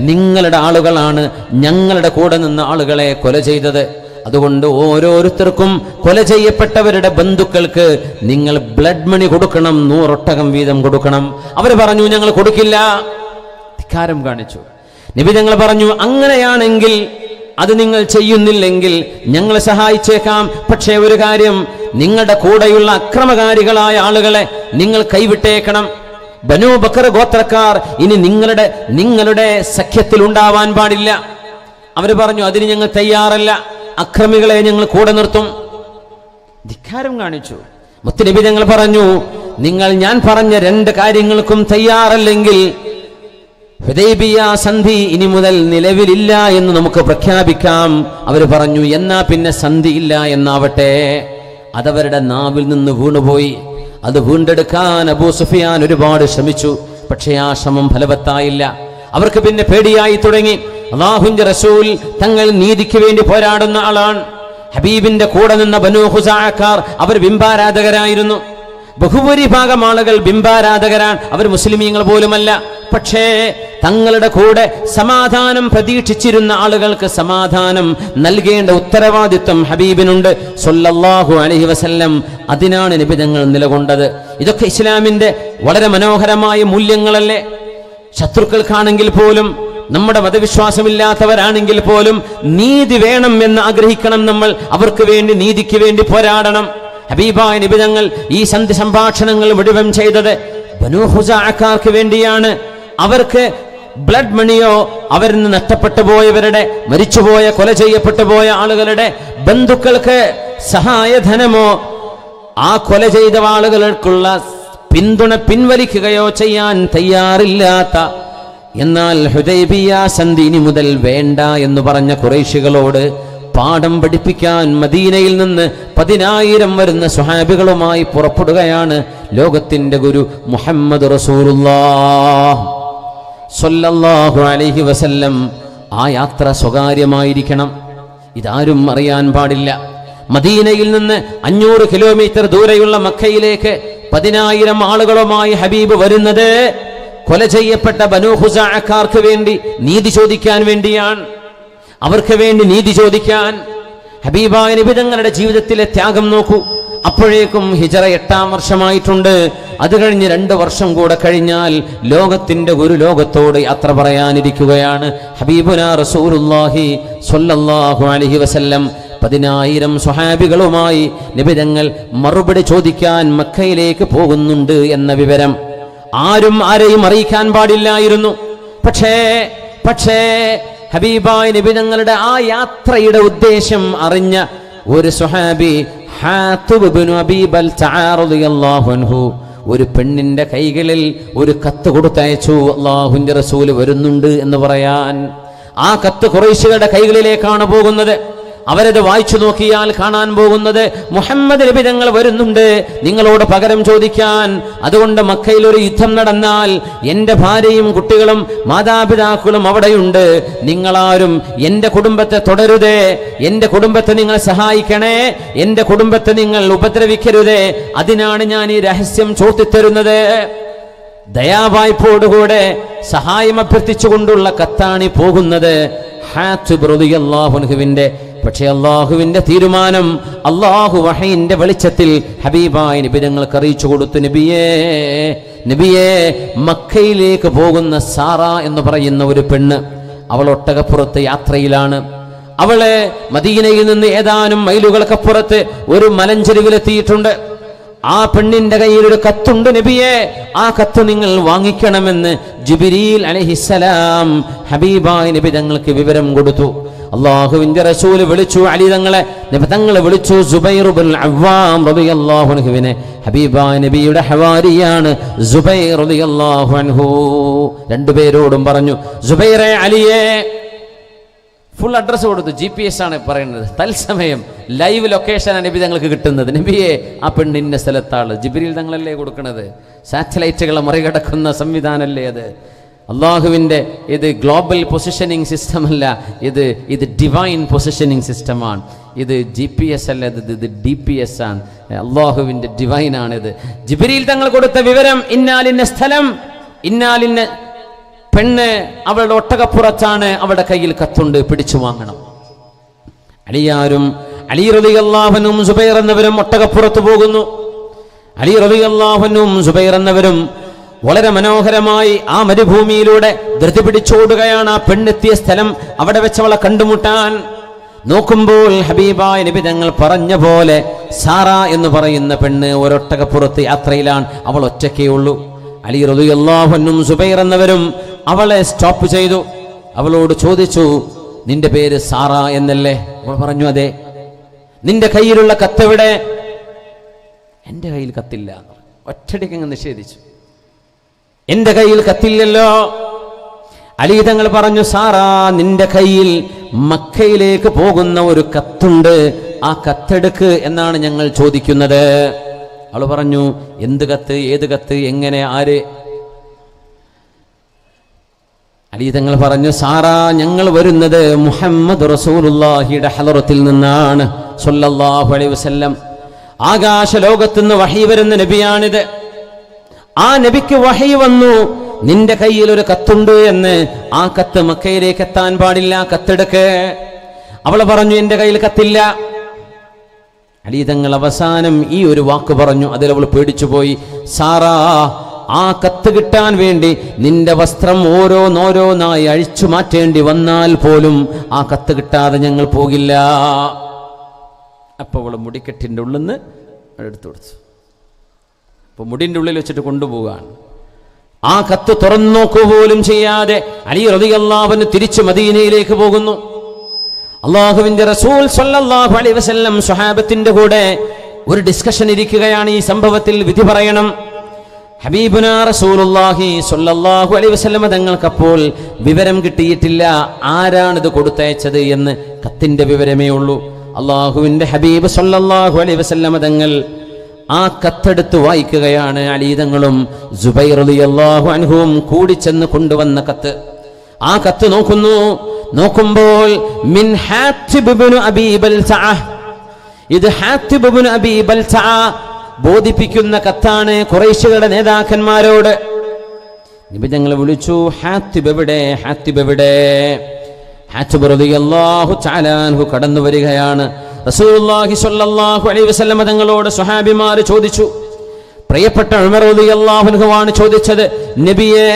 നിങ്ങളുടെ ആളുകളാണ് ഞങ്ങളുടെ കൂടെ നിന്ന ആളുകളെ കൊല ചെയ്തത്. അതുകൊണ്ട് ഓരോരുത്തർക്കും കൊല ചെയ്യപ്പെട്ടവരുടെ ബന്ധുക്കൾക്ക് നിങ്ങൾ ബ്ലഡ് മണി കൊടുക്കണം, 100 ഒട്ടകം വീതം കൊടുക്കണം. അവർ പറഞ്ഞു, ഞങ്ങൾ കൊടുക്കില്ല. ധിക്കാരം കാണിച്ചു. നബി തങ്ങൾ പറഞ്ഞു, അങ്ങനെയാണെങ്കിൽ അത് നിങ്ങൾ ചെയ്യുന്നില്ലെങ്കിൽ ഞങ്ങൾ സഹായിച്ചേക്കാം. പക്ഷേ ഒരു കാര്യം, നിങ്ങളുടെ കൂടെയുള്ള അക്രമകാരികളായ ആളുകളെ നിങ്ങൾ കൈവിട്ടേക്കണം. ബനൂ ബക്കർ ഗോത്രക്കാർ ഇനി നിങ്ങളുടെ സഖ്യത്തിൽ ഉണ്ടാവാൻ പാടില്ല. അവർ പറഞ്ഞു, അതിന് ഞങ്ങൾ തയ്യാറല്ല, അക്രമികളെ ഞങ്ങൾ കൂടെ നിർത്തും. ധിക്കാരം കാണിച്ചു. മുത്തുനബി ഞങ്ങൾ പറഞ്ഞു, നിങ്ങൾ ഞാൻ പറഞ്ഞ 2 കാര്യങ്ങൾക്കും തയ്യാറല്ലെങ്കിൽ ഹുദൈബിയ സന്ധി ഇനി മുതൽ നിലവിലില്ല എന്ന് നമുക്ക് പ്രഖ്യാപിക്കാം. അവർ പറഞ്ഞു, എന്നാ പിന്നെ സന്ധി ഇല്ല എന്നാവട്ടെ. അതവരുടെ നാവിൽ നിന്ന് വീണുപോയി. അത് വീണ്ടെടുക്കാൻ അബൂ സുഫിയാൻ ഒരുപാട് ശ്രമിച്ചു. പക്ഷേ ആ ശ്രമം ഫലവത്തായില്ല. അവർക്ക് പിന്നെ പേടിയായി തുടങ്ങി. അല്ലാഹുവിന്റെ റസൂൽ തങ്ങൾ നീതിക്ക് വേണ്ടി പോരാടുന്ന ആളാണ്. ഹബീബിന്റെ കൂടെ നിന്ന ബനൂ ഖുസാഅക്കാർ അവർ ബിംബാരാധകരായിരുന്നു. ബഹുഭൂരിഭാഗം ആളുകൾ ബിംബാരാധകരാണ്. അവർ മുസ്ലിമീങ്ങൾ പോലുമല്ല. പക്ഷേ തങ്ങളുടെ കൂടെ സമാധാനം പ്രതീക്ഷിച്ചിരുന്ന ആളുകൾക്ക് സമാധാനം നൽകേണ്ട ഉത്തരവാദിത്വം ഹബീബിനുണ്ട് സ്വല്ലല്ലാഹു അലൈഹി വസല്ലം. അതിനാണ് നബി തങ്ങൾ നിലകൊണ്ടത്. ഇതൊക്കെ ഇസ്ലാമിന്റെ വളരെ മനോഹരമായ മൂല്യങ്ങളല്ലേ? ശത്രുക്കൾക്കാണെങ്കിൽ പോലും, നമ്മുടെ മതവിശ്വാസമില്ലാത്തവരാണെങ്കിൽ പോലും നീതി വേണം എന്ന് ആഗ്രഹിക്കണം നമ്മൾ. അവർക്ക് വേണ്ടി, നീതിക്ക് വേണ്ടി പോരാടണം. ഹബീബായ നബി തങ്ങൾ ഈ സന്ധി സംഭാഷണങ്ങൾ മുഴുവൻ ചെയ്തത് ബനൂ ഖുസാഅക്കാർക്ക് വേണ്ടിയാണ്. അവർക്ക് ബ്ലഡ് മണിയോ, അവരിൽ നിന്ന് നഷ്ടപ്പെട്ടു പോയവരുടെ, മരിച്ചുപോയ, കൊല ചെയ്യപ്പെട്ടു പോയ ആളുകളുടെ ബന്ധുക്കൾക്ക് സഹായധനമോ, ആ കൊല ചെയ്ത ആളുകൾക്കുള്ള പിന്തുണ പിൻവലിക്കുകയോ ചെയ്യാൻ തയ്യാറില്ലാത്ത, എന്നാൽ ഹുദൈബിയ സന്ധി ഇനി മുതൽ വേണ്ട എന്ന് പറഞ്ഞ ഖുറൈശികളോട് പാഠം പഠിപ്പിക്കാൻ മദീനയിൽ നിന്ന് 10,000 വരുന്ന സ്വഹാബികളുമായി പുറപ്പെടുകയാണ് ലോകത്തിന്റെ ഗുരു മുഹമ്മദ് റസൂലുള്ളാഹ് സ്വല്ലല്ലാഹു അലൈഹി വസല്ലം. ആ യാത്ര സ്വകാര്യമായിരിക്കണം, ഇതാരും അറിയാൻ പാടില്ല. മദീനയിൽ നിന്ന് 500 കിലോമീറ്റർ ദൂരെയുള്ള മക്കയിലേക്ക് 10,000 ആളുകളുമായി ഹബീബ് വരുന്നത് കൊല ചെയ്യപ്പെട്ട ബനൂ ഖുസാഅക്കാർക്ക് വേണ്ടി നീതി ചോദിക്കാൻ വേണ്ടിയാണ്. അവർക്ക് വേണ്ടി നീതി ചോദിക്കാൻ. ഹബീബായ നബി തങ്ങളുടെ ജീവിതത്തിലെ ത്യാഗം നോക്കൂ. അപ്പോഴേക്കും ഹിജറ 8-ാം വർഷമായിട്ടുണ്ട്. അത് കഴിഞ്ഞ് 2 വർഷം കൂടെ കഴിഞ്ഞാൽ ലോകത്തിന്റെ ഒരു ലോകത്തോട് യാത്ര പറയാനിരിക്കുകയാണ് ഹബീബുനാ റസൂലുള്ളാഹി സ്വല്ലല്ലാഹു അലൈഹി വസല്ലം. 10,000 സ്വഹാബികളുമായി നബി തങ്ങൾ മറുപടി ചോദിക്കാൻ മക്കയിലേക്ക് പോകുന്നുണ്ട് എന്ന വിവരം ആരും ആരെയും അറിയിക്കാൻ പാടില്ലായിരുന്നു. പക്ഷേ ഹബീബായ നബി തങ്ങളുടെ ആ യാത്രയുടെ ഉദ്ദേശം അറിഞ്ഞ ഒരു സ്വഹാബി ഹാത്തിബ് ഇബ്നു അബീ ബൽതഅ റളിയല്ലാഹു അൻഹു ഒരു പെണ്ണിന്റെ കൈകളിൽ ഒരു കത്ത് കൊടുത്തയച്ചു. അല്ലാഹുവിന്റെ റസൂൽ വരുന്നുണ്ട് എന്ന് പറയാൻ. ആ കത്ത് ഖുറൈശികളുടെ കൈകളിലേക്കാണ് പോകുന്നത്. അവരത് വായിച്ചു നോക്കിയാൽ കാണാൻ പോകുന്നത് മുഹമ്മദ് നബി തങ്ങൾ വരുന്നുണ്ട് നിങ്ങളോട് പകരം ചോദിക്കാൻ. അതുകൊണ്ട് മക്കയിൽ ഒരു യുദ്ധം നടന്നാൽ എൻ്റെ ഭാര്യയും കുട്ടികളും മാതാപിതാക്കളും അവിടെയുണ്ട്. നിങ്ങളാരും എൻ്റെ കുടുംബത്തെ തുടരുതേ, എൻ്റെ കുടുംബത്തെ നിങ്ങൾ സഹായിക്കണേ, എൻ്റെ കുടുംബത്തെ നിങ്ങൾ ഉപദ്രവിക്കരുതേ. അതിനാണ് ഞാൻ ഈ രഹസ്യം ചോർത്തിത്തരുന്നത്. ദയാവായ്പോടുകൂടെ സഹായം അഭ്യർത്ഥിച്ചുകൊണ്ടുള്ള കത്താണ് പോകുന്നത് ഹാത്തിബ് റളിയല്ലാഹു അൻഹുവിന്റെ. പക്ഷേ അള്ളാഹുവിന്റെ തീരുമാനം അള്ളാഹു വഹയിന്റെ വെളിച്ചത്തിൽ ഹബീബായ നബി തങ്ങൾക്ക് അറിയിച്ചു കൊടുത്തു. നബിയേ, മക്കയിലേക്ക് പോകുന്ന സാറ എന്ന് പറയുന്ന ഒരു പെണ്ണ്, അവൾ ഒട്ടകപ്പുറത്ത് യാത്രയിലാണ്. അവള് മദീനയിൽ നിന്ന് ഏതാനും മൈലുകൾക്കപ്പുറത്ത് ഒരു മലഞ്ചെരുവിലെത്തിയിട്ടുണ്ട്. ആ പെണ്ണിന്റെ കയ്യിൽ ഒരു കത്തുണ്ട്. നബിയെ, ആ കത്ത് നിങ്ങൾ വാങ്ങിക്കണമെന്ന് ജിബ്രീൽ അലൈഹിസ്സലാം ഹബീബായ നബി തങ്ങൾക്ക് വിവരം കൊടുത്തു. അല്ലാഹുവിന്റെ റസൂൽ വിളിച്ചു അലി തങ്ങളെ, നബി തങ്ങൾ വിളിച്ചു സുബൈർ ഇബ്നുൽ അവ്വാം റളിയല്ലാഹു അൻഹുവിനെ. ഹബീബായ നബിയുടെ ഹവാരിയാണ് സുബൈർ റളിയല്ലാഹു അൻഹു. രണ്ടുപേരോടും പറഞ്ഞു, സുബൈറെ, അലിയെ. ഫുൾ അഡ്രസ് കൊടുത്തു. GPS ആണ് പറയുന്നത്. തത്സമയം ലൈവ് ലൊക്കേഷനാണ് നബി തങ്ങൾക്ക് കിട്ടുന്നത്. നബിയെ, ആ പെണ്ണിന്റെ സ്ഥലത്താണ്. ജിബ്രീൽ തങ്ങളല്ലേ കൊടുക്കുന്നത്. സാറ്റലൈറ്റുകളെ മറികടക്കുന്ന സംവിധാനമല്ലേ അത്. അള്ളാഹുവിൻ്റെ ഇത് ഗ്ലോബൽ പൊസിഷനിങ് സിസ്റ്റം അല്ല, ഇത് ഡിവൈൻ പൊസിഷനിങ് സിസ്റ്റമാണ്. ഇത് GPS അല്ല, ഇത് DPS ആണ്. അള്ളാഹുവിൻ്റെ ഡിവൈനാണിത്. ജിബ്രീൽ തങ്ങൾ കൊടുത്ത വിവരം, ഇന്നാലിന്ന സ്ഥലം, ഇന്നാലിന്ന പെണ്ണ്, അവളുടെ ഒട്ടകപ്പുറത്താണ്, അവളുടെ കയ്യിൽ കത്തുണ്ട്, പിടിച്ചു വാങ്ങണം. അലി റളിയല്ലാഹു അൻഹും സുബൈർ എന്നവരും ഒട്ടകപ്പുറത്ത് പോകുന്നു. അലി റളിയല്ലാഹു അൻഹും സുബൈർ എന്നവരും വളരെ മനോഹരമായി ആ മരുഭൂമിയിലൂടെ ധൃതി പിടിച്ചോടുകയാണ്. ആ പെണ്ണെത്തിയ സ്ഥലം, അവിടെ വെച്ച് അവളെ കണ്ടുമുട്ടാൻ നോക്കുമ്പോൾ ഹബീബായ നബി തങ്ങൾ പറഞ്ഞ പോലെ സാറ എന്ന് പറയുന്ന പെണ്ണ് ഒരൊട്ടകപ്പുറത്ത് യാത്രയിലാണ്. അവൾ ഒറ്റയ്ക്കേ ഉള്ളൂ. അലി റളിയല്ലാഹു അൻഹും സുബൈർ എന്നവരും അവളെ സ്റ്റോപ്പ് ചെയ്തു. അവളോട് ചോദിച്ചു, നിന്റെ പേര് സാറ എന്നല്ലേ? അവൾ പറഞ്ഞു, അതെ. നിന്റെ കയ്യിലുള്ള കത്തെവിടെ? എൻ്റെ കയ്യിൽ കത്തില്ല. ഒറ്റടിക്ക് അങ്ങ് നിഷേധിച്ചു. എൻ്റെ കയ്യിൽ കത്തില്ലല്ലോ. അലി തങ്ങൾ പറഞ്ഞു, സാറ, നിന്റെ കയ്യിൽ മക്കയിലേക്ക് പോകുന്ന ഒരു കത്തുണ്ട്, ആ കത്തെടുക്ക് എന്നാണ് ഞങ്ങൾ ചോദിക്കുന്നത്. അവൾ പറഞ്ഞു, എന്ത് കത്ത്, ഏത് കത്ത്, എങ്ങനെ, ആര്? അലി തങ്ങൾ പറഞ്ഞു, സാറാ, ഞങ്ങൾ വരുന്നത് മുഹമ്മദ് റസൂലുള്ളാഹിയുടെ ഹളറത്തിൽ നിന്നാണ് സ്വല്ലല്ലാഹു അലൈഹി വസല്ലം. ആകാശ ലോകത്തുനിന്ന് വഹി വരുന്ന നബിയാണിത്. ആ നബിക്ക് വഹി വന്നു, നിന്റെ കയ്യിൽ ഒരു കത്തുണ്ട് എന്ന്. ആ കത്ത് മക്കയിലേക്ക് എത്താൻ പാടില്ല, കത്തെടുക്ക്. അവൾ പറഞ്ഞു, എന്റെ കയ്യിൽ കത്തില്ല. അലി തങ്ങൾ അവസാനം ഈ ഒരു വാക്ക് പറഞ്ഞു. അതിൽ അവൾ പേടിച്ചു പോയി. സാറാ, ആ കത്ത് കിട്ടാൻ വേണ്ടി നിന്റെ വസ്ത്രം ഓരോന്നോരോന്നായി അഴിച്ചു മാറ്റേണ്ടി വന്നാൽ പോലും ആ കത്ത് കിട്ടാതെ ഞങ്ങൾ പോകില്ല. അപ്പൊ അവൾ മുടിക്കെട്ടിൻ്റെ ഉള്ളിൽ നിന്ന് എടുത്തു കൊടുത്തു. അപ്പൊ മുടിൻ്റെ ഉള്ളിൽ വെച്ചിട്ട് കൊണ്ടുപോകാൻ. ആ കത്ത് തുറന്നു നോക്കുക പോലും ചെയ്യാതെ അലി റളിയല്ലാഹു അൻഹു തിരിച്ചു മദീനയിലേക്ക് പോകുന്നു. അള്ളാഹുവിന്റെ റസൂൽ സ്വല്ലല്ലാഹു അലൈഹി വസല്ലം സ്വഹാബത്തിന്റെ കൂടെ ഒരു ഡിസ്കഷൻ ഇരിക്കുകയാണ്. ഈ സംഭവത്തിൽ വിധി പറയണം. ഹബീബുനാ റസൂലുള്ളാഹി സ്വല്ലല്ലാഹു അലൈഹി വസല്ലം തങ്ങൾക്കപ്പോൾ വിവരം കിട്ടിയിട്ടില്ല ആരാണിത് കൊടുത്തയച്ചത് എന്ന്. കത്തിന്റെ വിവരമേ ഉള്ളൂ. അള്ളാഹുവിന്റെ ഹബീബ് സ്വല്ലല്ലാഹു അലൈഹി വസല്ലം തങ്ങൾ ആ കത്തെടുത്ത് വായിക്കുകയാണ്. അലി തങ്ങളും സുബൈർ റളിയല്ലാഹു അൻഹുവും കൂടി ചെന്ന് കൊണ്ടുവന്ന കത്ത്. ആ കത്ത് നോക്കുമ്പോൾ മിൻ ഹാത്തിബ് ഇബ്നു അബീ ബൽതഅ, ഇത് ഹാത്തിബ് ഇബ്നു അബീ ബൽതഅ ബോധിപ്പിക്കുന്ന കത്താണ് ഖുറൈശികളുടെ നേതാക്കന്മാരോട്. നബി തങ്ങൾ വിളിച്ചു, ഹാത്തിബ് എവിടെ, ഹാത്തിബ് എവിടെ? ഹാത്തിബ് റളിയല്ലാഹു തആല അൻഹു കടന്നു വരികയാണ്. റസൂലുള്ളാഹി സ്വല്ലല്ലാഹു അലൈഹി വസല്ലം തങ്ങളോട് സ്വഹാബിമാർ ചോദിച്ചു. പ്രിയപ്പെട്ട ഉമർ റളിയല്ലാഹു അൻഹു ആണ് ചോദിച്ചത്, നബിയേ,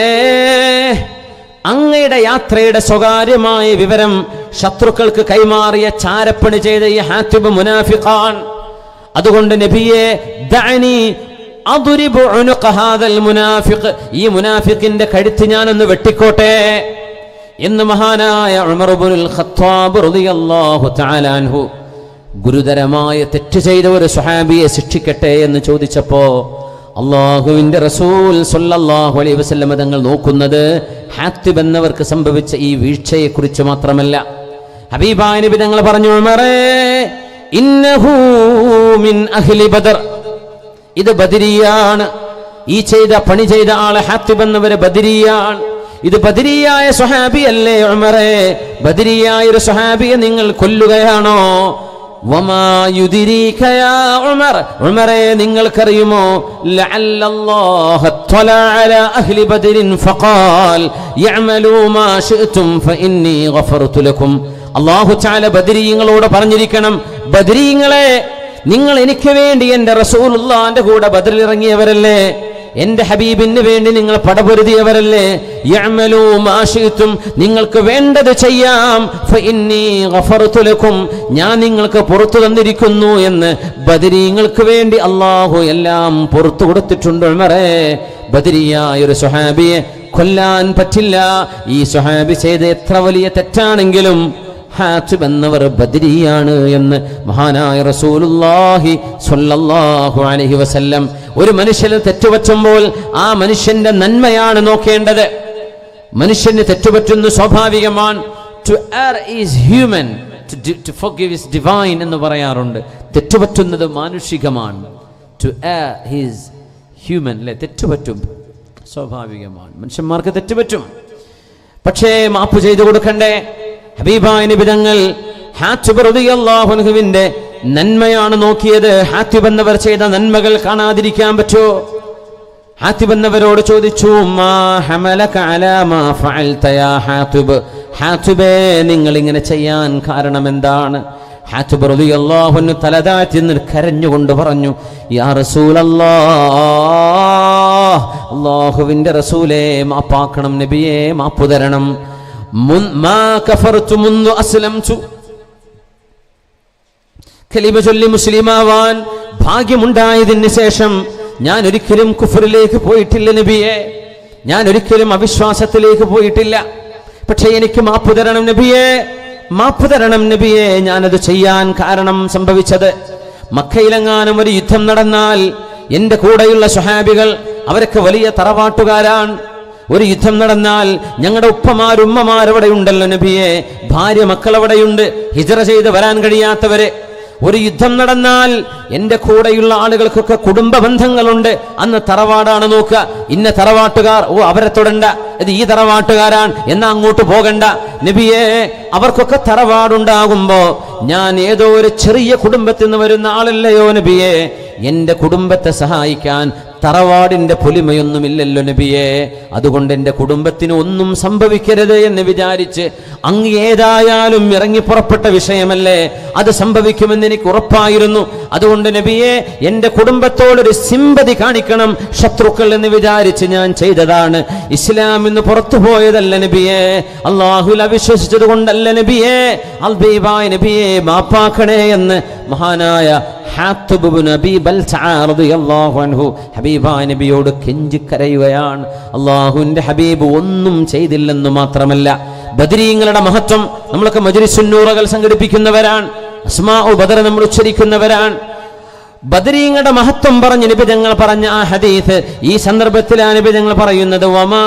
അങ്ങയുടെ യാത്രയുടെ സ്വകാര്യമായ വിവരം ശത്രുക്കൾക്ക് കൈമാറിയ ചാരപ്പണി ചെയ്ത ഈ ഹാത്തിബ് മുനാഫിഖാൻ. അതുകൊണ്ട് നബിയെ, ദഅനി അദ്രിബു ഉനുഖ ഹാദൽ മുനാഫിഖ്, ഈ മുനാഫിഖിന്റെ കഴുത്ത് ഞാനൊന്ന് വെട്ടിക്കോട്ടെ എന്ന് മഹാനായ ഉമർ ഇബ്നുൽ ഖത്താബ് റളിയല്ലാഹു തആല അൻഹു ഗുരുതരമായ തെറ്റ് ചെയ്ത ഒരു സ്വഹാബിയെ ശിക്ഷിക്കട്ടെ എന്ന് ചോദിച്ചപ്പോ അള്ളാഹുവിന്റെ റസൂൽ സ്വല്ലല്ലാഹു അലൈഹി വസല്ലം തങ്ങൾ നോക്കുന്നത് ഹാത്തിബ് എന്നവർക്ക് സംഭവിച്ച ഈ വീഴ്ചയെ കുറിച്ച് മാത്രമല്ല. ഹബീബായ നബി തങ്ങൾ പറഞ്ഞു, ഉമറേ, ഇന്നഹു മിൻ അഹ്ലി ബദർ, ഇത് ബദരിയാണ്. ഈ പണി ചെയ്ത ആള് ഹാത്തിബ് എന്നവര് ബദരിയാണ്. ഇത് ബദരിയായ സ്വഹാബി അല്ലേ ഉമറേ? ബദരിയായ ഒരു സ്വഹാബിയെ നിങ്ങൾ കൊല്ലുകയാണോ? വമാ യുദ്രീക യാ ഉമർ, ഉമറേ, നിങ്ങൾക്കറിയുമോ, ലഅല്ലല്ലാഹ ത്വലഅ അലാ അഹ്ലി ബദരിൻ ഫഖാൽ യഅമലൂ മാ ശിഅ്തും ഫഇന്നി ഗഫർതു ലക്കും. അല്ലാഹു തആല ബദരീങ്ങളോട് പറഞ്ഞിരിക്കണം, ബദരീങ്ങളെ, നിങ്ങൾ എനിക്ക് വേണ്ടി എൻ്റെ റസൂലുള്ളാഹിന്റെ കൂടെ ബദറിൽ ഇറങ്ങിയവരല്ലേ, എന്റെ ഹബീബിന് വേണ്ടി നിങ്ങൾ പടപൊരുതിയവരല്ലേ, യഅമലൂ മാ ശിഅ്തും, നിങ്ങൾക്ക് വേണ്ടത് ചെയ്യാം, ഫഇന്നി ഗഫർതു ലക്കും, ഞാൻ നിങ്ങൾക്ക് പുറത്തു തന്നിരിക്കുന്നു എന്ന് ബദരീങ്ങൾക്ക് വേണ്ടി അല്ലാഹു എല്ലാം പുറത്തു കൊടുത്തിട്ടുണ്ട്. ഉമറേ, ബദരിയായ ഒരു സ്വഹാബിയെ കൊല്ലാൻ പറ്റില്ല. ഈ സ്വഹാബി ചെയ്ത എത്ര വലിയ തെറ്റാണെങ്കിലും ഹാത്തിബ് എന്നവർ ബദരിയാണ് എന്ന് മഹാനായ റസൂലുള്ളാഹി സ്വല്ലല്ലാഹു അലൈഹി വസല്ലം. ഒരു മനുഷ്യന് തെറ്റുപറ്റുമ്പോൾ ആ മനുഷ്യന്റെ നന്മയാണ് നോക്കേണ്ടത്. മനുഷ്യന് തെറ്റുപറ്റുന്നു സ്വാഭാവികമാണ്. To err is human, to forgive is divine എന്ന് പറയാറുണ്ട്. തെറ്റുപറ്റുന്നത് മാനുഷികമാണ്. To err is human, അല്ലേ? തെറ്റുപറ്റും, സ്വാഭാവികമാണ്. മനുഷ്യന്മാർക്ക് തെറ്റുപറ്റും. പക്ഷേ മാപ്പ് ചെയ്തു കൊടുക്കണ്ടേ? ഹബീബായ നബി തങ്ങൾ ഹാത്തിബ് റളിയല്ലാഹു അൻഹുവിന്റെ നന്മയാണ് നോക്കിയത്. ഹാത്തിബ് എന്നവർ ചെയ്ത നന്മകൾ കാണാതിരിക്കാൻ പറ്റുമോ? ഹാത്തിബ് എന്നവരോട് ചോദിച്ചു, മാ ഹമലക അലാ മാ ഫഅൽത യാ ഹാത്തിബ്, ഹാത്തിബേ, നിങ്ങൾ ഇങ്ങനെ ചെയ്യാൻ കാരണം എന്താണ്? ഹാത്തിബ് റളിയല്ലാഹു അൻഹു തലതാഴ്ത്തി കരഞ്ഞുകൊണ്ട് പറഞ്ഞു, യാ റസൂലല്ലാഹ്, അല്ലാഹുവിന്റെ റസൂലേ, മാപ്പാക്കണം നബിയേ, മാപ്പു തരണം. മാ കഫർതു മുൻദു അസ്ലംതു, കലിമ ചൊല്ലി മുസ്ലിമാവാൻ ഭാഗ്യമുണ്ടായതിന് ശേഷം ഞാൻ ഒരിക്കലും കുഫറിലേക്ക് പോയിട്ടില്ല നബിയെ, ഞാൻ ഒരിക്കലും അവിശ്വാസത്തിലേക്ക് പോയിട്ടില്ല. പക്ഷേ എനിക്ക് മാപ്പ് തരണം നബിയെ, മാപ്പ് തരണം നബിയെ. ഞാനത് ചെയ്യാൻ കാരണം സംഭവിച്ചത്, മക്കയിലെങ്ങാനും ഒരു യുദ്ധം നടന്നാൽ എന്റെ കൂടെയുള്ള സ്വഹാബികൾ അവരൊക്കെ വലിയ തറവാട്ടുകാരാണ്. ഒരു യുദ്ധം നടന്നാൽ ഞങ്ങളുടെ ഉപ്പമാരുമ്മമാരവിടെ ഉണ്ടല്ലോ നബിയെ, ഭാര്യ മക്കൾ അവിടെയുണ്ട്, ഹിജ്റ ചെയ്ത് വരാൻ കഴിയാത്തവര്. ഒരു യുദ്ധം നടന്നാൽ എന്റെ കൂടെയുള്ള ആളുകൾക്കൊക്കെ കുടുംബ ബന്ധങ്ങളുണ്ട്. അന്ന് തറവാടാണ് നോക്കുക, ഇന്ന തറവാട്ടുകാർ, അവരെ തൊടണ്ട, ഇത് ഈ തറവാട്ടുകാരാണ് എന്നാ അങ്ങോട്ട് പോകണ്ട. നബിയെ, അവർക്കൊക്കെ തറവാടുണ്ടാകുമ്പോ ഞാൻ ഏതോ ഒരു ചെറിയ കുടുംബത്തിൽ നിന്ന് വരുന്ന ആളല്ലയോ നബിയെ, എന്റെ കുടുംബത്തെ സഹായിക്കാൻ തറവാടിന്റെ പൊലിമയൊന്നുമില്ലല്ലോ നബിയെ. അതുകൊണ്ട് എന്റെ കുടുംബത്തിന് ഒന്നും സംഭവിക്കരുത് എന്ന് വിചാരിച്ച് അങ്ങ് ഏതായാലും ഇറങ്ങി പുറപ്പെട്ട വിഷയമല്ലേ, അത് സംഭവിക്കുമെന്ന് എനിക്ക് ഉറപ്പായിരുന്നു. അതുകൊണ്ട് നബിയെ, എന്റെ കുടുംബത്തോടൊരു സിമ്പതി കാണിക്കണം ശത്രുക്കൾ എന്ന് വിചാരിച്ച് ഞാൻ ചെയ്തതാണ്. ഇസ്ലാം ഇന്ന് പുറത്തു പോയതല്ല നബിയെ, അള്ളാഹുൽ അവിശ്വസിച്ചത് കൊണ്ടല്ല നബിയെ. അൽബീബായ നബിയെ മാപ്പാക്കണേ എന്ന് മഹാനായ ഹാത്തിബ് ഇബ്നു അബീ ബൽതഅ റളിയല്ലാഹു അൻഹു ഹബീബായ നബിയോട് കെഞ്ചിക്കരയുകയാണ്. അള്ളാഹുവിന്റെ ഹബീബ് ഒന്നും ചെയ്തില്ലെന്ന് മാത്രമല്ല, ബദരീങ്ങളുടെ മഹത്വം, നമ്മളൊക്കെ മജ്ലിസുൻ നൂറുകൾ സംഘടിപ്പിക്കുന്നവരാണ്, അസ്മാഉ ബദർ നമ്മൾ ഉച്ചരിക്കുന്നവരാണ്. ബദരീങ്ങളുടെ മഹത്വം പറഞ്ഞ് നബി തങ്ങൾ പറഞ്ഞ ആ ഹദീസ് ഈ സന്ദർഭത്തിലാണ് നബി തങ്ങൾ പറയുന്നത്, വമാ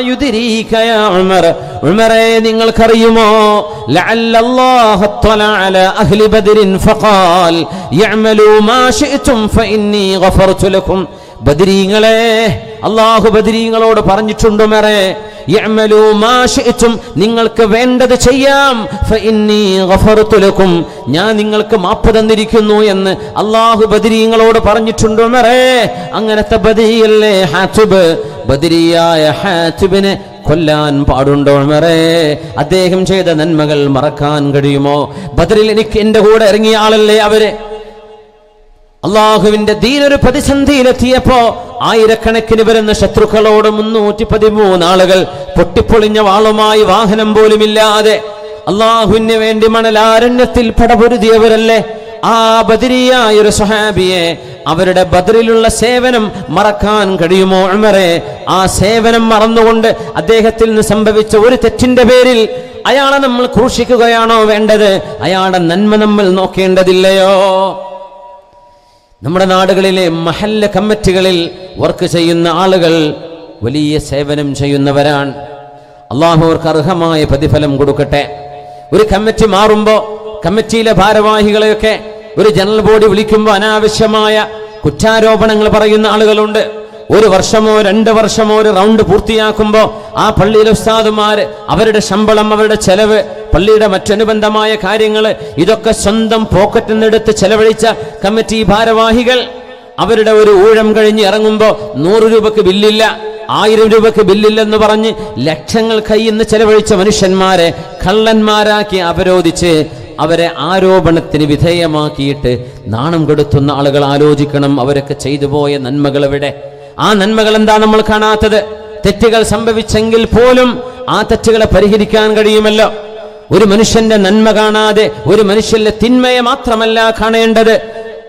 യുദ്രീക യാ ഉമർ, ഉമറേ നിങ്ങൾക്കറിയുമോ, ലഅല്ലല്ലാഹു തആല അലാ അഹ്ലി ബദരിൻ ഫഖാൽ യഅമലു മാ ശിഅ്തും ഫഇന്നി ഗഫർതു ലക്കും. ബദരീങ്ങളെ, അല്ലാഹു ബദരീങ്ങളോട് പറഞ്ഞിട്ടുണ്ട്, ഉമറേ യഅമലു മാ ശിഅ്തും, നിങ്ങൾക്ക് വേണ്ടത് ചെയ്യാം, ഫഇന്നി ഗഫർതു ലക്കും, ഞാൻ നിങ്ങൾക്ക് മാപ്പ് തന്നിരിക്കുന്നു എന്ന് അല്ലാഹു ബദരീങ്ങളോട് പറഞ്ഞിട്ടുണ്ട് ഉമറേ. അങ്ങനത്തെ ബദരിയല്ലേ ഹാത്തിബ്, ബദരിയായ ഹാത്തിബിനെ കൊല്ലാൻ പാടുണ്ടോ ഉമറേ? അദ്ദേഹം ചെയ്ത നന്മകൾ മറക്കാൻ കഴിയുമോ? ബദറിൽ എനിക്ക് എന്റെ കൂടെ ഇറങ്ങിയ ആളല്ലേ അവര്. അള്ളാഹുവിന്റെ ദീനൊരു പ്രതിസന്ധിയിലെത്തിയപ്പോ ആയിരക്കണക്കിന് വരുന്ന ശത്രുക്കളോട് 313 ആളുകൾ പൊട്ടിപ്പൊളിഞ്ഞ വാളുമായി വാഹനം പോലുമില്ലാതെ അള്ളാഹുവിന് വേണ്ടി മണലാരണ്യത്തിൽ പടപൊരുതിയവരല്ലേ ആ ബദരിയായ ഒരു സ്വഹാബിയെ. അവരുടെ ബദറിലുള്ള സേവനം മറക്കാൻ കഴിയുമോ ഉമറേ? ആ സേവനം മറന്നുകൊണ്ട് അദ്ദേഹത്തിൽ നിന്ന് സംഭവിച്ച ഒരു തെറ്റിന്റെ പേരിൽ അയാളെ നമ്മൾ ക്രൂശിക്കുകയാണോ വേണ്ടത്? അയാളുടെ നന്മ നമ്മൾ നോക്കേണ്ടതില്ലയോ? നമ്മുടെ നാടുകളിലെ മഹല്ല കമ്മിറ്റികളിൽ വർക്ക് ചെയ്യുന്ന ആളുകൾ വലിയ സേവനം ചെയ്യുന്നവരാണ്. അള്ളാഹു അവർക്ക് അർഹമായ പ്രതിഫലം കൊടുക്കട്ടെ. ഒരു കമ്മിറ്റി മാറുമ്പോൾ കമ്മിറ്റിയിലെ ഭാരവാഹികളെയൊക്കെ ഒരു ജനറൽ ബോഡി വിളിക്കുമ്പോൾ അനാവശ്യമായ കുറ്റാരോപണങ്ങൾ പറയുന്ന ആളുകളുണ്ട്. 1 വർഷമോ 2 വർഷമോ ഒരു റൗണ്ട് പൂർത്തിയാക്കുമ്പോൾ ആ പള്ളിയിലെ ഉസ്താദുമാര് അവരുടെ ശമ്പളം, അവരുടെ ചെലവ്, പള്ളിയുടെ മറ്റനുബന്ധമായ കാര്യങ്ങൾ, ഇതൊക്കെ സ്വന്തം പോക്കറ്റിൽ നിന്നെടുത്ത് ചെലവഴിച്ച കമ്മിറ്റി ഭാരവാഹികൾ അവരുടെ ഒരു ഊഴം കഴിഞ്ഞ് ഇറങ്ങുമ്പോൾ 100 രൂപക്ക് ബില്ലില്ല, 1000 രൂപക്ക് ബില്ലില്ലെന്ന് പറഞ്ഞ് ലക്ഷങ്ങൾ കയ്യിൽ നിന്ന് ചെലവഴിച്ച മനുഷ്യന്മാരെ കള്ളന്മാരാക്കി അപരോധിച്ച് അവരെ ആരോപണത്തിന് വിധേയമാക്കിയിട്ട് നാണം കെടുത്തുന്ന ആളുകൾ ആലോചിക്കണം, അവരൊക്കെ ചെയ്തു പോയ നന്മകൾ എവിടെ? ആ നന്മകൾ എന്താ നമ്മൾ കാണാത്തത്? തെറ്റുകൾ സംഭവിച്ചെങ്കിൽ പോലും ആ തെറ്റുകളെ പരിഹരിക്കാൻ കഴിയുമല്ലോ. ഒരു മനുഷ്യന്റെ നന്മ കാണാതെ ഒരു മനുഷ്യന്റെ തിന്മയെ മാത്രമല്ല കാണേണ്ടത്.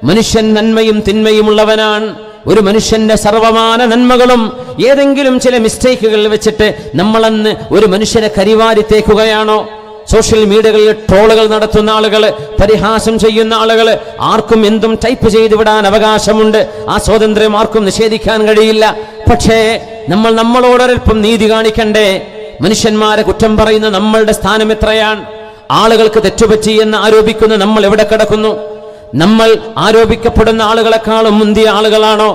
മനുഷ്യൻ നന്മയും തിന്മയും ഉള്ളവനാണ്. ഒരു മനുഷ്യന്റെ സർവമാന നന്മകളും ഏതെങ്കിലും ചില മിസ്റ്റേക്കുകൾ വെച്ചിട്ട് നമ്മളന്ന് ഒരു മനുഷ്യനെ കരിവാരി തേക്കുകയാണോ? സോഷ്യൽ മീഡിയകളിൽ ട്രോളുകൾ നടത്തുന്ന ആളുകൾ, പരിഹാസം ചെയ്യുന്ന ആളുകൾ, ആർക്കും എന്തും ടൈപ്പ് ചെയ്തു വിടാൻ അവകാശമുണ്ട്. ആ സ്വാതന്ത്ര്യം ആർക്കും നിഷേധിക്കാൻ കഴിയില്ല. പക്ഷേ നമ്മൾ നമ്മളോടൊരൽപ്പം നീതി കാണിക്കണ്ടേ? മനുഷ്യന്മാരെ കുറ്റം പറയുന്ന നമ്മളുടെ സ്ഥാനം എത്രയാണ്? ആളുകൾക്ക് തെറ്റുപറ്റി എന്ന് ആരോപിക്കുന്ന നമ്മൾ എവിടെ കിടക്കുന്നു? നമ്മൾ ആരോപിക്കപ്പെടുന്ന ആളുകളെക്കാളും മുന്തിയ ആളുകളാണോ?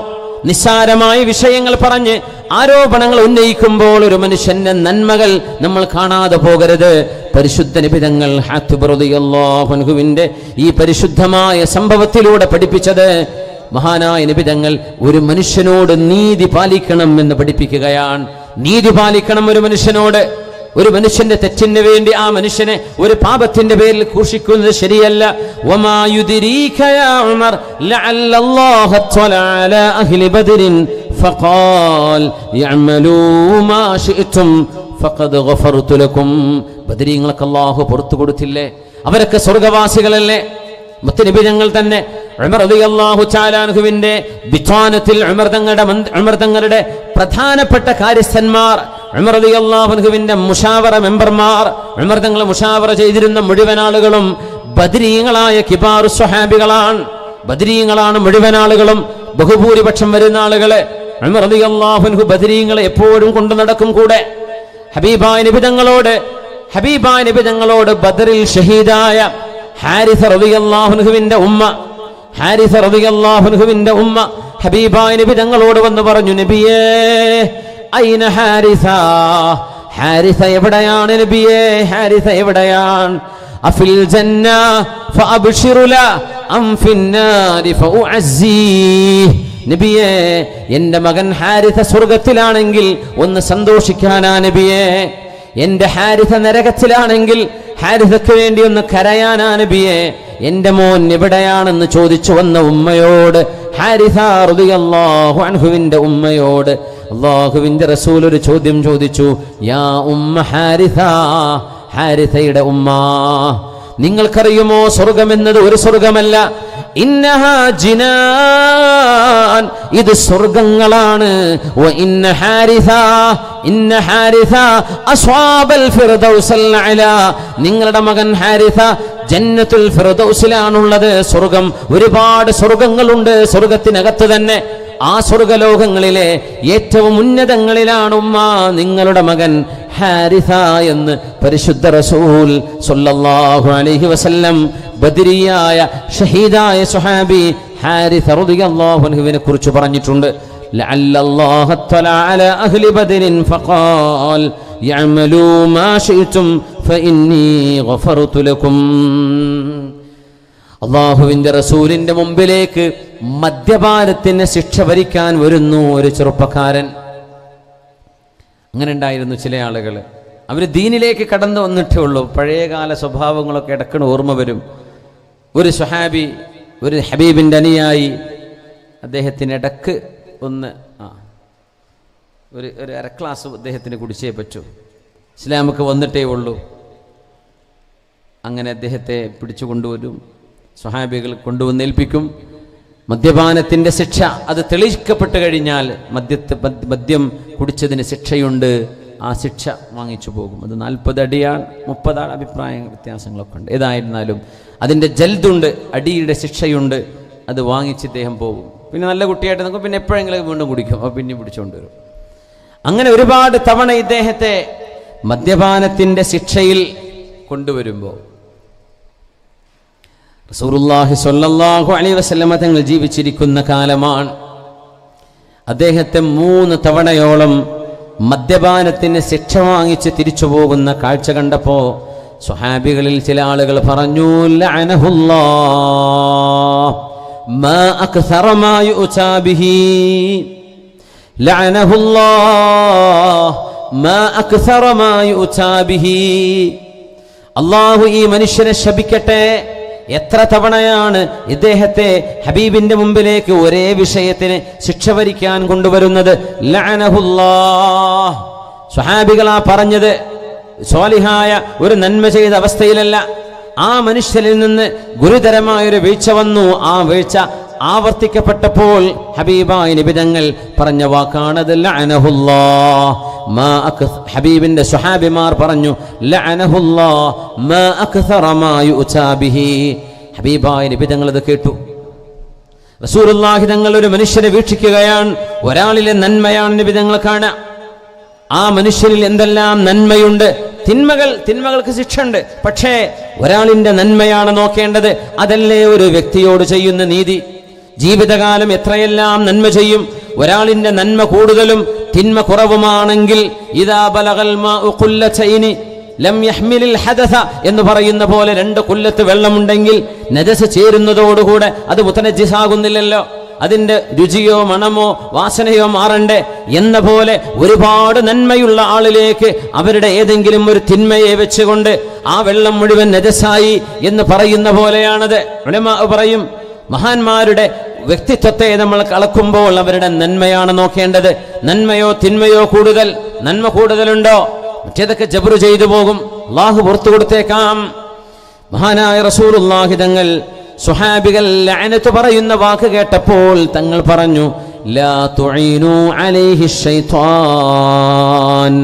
നിസ്സാരമായ വിഷയങ്ങൾ പറഞ്ഞ് ആരോപണങ്ങൾ ഉന്നയിക്കുമ്പോൾ ഒരു മനുഷ്യന്റെ നന്മകൾ നമ്മൾ കാണാതെ പോകരുത്. പരിശുദ്ധ നിബിതങ്ങൾ ഹാത്തിബ് റളിയല്ലാഹു അൻഹുവിന്റെ ഈ പരിശുദ്ധമായ സംഭവത്തിലൂടെ പഠിപ്പിച്ചത്, മഹാനായ നിബിതങ്ങൾ ഒരു മനുഷ്യനോട് നീതി പാലിക്കണം എന്ന് പഠിപ്പിക്കുകയാണ്. നീതി പാലിക്കണം ഒരു മനുഷ്യനോട്. ഒരു മനുഷ്യന്റെ തെറ്റിന് വേണ്ടി ആ മനുഷ്യനെ ഒരു പാപത്തിന്റെ പേരിൽ ക്രൂശിക്കുന്നത് ശരിയല്ല. വമാ യുദ്രീക യാ ഉമർ ലഅല്ലല്ലാഹു തആല അലാ അഹ്ലി ബദരിൻ ഫഖാൽ യഅമലൂ മാ ശിഅ്തും ഫഖദ് ഗഫർതു ലക്കും. ബദരീങ്ങൾക്ക് അല്ലാഹു പുറത്തു കൊടുത്തില്ലേ? അവരൊക്കെ സ്വർഗ്ഗവാസികളല്ലേ? മുത്തനബി ഞങ്ങൾ തന്നെ ഉമർ റളിയല്ലാഹു തആല അൻഹുവിന്റെ ബിതാനത്തിൽ ഉമർ തങ്ങളുടെ പ്രധാനപ്പെട്ട കാര്യസ്ഥന്മാർ, ഉമർ റളിയല്ലാഹു അൻഹുവിന്റെ മുഷാവറ മെമ്പർമാർ, ഉമർ തങ്ങൾ മുഷാവറ ചെയ്തിരുന്ന മുഴുവൻ ആളുകളും ബദരീങ്ങളായ കിബാറു സ്വഹാബികളാണ്. ബദരീങ്ങളാണ് മുഴുവൻ ആളുകളും. ബഹുഭൂരിപക്ഷം വരുന്ന ആളുകളെ ഉമർ റളിയല്ലാഹു അൻഹു ബദരീങ്ങളെ എപ്പോഴും കൊണ്ടു നടക്കും കൂടെ. ഹബീബായ നബി തങ്ങളോട് ബദറിൽ ഷഹീദായ ഹാരിസ റളിയല്ലാഹു അൻഹുവിന്റെ ഉമ്മ, ഹാരിസ റളിയല്ലാഹു അൻഹുവിന്റെ ഉമ്മ ഹബീബായ നബി തങ്ങളോട് വന്ന് പറഞ്ഞു, നബിയേ ഐന ഹാരിസ, ഹാരിസ എവിടെയാണ് നബിയേ, ഹാരിസ എവിടെയാണ്? അഫിൽ ജന്ന ഫഅബ്ശിറു ല അം ഫിന്നാരി ഫഉഅസ്സി, നബിയേ എന്റെ മകൻ ഹാരിസ സ്വർഗത്തിലാണെങ്കിൽ ഒന്ന് സന്തോഷിക്കാനാ നബിയേ, എന്റെ ഹാരിസ നരകത്തിലാണെങ്കിൽ ഹാരിസക്ക് വേണ്ടി ഒന്ന് കരയാനാ നബിയേ, എന്റെ മോൻ എവിടെയാണെന്ന് ചോദിച്ചു വന്ന ഉമ്മയോട്, ഹാരിസ റളിയല്ലാഹു അൻഹുവിന്റെ ഉമ്മയോട് അല്ലാഹുവിന്റെ റസൂൽ ഒരു ചോദ്യം ചോദിച്ചു, യാ ഉമ്മ ഹാരിസ, ഹാരിസയുടെ ഉമ്മ, നിങ്ങൾക്കറിയുമോ സ്വർഗമെന്നത് ഒരു സ്വർഗമല്ല, ഇന്നഹാ ജിനാൻ, ഇത് സ്വർഗങ്ങളാണ്, വ ഇന്ന ഹാരിസ, ഇന്ന ഹാരിസ അസ്വാബൽ ഫിർദൗസൽ അലാ, നിങ്ങളുടെ മകൻ ഹാരിസ ജന്നത്തുൽ ഫിർദൗസിലാണുള്ളത്. സ്വർഗം, ഒരുപാട് സ്വർഗങ്ങളുണ്ട് സ്വർഗത്തിനകത്ത് തന്നെ. ആ സ്വർഗലോകങ്ങളിലെ ഏറ്റവും ഉന്നതങ്ങളിലാണ് ഉമ്മ നിങ്ങളുടെ മകൻ ഹാരിസ എന്ന് പരിശുദ്ധ റസൂൽ സ്വല്ലല്ലാഹു അലൈഹി വസല്ലം ബദരിയായ ഷഹീദായ സ്വഹാബി ഹാരിസ റളിയല്ലാഹു അൻഹുവിനെ കുറിച്ച് പറഞ്ഞിട്ടുണ്ട്. ലഅല്ലല്ലാഹു തആല അലാ അഹ്ലി ബദരിൻ ഫഖാൽ യഅമലൂ മാ ശിഅ്തും ഫഇന്നി ഗഫർതു ലക്കും. അള്ളാഹുവിന്റെ റസൂലിന്റെ മുമ്പിലേക്ക് മദ്യപാനത്തിന് ശിക്ഷ ഭരിക്കാൻ വരുന്നു ഒരു ചെറുപ്പക്കാരൻ. അങ്ങനെ ഉണ്ടായിരുന്നു ചില ആളുകൾ. അവർ ദീനിലേക്ക് കടന്നു വന്നിട്ടേ ഉള്ളൂ, പഴയകാല സ്വഭാവങ്ങളൊക്കെ ഇടയ്ക്കിടെ ഓർമ്മ വരും. ഒരു സ്വഹാബി, ഒരു ഹബീബിൻ്റെ അനുയായി, അദ്ദേഹത്തിന് ഇടക്ക് ഒന്ന് ഒരു അര ക്ലാസ് അദ്ദേഹത്തിന് കുടിച്ചേ പറ്റൂ, ഇസ്ലാമൊക്കെ വന്നിട്ടേ ഉള്ളൂ. അങ്ങനെ അദ്ദേഹത്തെ പിടിച്ചു കൊണ്ടുവരും, സ്വഹാബികൾ കൊണ്ടുവന്നേൽപ്പിക്കും. മദ്യപാനത്തിൻ്റെ ശിക്ഷ അത് തെളിയിക്കപ്പെട്ട് കഴിഞ്ഞാൽ മദ്യം കുടിച്ചതിന് ശിക്ഷയുണ്ട്, ആ ശിക്ഷ വാങ്ങിച്ചു പോകും. അത് 40 അടിയാണ്, 30 അഭിപ്രായ വ്യത്യാസങ്ങളൊക്കെ ഉണ്ട്. ഏതായിരുന്നാലും അതിൻ്റെ ജൽദുണ്ട്, അടിയുടെ ശിക്ഷയുണ്ട്, അത് വാങ്ങിച്ച് ഇദ്ദേഹം പോകും. പിന്നെ നല്ല കുട്ടിയായിട്ട് നമുക്ക് പിന്നെ എപ്പോഴെങ്കിലും വീണ്ടും കുടിക്കും, അപ്പോൾ പിന്നെ പിടിച്ചുകൊണ്ട് വരും. അങ്ങനെ ഒരുപാട് തവണ ഇദ്ദേഹത്തെ മദ്യപാനത്തിൻ്റെ ശിക്ഷയിൽ കൊണ്ടുവരുമ്പോൾ റസൂലുള്ളാഹി സ്വല്ലല്ലാഹു അലൈഹി വസല്ലമ തങ്ങൾ ജീവിച്ചിരിക്കുന്ന കാലമാണ്. അദ്ദേഹത്തെ 3 തവണയോളം മദ്യപാനത്തിന് ശിക്ഷ വാങ്ങിച്ച് തിരിച്ചു പോകുന്ന കാഴ്ച കണ്ടപ്പോൾ സ്വഹാബികളിൽ ചില ആളുകൾ പറഞ്ഞു, ലഅനഹുല്ലാഹ് മാ അക്സറ മാ യുഅതാ ബിഹി, ലഅനഹുല്ലാഹ് മാ അക്സറ മാ യുഅതാ ബിഹി, അല്ലാഹു ഈ മനുഷ്യനെ ശപിക്കട്ടെ, എത്ര തവണയാണ് ഇദ്ദേഹത്തെ ഹബീബിന്റെ മുമ്പിലേക്ക് ഒരേ വിഷയത്തിന് ശിക്ഷ ഭരിക്കാൻ കൊണ്ടുവരുന്നത്. ലഅനഹുല്ലാഹ്, സ്വഹാബികളാ പറഞ്ഞത്, സ്വാലിഹായ ഒരു നന്മ ചെയ്ത അവസ്ഥയിലല്ല. ആ മനുഷ്യനിൽ നിന്ന് ഗുരുതരമായൊരു വീഴ്ച വന്നു. ആ വീഴ്ച ആവർത്തിക്കപ്പെട്ടപ്പോൾ ഹബീബായ നബി തങ്ങൾ പറഞ്ഞ വാക്കാണത് ലഅനഹുല്ലാഹ് മാ ഹബീബിന്റെ സ്വഹാബിമാർ പറഞ്ഞു, ലഅനഹുല്ലാഹ് മാ അക്സറ മാ യുഅതാ ബിഹി. ഹബീബായ നബി തങ്ങൾ അത് കേട്ടു. റസൂലുള്ളാഹി തങ്ങൾ ഒരു മനുഷ്യനെ വീക്ഷിക്കുകയാണ്, ഒരാളിലെ നന്മയാണ് നബി തങ്ങൾ കാണുക. ആ മനുഷ്യനിൽ എന്തെല്ലാം നന്മയുണ്ട്, തിന്മകൾക്ക് ശിക്ഷയുണ്ട്, പക്ഷേ ഒരാളിന്റെ നന്മയാണ് നോക്കേണ്ടത്. അതല്ലേ ഒരു വ്യക്തിയോട് ചെയ്യുന്ന നീതി. ജീവിതകാലം എത്രയെല്ലാം നന്മ ചെയ്യും, ഒരാളിന്റെ നന്മ കൂടുതലും തിന്മ കുറവുമാണെങ്കിൽ ഇദാ ബലഗൽ മാഉ ഖുല്ലതൈനി ലം യഹ്മിലിൽ ഹദസ എന്ന് പറയുന്ന പോലെ 2 കുല്ലത്ത് വെള്ളമുണ്ടെങ്കിൽ നജസ് ചേരുന്നതോടുകൂടെ അത് മുതനജ്ജിസാകുന്നില്ലല്ലോ, അതിന്റെ രുചിയോ മണമോ വാസനയോ മാറണ്ടേ എന്ന പോലെ ഒരുപാട് നന്മയുള്ള ആളിലേക്ക് അവരുടെ ഏതെങ്കിലും ഒരു തിന്മയെ വെച്ചുകൊണ്ട് ആ വെള്ളം മുഴുവൻ നജസായി എന്ന് പറയുന്ന പോലെയാണത്. ഉലമാ പറയും, മഹാന്മാരുടെ വ്യക്തിത്വത്തെ നമ്മൾ അളക്കുമ്പോൾ അവരുടെ നന്മയാണ് നോക്കേണ്ടത്. നന്മയോ തിന്മയോ കൂടുതൽ, നന്മ കൂടുതലുണ്ടോ, മറ്റേതൊക്കെ ജബ്റു ചെയ്തു പോകും, അല്ലാഹു പുറത്തു കൊടുത്തേക്കാം. മഹാനായ റസൂലുള്ളാഹി തങ്ങൾ സ്വഹാബികൾ ലഅനത്ത് പറയുന്ന വാക്ക് കേട്ടപ്പോൾ തങ്ങൾ പറഞ്ഞു, ലാ തുഈനു അലൈഹി ശൈത്വാൻ,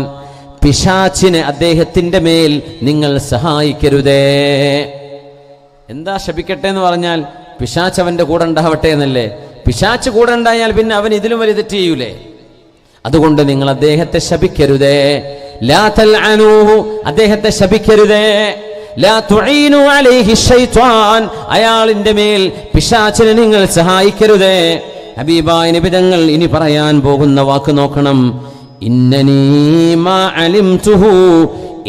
പിശാചിനെ അദ്ദേഹത്തിന്റെ മേൽ നിങ്ങൾ സഹായിക്കരുതേ. എന്താ ശപിക്കട്ടെ എന്ന് പറഞ്ഞാൽ പിശാച് അവന്റെ കൂടെ ഉണ്ടാവട്ടെ എന്നല്ലേ. പിശാച് കൂടെ ഉണ്ടായാൽ പിന്നെ അവൻ ഇതിലും വലിയ തെറ്റ് ചെയ്യൂലേ. അതുകൊണ്ട് നിങ്ങൾ അദ്ദേഹത്തെ ശപിക്കരുതേ. ലാ തൽഅനൂഹു, അദ്ദേഹത്തെ ശപിക്കരുതേ. ലാ തുഈനു അലൈഹി ശൈത്വാൻ, അയാളിന്റെ മേൽ പിശാചിനെ നിങ്ങൾ സഹായിക്കരുതേ. ഹബീബായ നബി തങ്ങൾ ഇനി പറയാൻ പോകുന്ന വാക്ക് നോക്കണം. ഇന്നനീ മാ അലിംതുഹു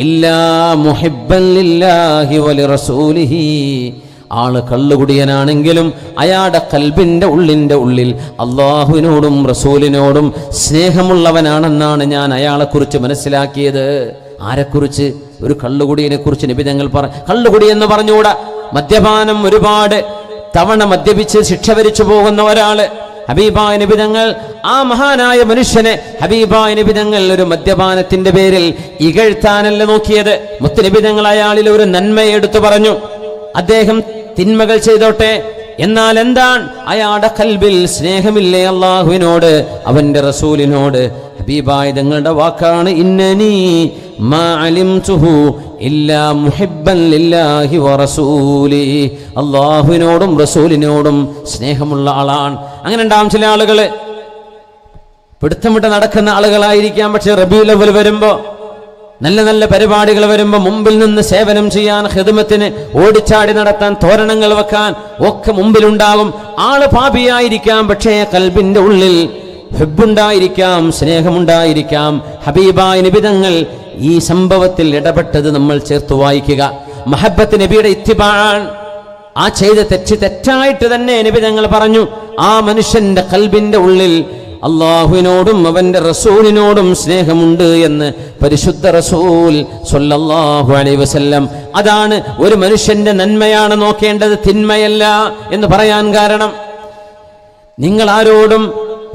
ഇല്ലാ മുഹിബ്ബൻ ലില്ലാഹി വലിറസൂലിഹി. ആള് കള്ളുകുടിയനാണെങ്കിലും അയാളുടെ കൽബിന്റെ ഉള്ളിൽ അള്ളാഹുവിനോടും റസൂലിനോടും സ്നേഹമുള്ളവനാണെന്നാണ് ഞാൻ അയാളെക്കുറിച്ച് മനസ്സിലാക്കിയത്. ആരെക്കുറിച്ച്? ഒരു കള്ളുകുടിയനെ കുറിച്ച് നബി തങ്ങൾ കള്ളുകുടി എന്ന് പറഞ്ഞുകൂടാ. മദ്യപാനം ഒരുപാട് തവണ മദ്യപിച്ച് ശിക്ഷ വരിച്ചു പോകുന്ന ഒരാള്. ഹബീബായ നബി തങ്ങൾ ആ മഹാനായ മനുഷ്യനെ ഹബീബായ നബി തങ്ങൾ ഒരു മദ്യപാനത്തിന്റെ പേരിൽ ഇകഴ്ത്താനല്ല നോക്കിയത്. മുത്തുനബി തങ്ങൾ അയാളിൽ ഒരു നന്മയെ എടുത്തു പറഞ്ഞു. അദ്ദേഹം തിന്മകൾ ചെയ്തോട്ടെ, എന്നാൽ എന്താണ് അയാളുടെ കൽബിൽ സ്നേഹമില്ലേ അള്ളാഹുവിനോട്, അവന്റെ റസൂലിനോട്? ഹബീബായ തങ്ങളുടെ വാക്കാണ് ഇന്നനീ മാ അലിംതുഹു ഇല്ലാ മുഹിബ്ബൻ ലില്ലാഹി വറസൂലിഹി. അള്ളാഹുവിനോടും റസൂലിനോടും സ്നേഹമുള്ള ആളാണ്. അങ്ങനെ ഉണ്ടാവും ചില ആളുകള് പിടുത്തമിട്ട് നടക്കുന്ന ആളുകളായിരിക്കാം. പക്ഷെ റബീഉൽ അവ്വൽ വരുമ്പോ, നല്ല നല്ല പരിപാടികൾ വരുമ്പോൾ മുമ്പിൽ നിന്ന് സേവനം ചെയ്യാൻ, ഖിദ്മത്തിന് ഓടിച്ചാടി നടത്താൻ, തോരണങ്ങൾ വെക്കാൻ ഒക്കെ മുമ്പിലുണ്ടാകും. ആള് പാപിയായിരിക്കാം, പക്ഷേ കൽബിന്റെ ഉള്ളിൽ ഹുബ്ബുണ്ടായിരിക്കാം, സ്നേഹമുണ്ടായിരിക്കാം. ഹബീബായ നബി തങ്ങൾ ഈ സംഭവത്തിൽ ഇടപെട്ടത് നമ്മൾ ചേർത്ത് വായിക്കുക. മഹബ്ബത്ത് നബിയുടെ ഇത്തിബാഅൻ. ആ ചെയ്ത തെറ്റായിട്ട് തന്നെ നബി തങ്ങൾ പറഞ്ഞു. ആ മനുഷ്യന്റെ കൽബിന്റെ ഉള്ളിൽ അള്ളാഹുവിനോടും അവന്റെ റസൂലിനോടും സ്നേഹമുണ്ട് എന്ന് പരിശുദ്ധ റസൂൽ സ്വല്ലല്ലാഹു അലൈഹി വസല്ലം. അതാണ് ഒരു മനുഷ്യന്റെ നന്മയാണ് നോക്കേണ്ടത്, തിന്മയല്ല എന്ന് പറയാൻ കാരണം. നിങ്ങൾ ആരോടും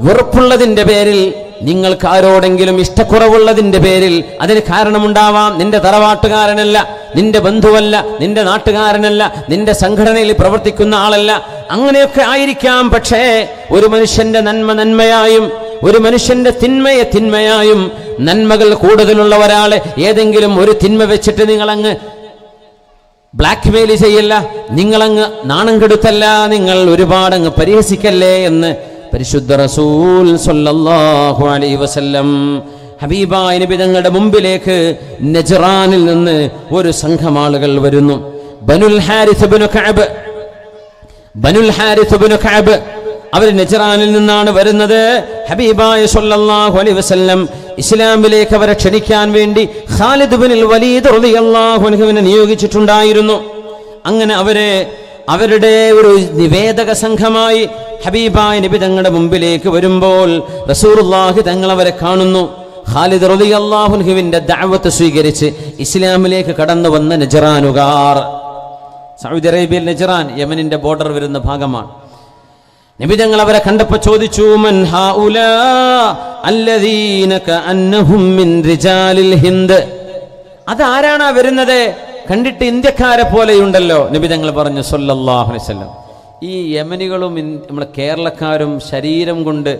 വെറുപ്പുള്ളതിന്റെ പേരിൽ, നിങ്ങൾക്ക് ആരോടെങ്കിലും ഇഷ്ടക്കുറവുള്ളതിന്റെ പേരിൽ അതിന് കാരണമുണ്ടാവാം. നിന്റെ തറവാട്ടുകാരനല്ല, നിന്റെ ബന്ധുവല്ല, നിന്റെ നാട്ടുകാരനല്ല, നിന്റെ സംഘടനയിൽ പ്രവർത്തിക്കുന്ന ആളല്ല, അങ്ങനെയൊക്കെ ആയിരിക്കാം. പക്ഷേ ഒരു മനുഷ്യന്റെ നന്മ നന്മയായും ഒരു മനുഷ്യന്റെ തിന്മയെ തിന്മയായും, നന്മകൾ കൂടുതലുള്ള ഒരാളെ ഏതെങ്കിലും ഒരു തിന്മ വെച്ചിട്ട് നിങ്ങളങ്ങ് ബ്ലാക്ക് മെയിൽ ചെയ്യല്ല, നിങ്ങളങ്ങ് നാണം കെടുത്തല്ല, നിങ്ങൾ ഒരുപാടങ്ങ് പരിഹസിക്കല്ലേ എന്ന് പരിശുദ്ധ റസൂൽ സ്വല്ലല്ലാഹു അലൈഹി വസല്ലം. ഹബീബായ നബി തങ്ങളുടെ മുമ്പിലേക്ക് നജ്റാനിൽ നിന്ന് ഒരു സംഘം ആളുകൾ വരുന്നു. ബനുൽ ഹാരിസ് ഇബ്നു കഅബ് അവർ നജ്റാനിൽ നിന്നാണ് വരുന്നത്. ഹബീബായ സ്വല്ലല്ലാഹു അലൈഹി വസല്ലം ഇസ്ലാമിലേക്ക് അവരെ ക്ഷണിക്കാൻ വേണ്ടി ഖാലിദ് ഇബ്നുൽ വലീദ് റളിയല്ലാഹു അൻഹുവിനെ നിയോഗിച്ചിട്ടുണ്ടായിരുന്നു. അങ്ങനെ അവരുടെ ഒരു നിവേദക സംഘമായി ഹബീബായ നബി തങ്ങളുടെ മുമ്പിലേക്ക് വരുമ്പോൾ റസൂലുള്ളാഹി തങ്ങൾ അവരെ കാണുന്നു. ഖാലിദ് റളിയല്ലാഹു അൻഹുവിന്റെ ദഅവത്ത് സ്വീകരിച്ച് ഇസ്ലാമിലേക്ക് കടന്നു വന്ന നജ്റാനുകാർ. സൗദി അറേബ്യയിൽ നജ്റാൻ യമനിന്റെ ബോർഡർ വരുന്ന ഭാഗമാണ്. നബി തങ്ങൾ അവരെ കണ്ടപ്പോൾ ചോദിച്ചു, മൻ ഹൗലാ അല്ലദീന കഅന്നഹും മിൻ റിജാലിൽ ഹിന്ദ്. അതാരാണ് വരുന്നത്? കണ്ടിട്ട് ഇന്ത്യക്കാരെ പോലെയുണ്ടല്ലോ. നബി തങ്ങൾ പറഞ്ഞു സ്വല്ലല്ലാഹു അലൈഹി വസല്ലം, ഈ യമനികളും നമ്മുടെ കേരളക്കാരും ശരീരം കൊണ്ട്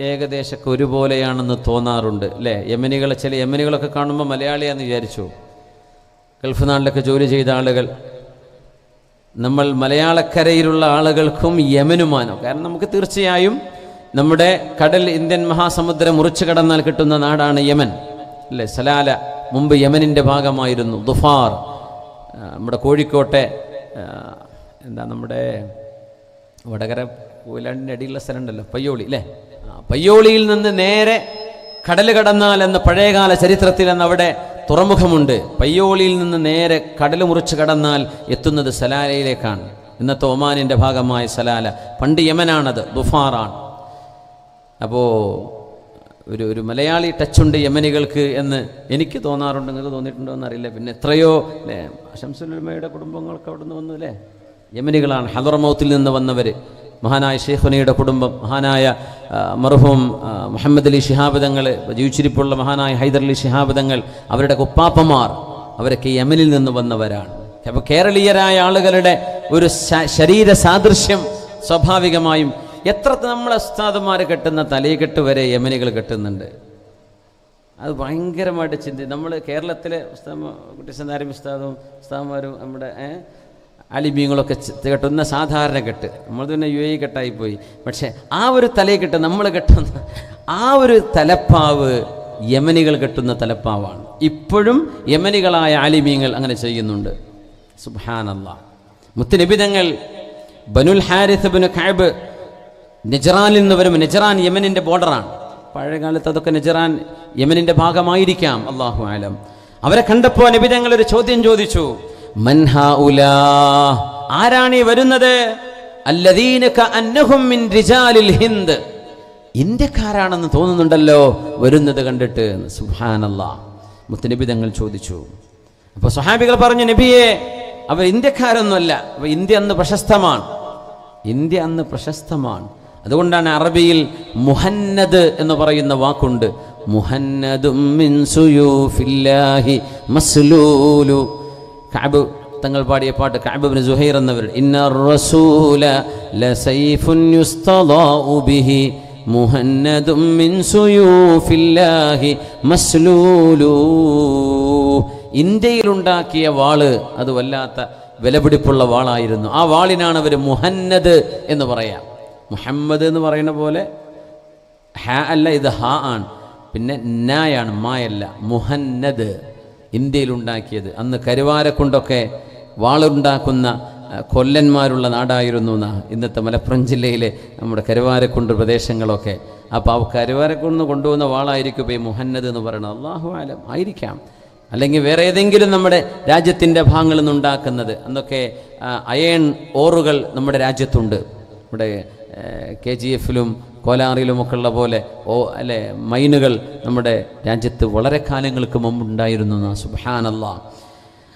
ഏകദേശമൊക്കെ ഒരുപോലെയാണെന്ന് തോന്നാറുണ്ട് അല്ലേ? ചില യമനികളൊക്കെ കാണുമ്പോൾ മലയാളിയാന്ന് വിചാരിച്ചു. ഗൾഫ് നാട്ടിലൊക്കെ ജോലി ചെയ്ത ആളുകൾ, നമ്മൾ മലയാളക്കരയിലുള്ള ആളുകൾക്കും യമനുമാനോ, കാരണം നമുക്ക് തീർച്ചയായും നമ്മുടെ കടൽ, ഇന്ത്യൻ മഹാസമുദ്രം മുറിച്ചു കടന്നാൽ കിട്ടുന്ന നാടാണ് യമൻ അല്ലേ? സലാല മുമ്പ് യമനിൻ്റെ ഭാഗമായിരുന്നു. ദുഫാർ നമ്മുടെ കോഴിക്കോട്ടെ നമ്മുടെ വടകര പൂലാണ്ടിൻ്റെ അടിയിലുള്ള സ്ഥലം ഉണ്ടല്ലോ, പയ്യോളി അല്ലേ? പയ്യോളിയിൽ നിന്ന് നേരെ കടൽ കടന്നാൽ എന്ന പഴയകാല ചരിത്രത്തിൽ അന്ന് അവിടെ തുറമുഖമുണ്ട്. പയ്യോളിയിൽ നിന്ന് നേരെ കടൽ മുറിച്ച് കടന്നാൽ എത്തുന്നത് സലാലയിലേക്കാണ്. ഇന്നത്തെ ഒമാനിൻ്റെ ഭാഗമായ സലാല, പണ്ട് യമനാണത്, ദുഫാറാണ്. അപ്പോൾ ഒരു മലയാളി ടച്ചുണ്ട് യമനികൾക്ക് എന്ന് എനിക്ക് തോന്നാറുണ്ട്. നിങ്ങൾക്ക് തോന്നിയിട്ടുണ്ടോ എന്നറിയില്ല. പിന്നെ എത്രയോ അല്ലേ, ശംസുൽ ഉലമയുടെ കുടുംബങ്ങൾക്ക് അവിടെ നിന്ന് വന്നു അല്ലേ, യമനികളാണ്. ഹദറമൗത്തിൽ നിന്ന് വന്നവർ, മഹാനായ ഷെയ്ഖുനയുടെ കുടുംബം, മഹാനായ മർഹൂം മുഹമ്മദ് അലി ശിഹാബ് തങ്ങൾ, ജീവിച്ചിരിപ്പുള്ള മഹാനായ ഹൈദർ അലി ശിഹാബ് തങ്ങൾ, അവരുടെ ഉപ്പാപ്പമാർ അവരൊക്കെ യമനിൽ നിന്ന് വന്നവരാണ്. അപ്പോൾ കേരളീയരായ ആളുകളുടെ ഒരു ശരീര സാദൃശ്യം സ്വാഭാവികമായും, എത്ര നമ്മളെ ഉസ്താദുമാർ കെട്ടുന്ന തലയെക്കെട്ട് വരെ യമനികൾ കെട്ടുന്നുണ്ട്. അത് ഭയങ്കരമായിട്ട് നമ്മൾ കേരളത്തിലെ കുട്ടിസന്താരം ഉസ്താദും ഉസ്താദുമാരും നമ്മുടെ അലിമീങ്ങളൊക്കെ കെട്ടുന്ന സാധാരണ കെട്ട്, നമ്മൾ തന്നെ UAE കെട്ടായിപ്പോയി. പക്ഷേ ആ ഒരു തലയെക്കെട്ട് നമ്മൾ കെട്ടുന്ന ആ ഒരു തലപ്പാവ് യമനികൾ കെട്ടുന്ന തലപ്പാവാണ്. ഇപ്പോഴും യമനികളായ ആലിമീങ്ങൾ അങ്ങനെ ചെയ്യുന്നുണ്ട്. സുബ്ഹാനല്ലാഹ്. മുത്തുനബി തങ്ങൾ ബനുൽ ഹാരിസ് ഇബ്നു കഅബ് നജ്റാനിൽ നിന്ന് വരും. നജ്റാൻ യമനിൻ്റെ ബോർഡറാണ്. പഴയ കാലത്ത് അതൊക്കെ നജ്റാൻ യമനിൻ്റെ ഭാഗമായിരിക്കാം, അല്ലാഹു ആലം. അവരെ കണ്ടപ്പോൾ നബി തങ്ങൾ ഒരു ചോദ്യം ചോദിച്ചു, മൻ ഹൗലാ, ആരാണ് ഈ വരുന്നത്? അല്ലദീന കഅന്നഹും മിൻ റിജാലിൽ ഹിന്ദ്, ഇന്ത്യക്കാരാണെന്ന് തോന്നുന്നുണ്ടല്ലോ വരുന്നത് കണ്ടിട്ട്. സുബ്ഹാനല്ലാഹ്. മുത്തുനബി തങ്ങൾ ചോദിച്ചു. അപ്പോൾ സ്വഹാബികൾ പറഞ്ഞു, നബിയെ അവർ ഇന്ത്യക്കാരൊന്നുമല്ല. അപ്പോൾ ഇന്ത്യ അന്ന് പ്രശസ്തമാണ്, ഇന്ത്യ അന്ന് പ്രശസ്തമാണ്. അതുകൊണ്ടാണ് അറബിയിൽ മുഹന്നദ് എന്ന് പറയുന്ന വാക്കുണ്ട്. മുഹന്നദും മിൻ സുയൂഫില്ലാഹി മസ്ലൂലു. കഅബ് തങ്ങൾ പാടിയ പാട്ട്, കഅബ് ഇബ്നു സുഹൈർ എന്നവർ, ഇന്നർ റസൂല ലസൈഫുൻ യുസ്തദാഉ ബിഹി മുഹന്നദും മിൻ സുയൂഫില്ലാഹി മസ്ലൂലു. ഇന്ത്യയിലുണ്ടാക്കിയ വാള് അത് വല്ലാത്ത വിലപിടിപ്പുള്ള വാളായിരുന്നു. ആ വാളിനാണ് അവർ മുഹന്നദ് എന്ന് പറയാം. മുഹമ്മദ് എന്ന് പറയുന്ന പോലെ ഹ അല്ല, ഇത് ഹ ആണ്, പിന്നെ നായാണ്, മായല്ല. മുഹന്നദ് ഇന്ത്യയിലുണ്ടാക്കിയത്. അന്ന് കരുവാരക്കുണ്ടൊക്കെ വാളുണ്ടാക്കുന്ന കൊല്ലന്മാരുള്ള നാടായിരുന്നു എന്നാണ് ഇന്നത്തെ മലപ്പുറം ജില്ലയിലെ നമ്മുടെ കരുവാരക്കുണ്ട് പ്രദേശങ്ങളൊക്കെ. അപ്പോൾ ആ കരുവാരക്കുണ്ട് കൊണ്ടുവന്ന വാളായിരിക്കും ഇപ്പോൾ ഈ മുഹന്നദ് എന്ന് പറയുന്നത്. അല്ലാഹു ആലം, ആയിരിക്കാം. അല്ലെങ്കിൽ വേറെ ഏതെങ്കിലും നമ്മുടെ രാജ്യത്തിൻ്റെ ഭാഗങ്ങളിൽ നിന്നുണ്ടാക്കുന്നത്. അന്നൊക്കെ അയൺ ഓറുകൾ നമ്മുടെ രാജ്യത്തുണ്ട്. നമ്മുടെ KGF-ലും കോലാറിലുമൊക്കെ ഉള്ള പോലെ മൈനുകൾ നമ്മുടെ രാജ്യത്ത് വളരെ കാലങ്ങൾക്ക് മുമ്പ് ഉണ്ടായിരുന്നു. സുബ്ഹാനല്ലാഹ്.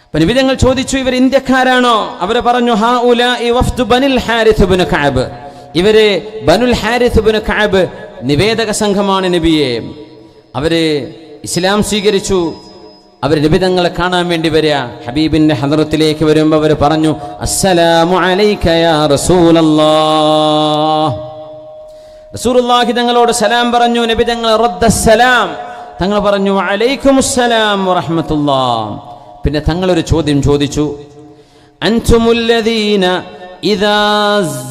അപ്പോൾ നബി തങ്ങൾ ചോദിച്ചു, ഇവർ ഇന്ത്യക്കാരാണോ? അവരെ പറഞ്ഞു, ഹൗലാഇ വഫ്ദു ബനിൽ ഹാരിസ് ഇബ്നു കഅബ്, ഇവര് ബനുൽ ഹാരിസ് ഇബ്നു കഅബ് നിവേദക സംഘമാണ് നബിയെ. അവര് ഇസ്ലാം സ്വീകരിച്ചു. അവർ നബി തങ്ങളെ കാണാൻ വേണ്ടി വരിക. ഹബീബിന്റെ ഹദറത്തിലേക്ക് വരുമ്പോൾ അവർ പറഞ്ഞു, അസ്സലാമു അലൈക യാ റസൂലല്ലാഹ്. റസൂലുള്ളാഹി തങ്ങളോട് സലാം പറഞ്ഞു. നബി തങ്ങൾ റദ്ദസ്സലാം, തങ്ങൾ പറഞ്ഞു വഅലൈക്കുമുസ്സലാം വറഹ്മത്തുള്ളാഹ്. പിന്നെ തങ്ങളൊരു ചോദ്യം ചോദിച്ചു, അൻതുമുല്ലദീന ഇദാ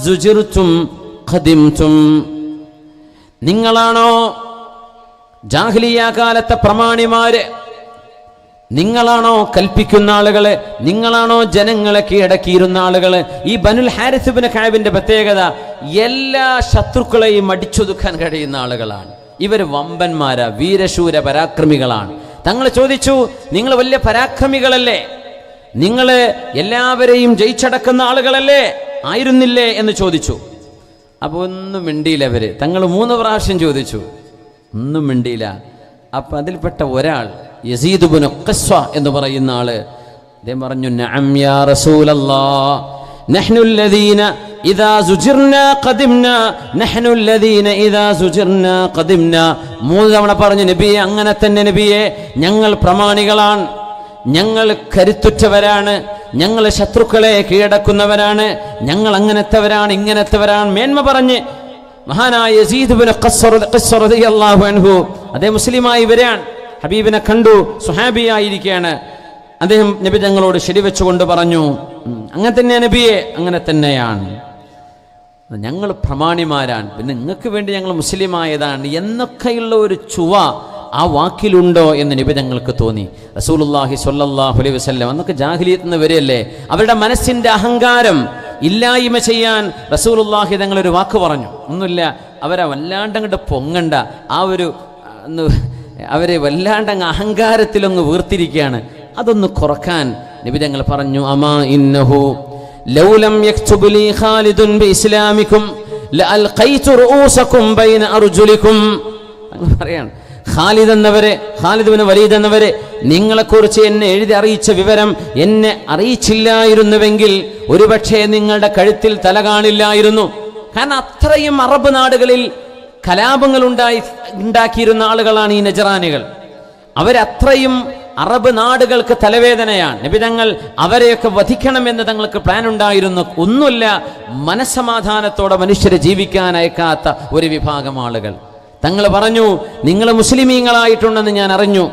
സുജിർതും ഖദിംതും, നിങ്ങളാണോ ജാഹിലിയ കാലത്തെ പ്രമാണിമാര്? നിങ്ങളാണോ കൽപ്പിക്കുന്ന ആളുകള്? നിങ്ങളാണോ ജനങ്ങളെ കീഴടക്കിയിരുന്ന ആളുകള്? ഈ ബനുൽ ഹാരിസ് ഇബ്നു കഅബിന്റെ പ്രത്യേകത, എല്ലാ ശത്രുക്കളെയും അടിച്ചൊതുക്കാൻ കഴിയുന്ന ആളുകളാണ്. ഇവർ വമ്പന്മാരാ, വീരശൂര പരാക്രമികളാണ്. തങ്ങൾ ചോദിച്ചു, നിങ്ങൾ വലിയ പരാക്രമികളല്ലേ? നിങ്ങൾ എല്ലാവരെയും ജയിച്ചടക്കുന്ന ആളുകളല്ലേ ആയിരുന്നില്ലേ എന്ന് ചോദിച്ചു. അപ്പോൾ ഒന്നും മിണ്ടിയില്ല അവര്. തങ്ങൾ 3 പ്രാവശ്യം ചോദിച്ചു, ഒന്നും മിണ്ടിയില്ല. അപ്പം അതിൽപ്പെട്ട ഒരാൾ യസീദ് ഇബ്നു ഖസ്വ എന്ന് പറയുന്ന ആള്, അദ്ദേഹം പറഞ്ഞു, നഅം യാ റസൂലല്ലാഹ് നഹ്നുല്ലദീന ഇദാ സുജിർനാ ഖദിംനാ, നഹ്നുല്ലദീന ഇദാ സുജിർനാ ഖദിംനാ. 3 തവണ പറഞ്ഞു, നബിയെ അങ്ങനെ തന്നെ നബിയെ, ഞങ്ങൾ പ്രമാണികളാണ്, ഞങ്ങൾ കരുത്തുറ്റവരാണ്, ഞങ്ങൾ ശത്രുക്കളെ കീഴടക്കുന്നവരാണ്, ഞങ്ങൾ അങ്ങനത്തെവരാണ്, ഇങ്ങനത്തെവരാണ് മേന്മ പറഞ്ഞ് മഹാനായ യസീദ് ഇബ്നു ഖസ്വ റളിയല്ലാഹു അൻഹു അദ്ദേഹം മുസ്ലിമായി വരാൻ ഹബീബിനെ കണ്ടു, സുഹാബിയായിരിക്കുകയാണ്. അദ്ദേഹം നബി തങ്ങളോട് ശരിവെച്ചുകൊണ്ട് പറഞ്ഞു, അങ്ങനെ തന്നെയാണ് നബിയെ, അങ്ങനെ തന്നെയാണ്, ഞങ്ങൾ പ്രമാണിമാരാണ്, പിന്നെ നിങ്ങൾക്ക് വേണ്ടി ഞങ്ങൾ മുസ്ലിമായതാണ് എന്നൊക്കെയുള്ള ഒരു ചുവ ആ വാക്കിലുണ്ടോ എന്ന് നബി തങ്ങൾക്ക് തോന്നി. റസൂലുള്ളാഹി സ്വല്ലല്ലാഹു അലൈഹി വസല്ലം അന്നൊക്കെ ജാഹിലിയത്ത് നിന്ന് വരെയല്ലേ, അവരുടെ മനസ്സിന്റെ അഹങ്കാരം ഇല്ലായ്മ ചെയ്യാൻ റസൂലുള്ളാഹി തങ്ങളൊരു വാക്ക് പറഞ്ഞു. ഒന്നുമില്ല, അവരെ വല്ലാണ്ടങ്ങോട്ട് പൊങ്ങണ്ട, ആ ഒരു അവരെ വല്ലാണ്ടങ്ങ് അഹങ്കാരത്തിലൊന്ന് വീർത്തിരിക്കുകയാണ്, അതൊന്ന് കുറക്കാൻ നബി തങ്ങൾ പറഞ്ഞു, അമാ ഇന്നഹു ലൗലം യക്തുബ് ലി ഖാലിദുൻ ബിഇസ്ലാമികും ലഅൽഖൈതു റൂസകും ബൈന അർജുലികും. പറയാണ്, ഖാലിദ് ഇബ്നു വലീദ് എന്നവരെ നിങ്ങളെക്കുറിച്ച് എന്നെ എഴുതി അറിയിച്ച വിവരം എന്നെ അറിയിച്ചില്ലായിരുന്നുവെങ്കിൽ ഒരുപക്ഷെ നിങ്ങളുടെ കഴുത്തിൽ തല കാണില്ലായിരുന്നു. കാരണം അത്രയും അറബ് നാടുകളിൽ കലാപങ്ങൾ ഉണ്ടാക്കിയിരുന്ന ആളുകളാണ് ഈ നജറാനികൾ. അവരത്രയും അറബ് നാടുകൾക്ക് തലവേദനയാണ്. നബി തങ്ങൾ അവരെയൊക്കെ വധിക്കണമെന്ന് തങ്ങൾക്ക് പ്ലാൻ ഉണ്ടായിരുന്നു. ഒന്നുമില്ല, മനസ്സമാധാനത്തോടെ മനുഷ്യരെ ജീവിക്കാൻ അയക്കാത്ത ഒരു വിഭാഗം ആളുകൾ. തങ്ങൾ പറഞ്ഞു, നിങ്ങൾ മുസ്ലിമീങ്ങളായിട്ടുണ്ടെന്ന് ഞാൻ അറിഞ്ഞു,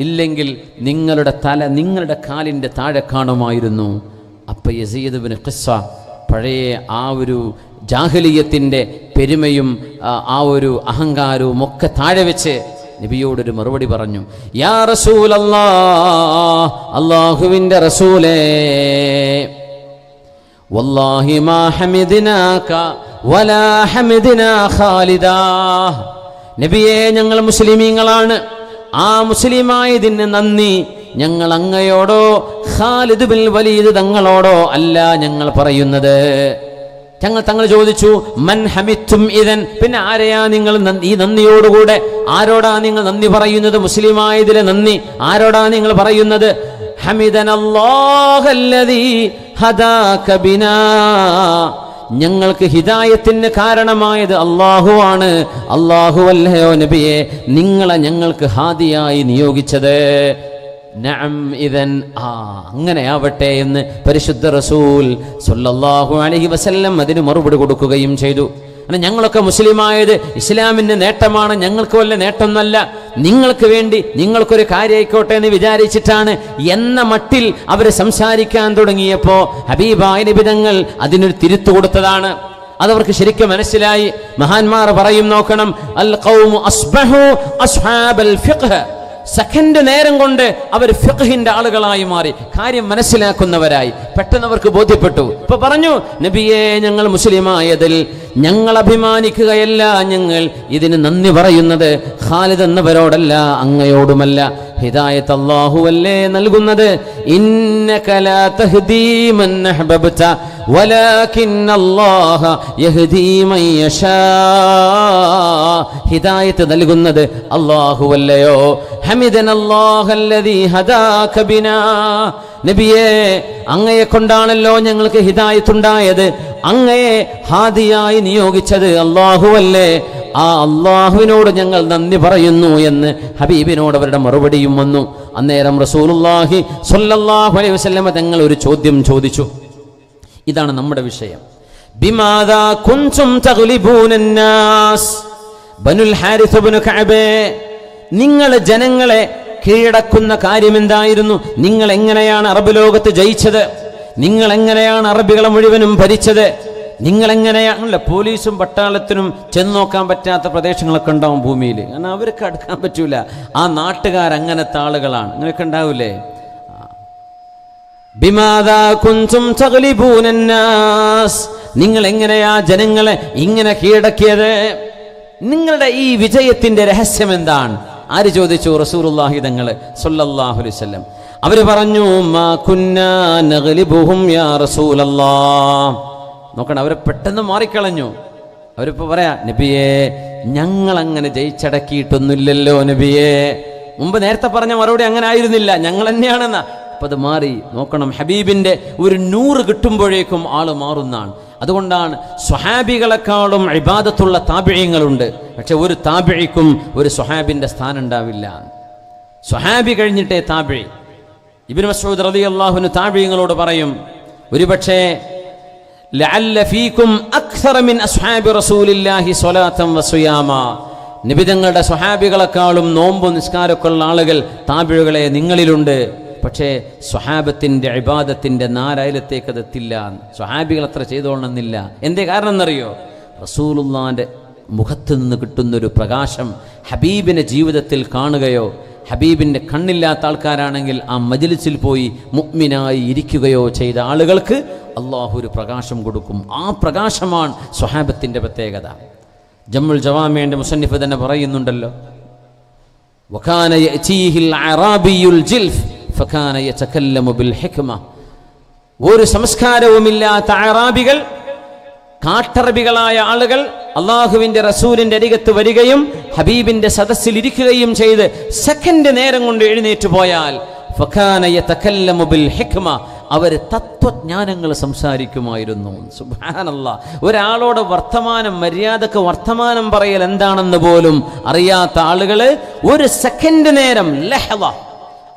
ഇല്ലെങ്കിൽ നിങ്ങളുടെ തല നിങ്ങളുടെ കാലിൻ്റെ താഴെ കാണുമായിരുന്നു. അപ്പൊ യസീദ് ഇബ്നു ഖസ്വ പഴയ ആ ഒരു ജാഹിലിയത്തിൻ്റെ പെരുമയും ആ ഒരു അഹങ്കാരവും ഒക്കെ താഴെ വെച്ച് നബിയോടൊരു മറുപടി പറഞ്ഞു, യാ റസൂലല്ലാഹ്, അല്ലാഹുവിൻ്റെ റസൂലേ, വല്ലാഹി മാ ഹമിദ്നാക വലാ ഹമിദ്നാ ഖാലിദാ. നബിയേ, ഞങ്ങൾ മുസ്ലിമീങ്ങളാണ്, ആ മുസ്ലിമായതിന് നന്ദി ഞങ്ങൾ അങ്ങയോടോ ഖാലിദ് ബിൻ വലീദ് തങ്ങളോടോ അല്ല ഞങ്ങൾ പറയുന്നത്. തങ്ങൾ ചോദിച്ചു, മൻ ഹമിത്തും ഇദൻ, പിന്നെ ആരെയാ നിങ്ങൾ ഈ നന്ദിയോടുകൂടെ ആരോടാ നിങ്ങൾ നന്ദി പറയുന്നത്? മുസ്ലിമായതിലെ നന്ദി ആരോടാ നിങ്ങൾ പറയുന്നത്? ഹമിദനല്ലാഹല്ലദീ ഹദാക ബിനാ, ഞങ്ങൾക്ക് ഹിദായത്തിന് കാരണമായത് അല്ലാഹു ആണ്. അല്ലാഹു അല്ലയോ നബിയെ നിങ്ങളെ ഞങ്ങൾക്ക് ഹാദിയായി നിയോഗിച്ചത്. നഅം ഇദൻ, അങ്ങനെ ആവട്ടെ എന്ന് പരിശുദ്ധ റസൂൽ സ്വല്ലല്ലാഹു അലൈഹി വസല്ലം അതിന് മറുപടി കൊടുക്കുകയും ചെയ്തു. ഞങ്ങളൊക്കെ മുസ്ലിമായത് ഇസ്ലാമിന്റെ നേട്ടമാണ്, ഞങ്ങൾക്ക് വല്ല നേട്ടമൊന്നല്ല, നിങ്ങൾക്ക് വേണ്ടി നിങ്ങൾക്കൊരു കാര്യമായിക്കോട്ടെ എന്ന് വിചാരിച്ചിട്ടാണ് എന്ന മട്ടിൽ അവർ സംസാരിക്കാൻ തുടങ്ങിയപ്പോ ഹബീബായ നബി തങ്ങൾ അതിനൊരു തിരുത്തു കൊടുത്തതാണ്. അതവർക്ക് ശരിക്കും മനസ്സിലായി. മഹാന്മാർ പറയും, നോക്കണം, അൽ ഖൗമു അസ്ബഹു അസ്ഹാബൽ ഫിഖ്, സെക്കൻഡ് നേരം കൊണ്ട് അവർ ഫിഖ്ഹിന്റെ ആളുകളായി മാറി, കാര്യം മനസ്സിലാക്കുന്നവരായി. പെട്ടെന്ന് അവർക്ക് ബോധ്യപ്പെട്ടു. ഇപ്പൊ പറഞ്ഞു, നബിയെ, ഞങ്ങൾ മുസ്ലിമായതിൽ ഞങ്ങൾ അഭിമാനിക്കുകയല്ല, ഞങ്ങൾ ഇതിന് നന്ദി പറയുന്നത് ഖാലിദ് എന്നവരോടല്ല, അങ്ങയോടുമല്ല. ഹിദായത്ത് അല്ലാഹുവല്ലേ നൽകുന്നത്. ഇന്നക ലാ തഹ്ദീ മൻ അഹ്ബബ്ത വലാകിന്നല്ലാഹ യഹ്ദീ മൻ യശാ, ഹിദായത്ത് നൽകുന്നത് അല്ലാഹുവല്ലയോ. ഹമിദനല്ലാഹല്ലദീ ഹദാക ബിനാ, നബിയേ, അങ്ങയെ കൊണ്ടാണല്ലോ ഞങ്ങൾക്ക് ഹിദായത്തുണ്ടായത്, അങ്ങയെ ഹാദിയായി നിയോഗിച്ചത് അല്ലാഹുവല്ലേ, ആ അള്ളാഹുവിനോട് ഞങ്ങൾ നന്ദി പറയുന്നു എന്ന് ഹബീബിനോട് അവരുടെ മറുപടിയും വന്നു. അന്നേരം റസൂലുള്ളാഹി സ്വല്ലല്ലാഹു അലൈഹി വസല്ലം തങ്ങൾ ഒരു ചോദ്യം ചോദിച്ചു. ഇതാണ് നമ്മുടെ വിഷയം. ബിമാദാ കുൻതും തഗ്ലിബൂനൻ നാസ്, ബനുൽ ഹാരിസ് ഇബ്നു കഅബ്, നിങ്ങൾ ജനങ്ങളെ കീഴടക്കുന്ന കാര്യം എന്തായിരുന്നു? നിങ്ങൾ എങ്ങനെയാണ് അറബ് ലോകത്ത് ജയിച്ചത്? നിങ്ങൾ എങ്ങനെയാണ് അറബികളെ മുഴുവനും ഭരിച്ചത്? നിങ്ങൾ എങ്ങനെയാണല്ലോ പോലീസും പട്ടാളത്തിനും ചെന്ന് നോക്കാൻ പറ്റാത്ത പ്രദേശങ്ങളൊക്കെ ഉണ്ടാവും ഭൂമിയിൽ, കാരണം അവർക്ക് അടുക്കാൻ പറ്റൂല. ആ നാട്ടുകാരങ്ങനത്തെ ആളുകളാണ്. അങ്ങനെയൊക്കെ ഉണ്ടാവൂലേ? ബിമാദാ കുൻതും തഗ്ലിബൂനൻ നാസ്, നിങ്ങൾ എങ്ങനെയാ ജനങ്ങളെ ഇങ്ങനെ കീഴടക്കിയത്? നിങ്ങളുടെ ഈ വിജയത്തിന്റെ രഹസ്യം എന്താണ്? ആര് ചോദിച്ചു? റസൂലുള്ളാഹി തങ്ങള് സ്വല്ലല്ലാഹു അലൈഹി വസല്ലം. അവര് പറഞ്ഞു, മാ കുന്നാ നഗ്ലിബുഹും യാ റസൂലല്ലാഹ്. നോക്കണം, അവരെ പെട്ടെന്ന് മാറിക്കളഞ്ഞു. അവരിപ്പോ പറയാ, നബിയേ, ഞങ്ങൾ അങ്ങനെ ജയിച്ചടക്കിയിട്ടൊന്നുമില്ലല്ലോ നബിയേ. മുമ്പ് നേരത്തെ പറഞ്ഞ മറുപടി അങ്ങനെ ആയിരുന്നില്ല, ഞങ്ങൾ തന്നെയാണെന്ന. അപ്പൊ അത് മാറി. നോക്കണം, ഹബീബിന്റെ ഒരു 100 കിട്ടുമ്പോഴേക്കും ആള് മാറുന്നതാണ്. അതുകൊണ്ടാണ് സ്വഹാബികളെക്കാളും ഇബാദത്തുള്ള താബിഈങ്ങളുണ്ട്. പക്ഷെ ഒരു താബിഈക്കും ഒരു സ്വഹാബിന്റെ സ്ഥാനം ഉണ്ടാവില്ല. സ്വഹാബി കഴിഞ്ഞിട്ടേ താബിഈ. ഇബ്നു മസ്ഊദ് റളിയല്ലാഹു അൻഹു താബിഈങ്ങളോട് പറയും, ഒരുപക്ഷേ ലഅല്ല ഫീകും അക്സറ മിൻ അസ്ഹാബി റസൂലില്ലാഹി സ്വലാത്തൻ വസിയാമ, നബിതങ്ങളുടെ സ്വഹാബികളെക്കാളും നോമ്പും നിസ്കാരമൊക്കെ ഉള്ള ആളുകൾ താബിഈകളെ നിങ്ങളിലുണ്ട്. പക്ഷേ സ്വഹാബത്തിന്റെ ഇബാദത്തിന്റെ നാരയലത്തേക്ക് അതെത്തില്ല. സ്വഹാബികൾ അത്ര ചെയ്തോളണമെന്നില്ല. എന്തേ കാരണം എന്നറിയോ? റസൂലുള്ളാന്റെ മുഖത്ത് നിന്ന് കിട്ടുന്നൊരു പ്രകാശം ഹബീബിന്റെ ജീവിതത്തിൽ കാണുകയോ, ഹബീബിന്റെ കണ്ണില്ലാത്ത ആൾക്കാരാണെങ്കിൽ ആ മജ്ലിസിൽ പോയി മുഅ്മിനായി ഇരിക്കുകയോ ചെയ്ത ആളുകൾക്ക് അള്ളാഹു ഒരു പ്രകാശം കൊടുക്കും. ആ പ്രകാശമാണ് സ്വഹാബത്തിന്റെ പ്രത്യേകത. ജമ്മുൽ ജവാമിയുടെ മുസന്നിഫ് തന്നെ പറയുന്നുണ്ടല്ലോ, വകാന യഅതീഹിൽ അറാബിയുൽ ജിൽഫ് ഫകാന യതകല്ലമു ബിൽ ഹിക്മ. ഒരു സംസ്കാരവുമില്ലാത്ത അറാബികൾ, കാട്ടറബികളായ ആളുകൾ അള്ളാഹുവിന്റെ റസൂലിന്റെ അരികത്ത് വരികയും ഹബീബിന്റെ സദസ്സിൽ ഇരിക്കുകയും ചെയ്ത് സെക്കൻഡ് നേരം കൊണ്ട് എഴുന്നേറ്റ് പോയാൽ ഫകാന യതകല്ലമു ബിൽ ഹിക്മ, അവർ തത്വജ്ഞാനങ്ങൾ സംസാരിക്കുമായിരുന്നു. സുബ്ഹാനല്ലാഹ്. ഒരാളോട് മര്യാദക്ക് വർത്തമാനം പറയൽ എന്താണെന്ന് പോലും അറിയാത്ത ആളുകള് ഒരു സെക്കൻഡ് നേരം ലഹ്ള,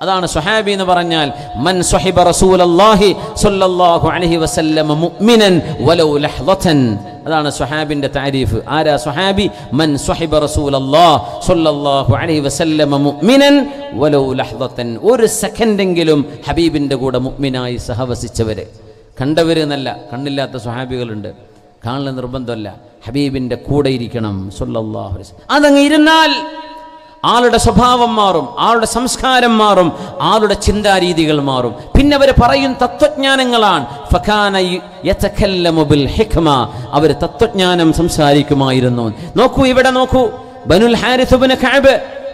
അതാണ് സ്വഹാബി എന്ന് പറഞ്ഞാൽ. മൻ സ്വഹിബ റസൂലല്ലാഹി സ്വല്ലല്ലാഹു അലൈഹി വസല്ലം മുഅ്മിനൻ വലൗ ലഹ്ളതൻ, അതാണ് സ്വഹാബിന്റെ താരീഫ്. ആരാ സ്വഹാബി? മൻ സ്വഹിബ റസൂലല്ലാഹി സ്വല്ലല്ലാഹു അലൈഹി വസല്ലം മുഅ്മിനൻ വലൗ ലഹ്ളതൻ, ഒരു സെക്കൻഡെങ്കിലും ഹബീബിന്റെ കൂടെ മുഅ്മിനായി സഹവസിച്ചവര്. കണ്ടവര് എന്നല്ല, കണ്ണില്ലാത്ത സ്വഹാബികളുണ്ട്, കാണൽ നിർബന്ധമല്ല, ഹബീബിന്റെ കൂടെ ഇരിക്കണം സ്വല്ലല്ലാഹു അലൈഹി വസല്ലം. അതങ്ങ് ഇരുന്നാൽ ആളുടെ സ്വഭാവം മാറും, ആളുടെ സംസ്കാരം മാറും, ആളുടെ ചിന്താരീതികൾ മാറും. പിന്നെ അവർ പറയും തത്വജ്ഞാനങ്ങളാണ്. ഫകാന യതകല്ലമു ബിൽ ഹിക്മ, അവർ തത്വജ്ഞാനം സംസാരിക്കുമായിരുന്നു. നോക്കൂ, ഇവിടെ നോക്കൂ, ബനുൽ ഹാരിസ് ഇബ്നു കഅബ്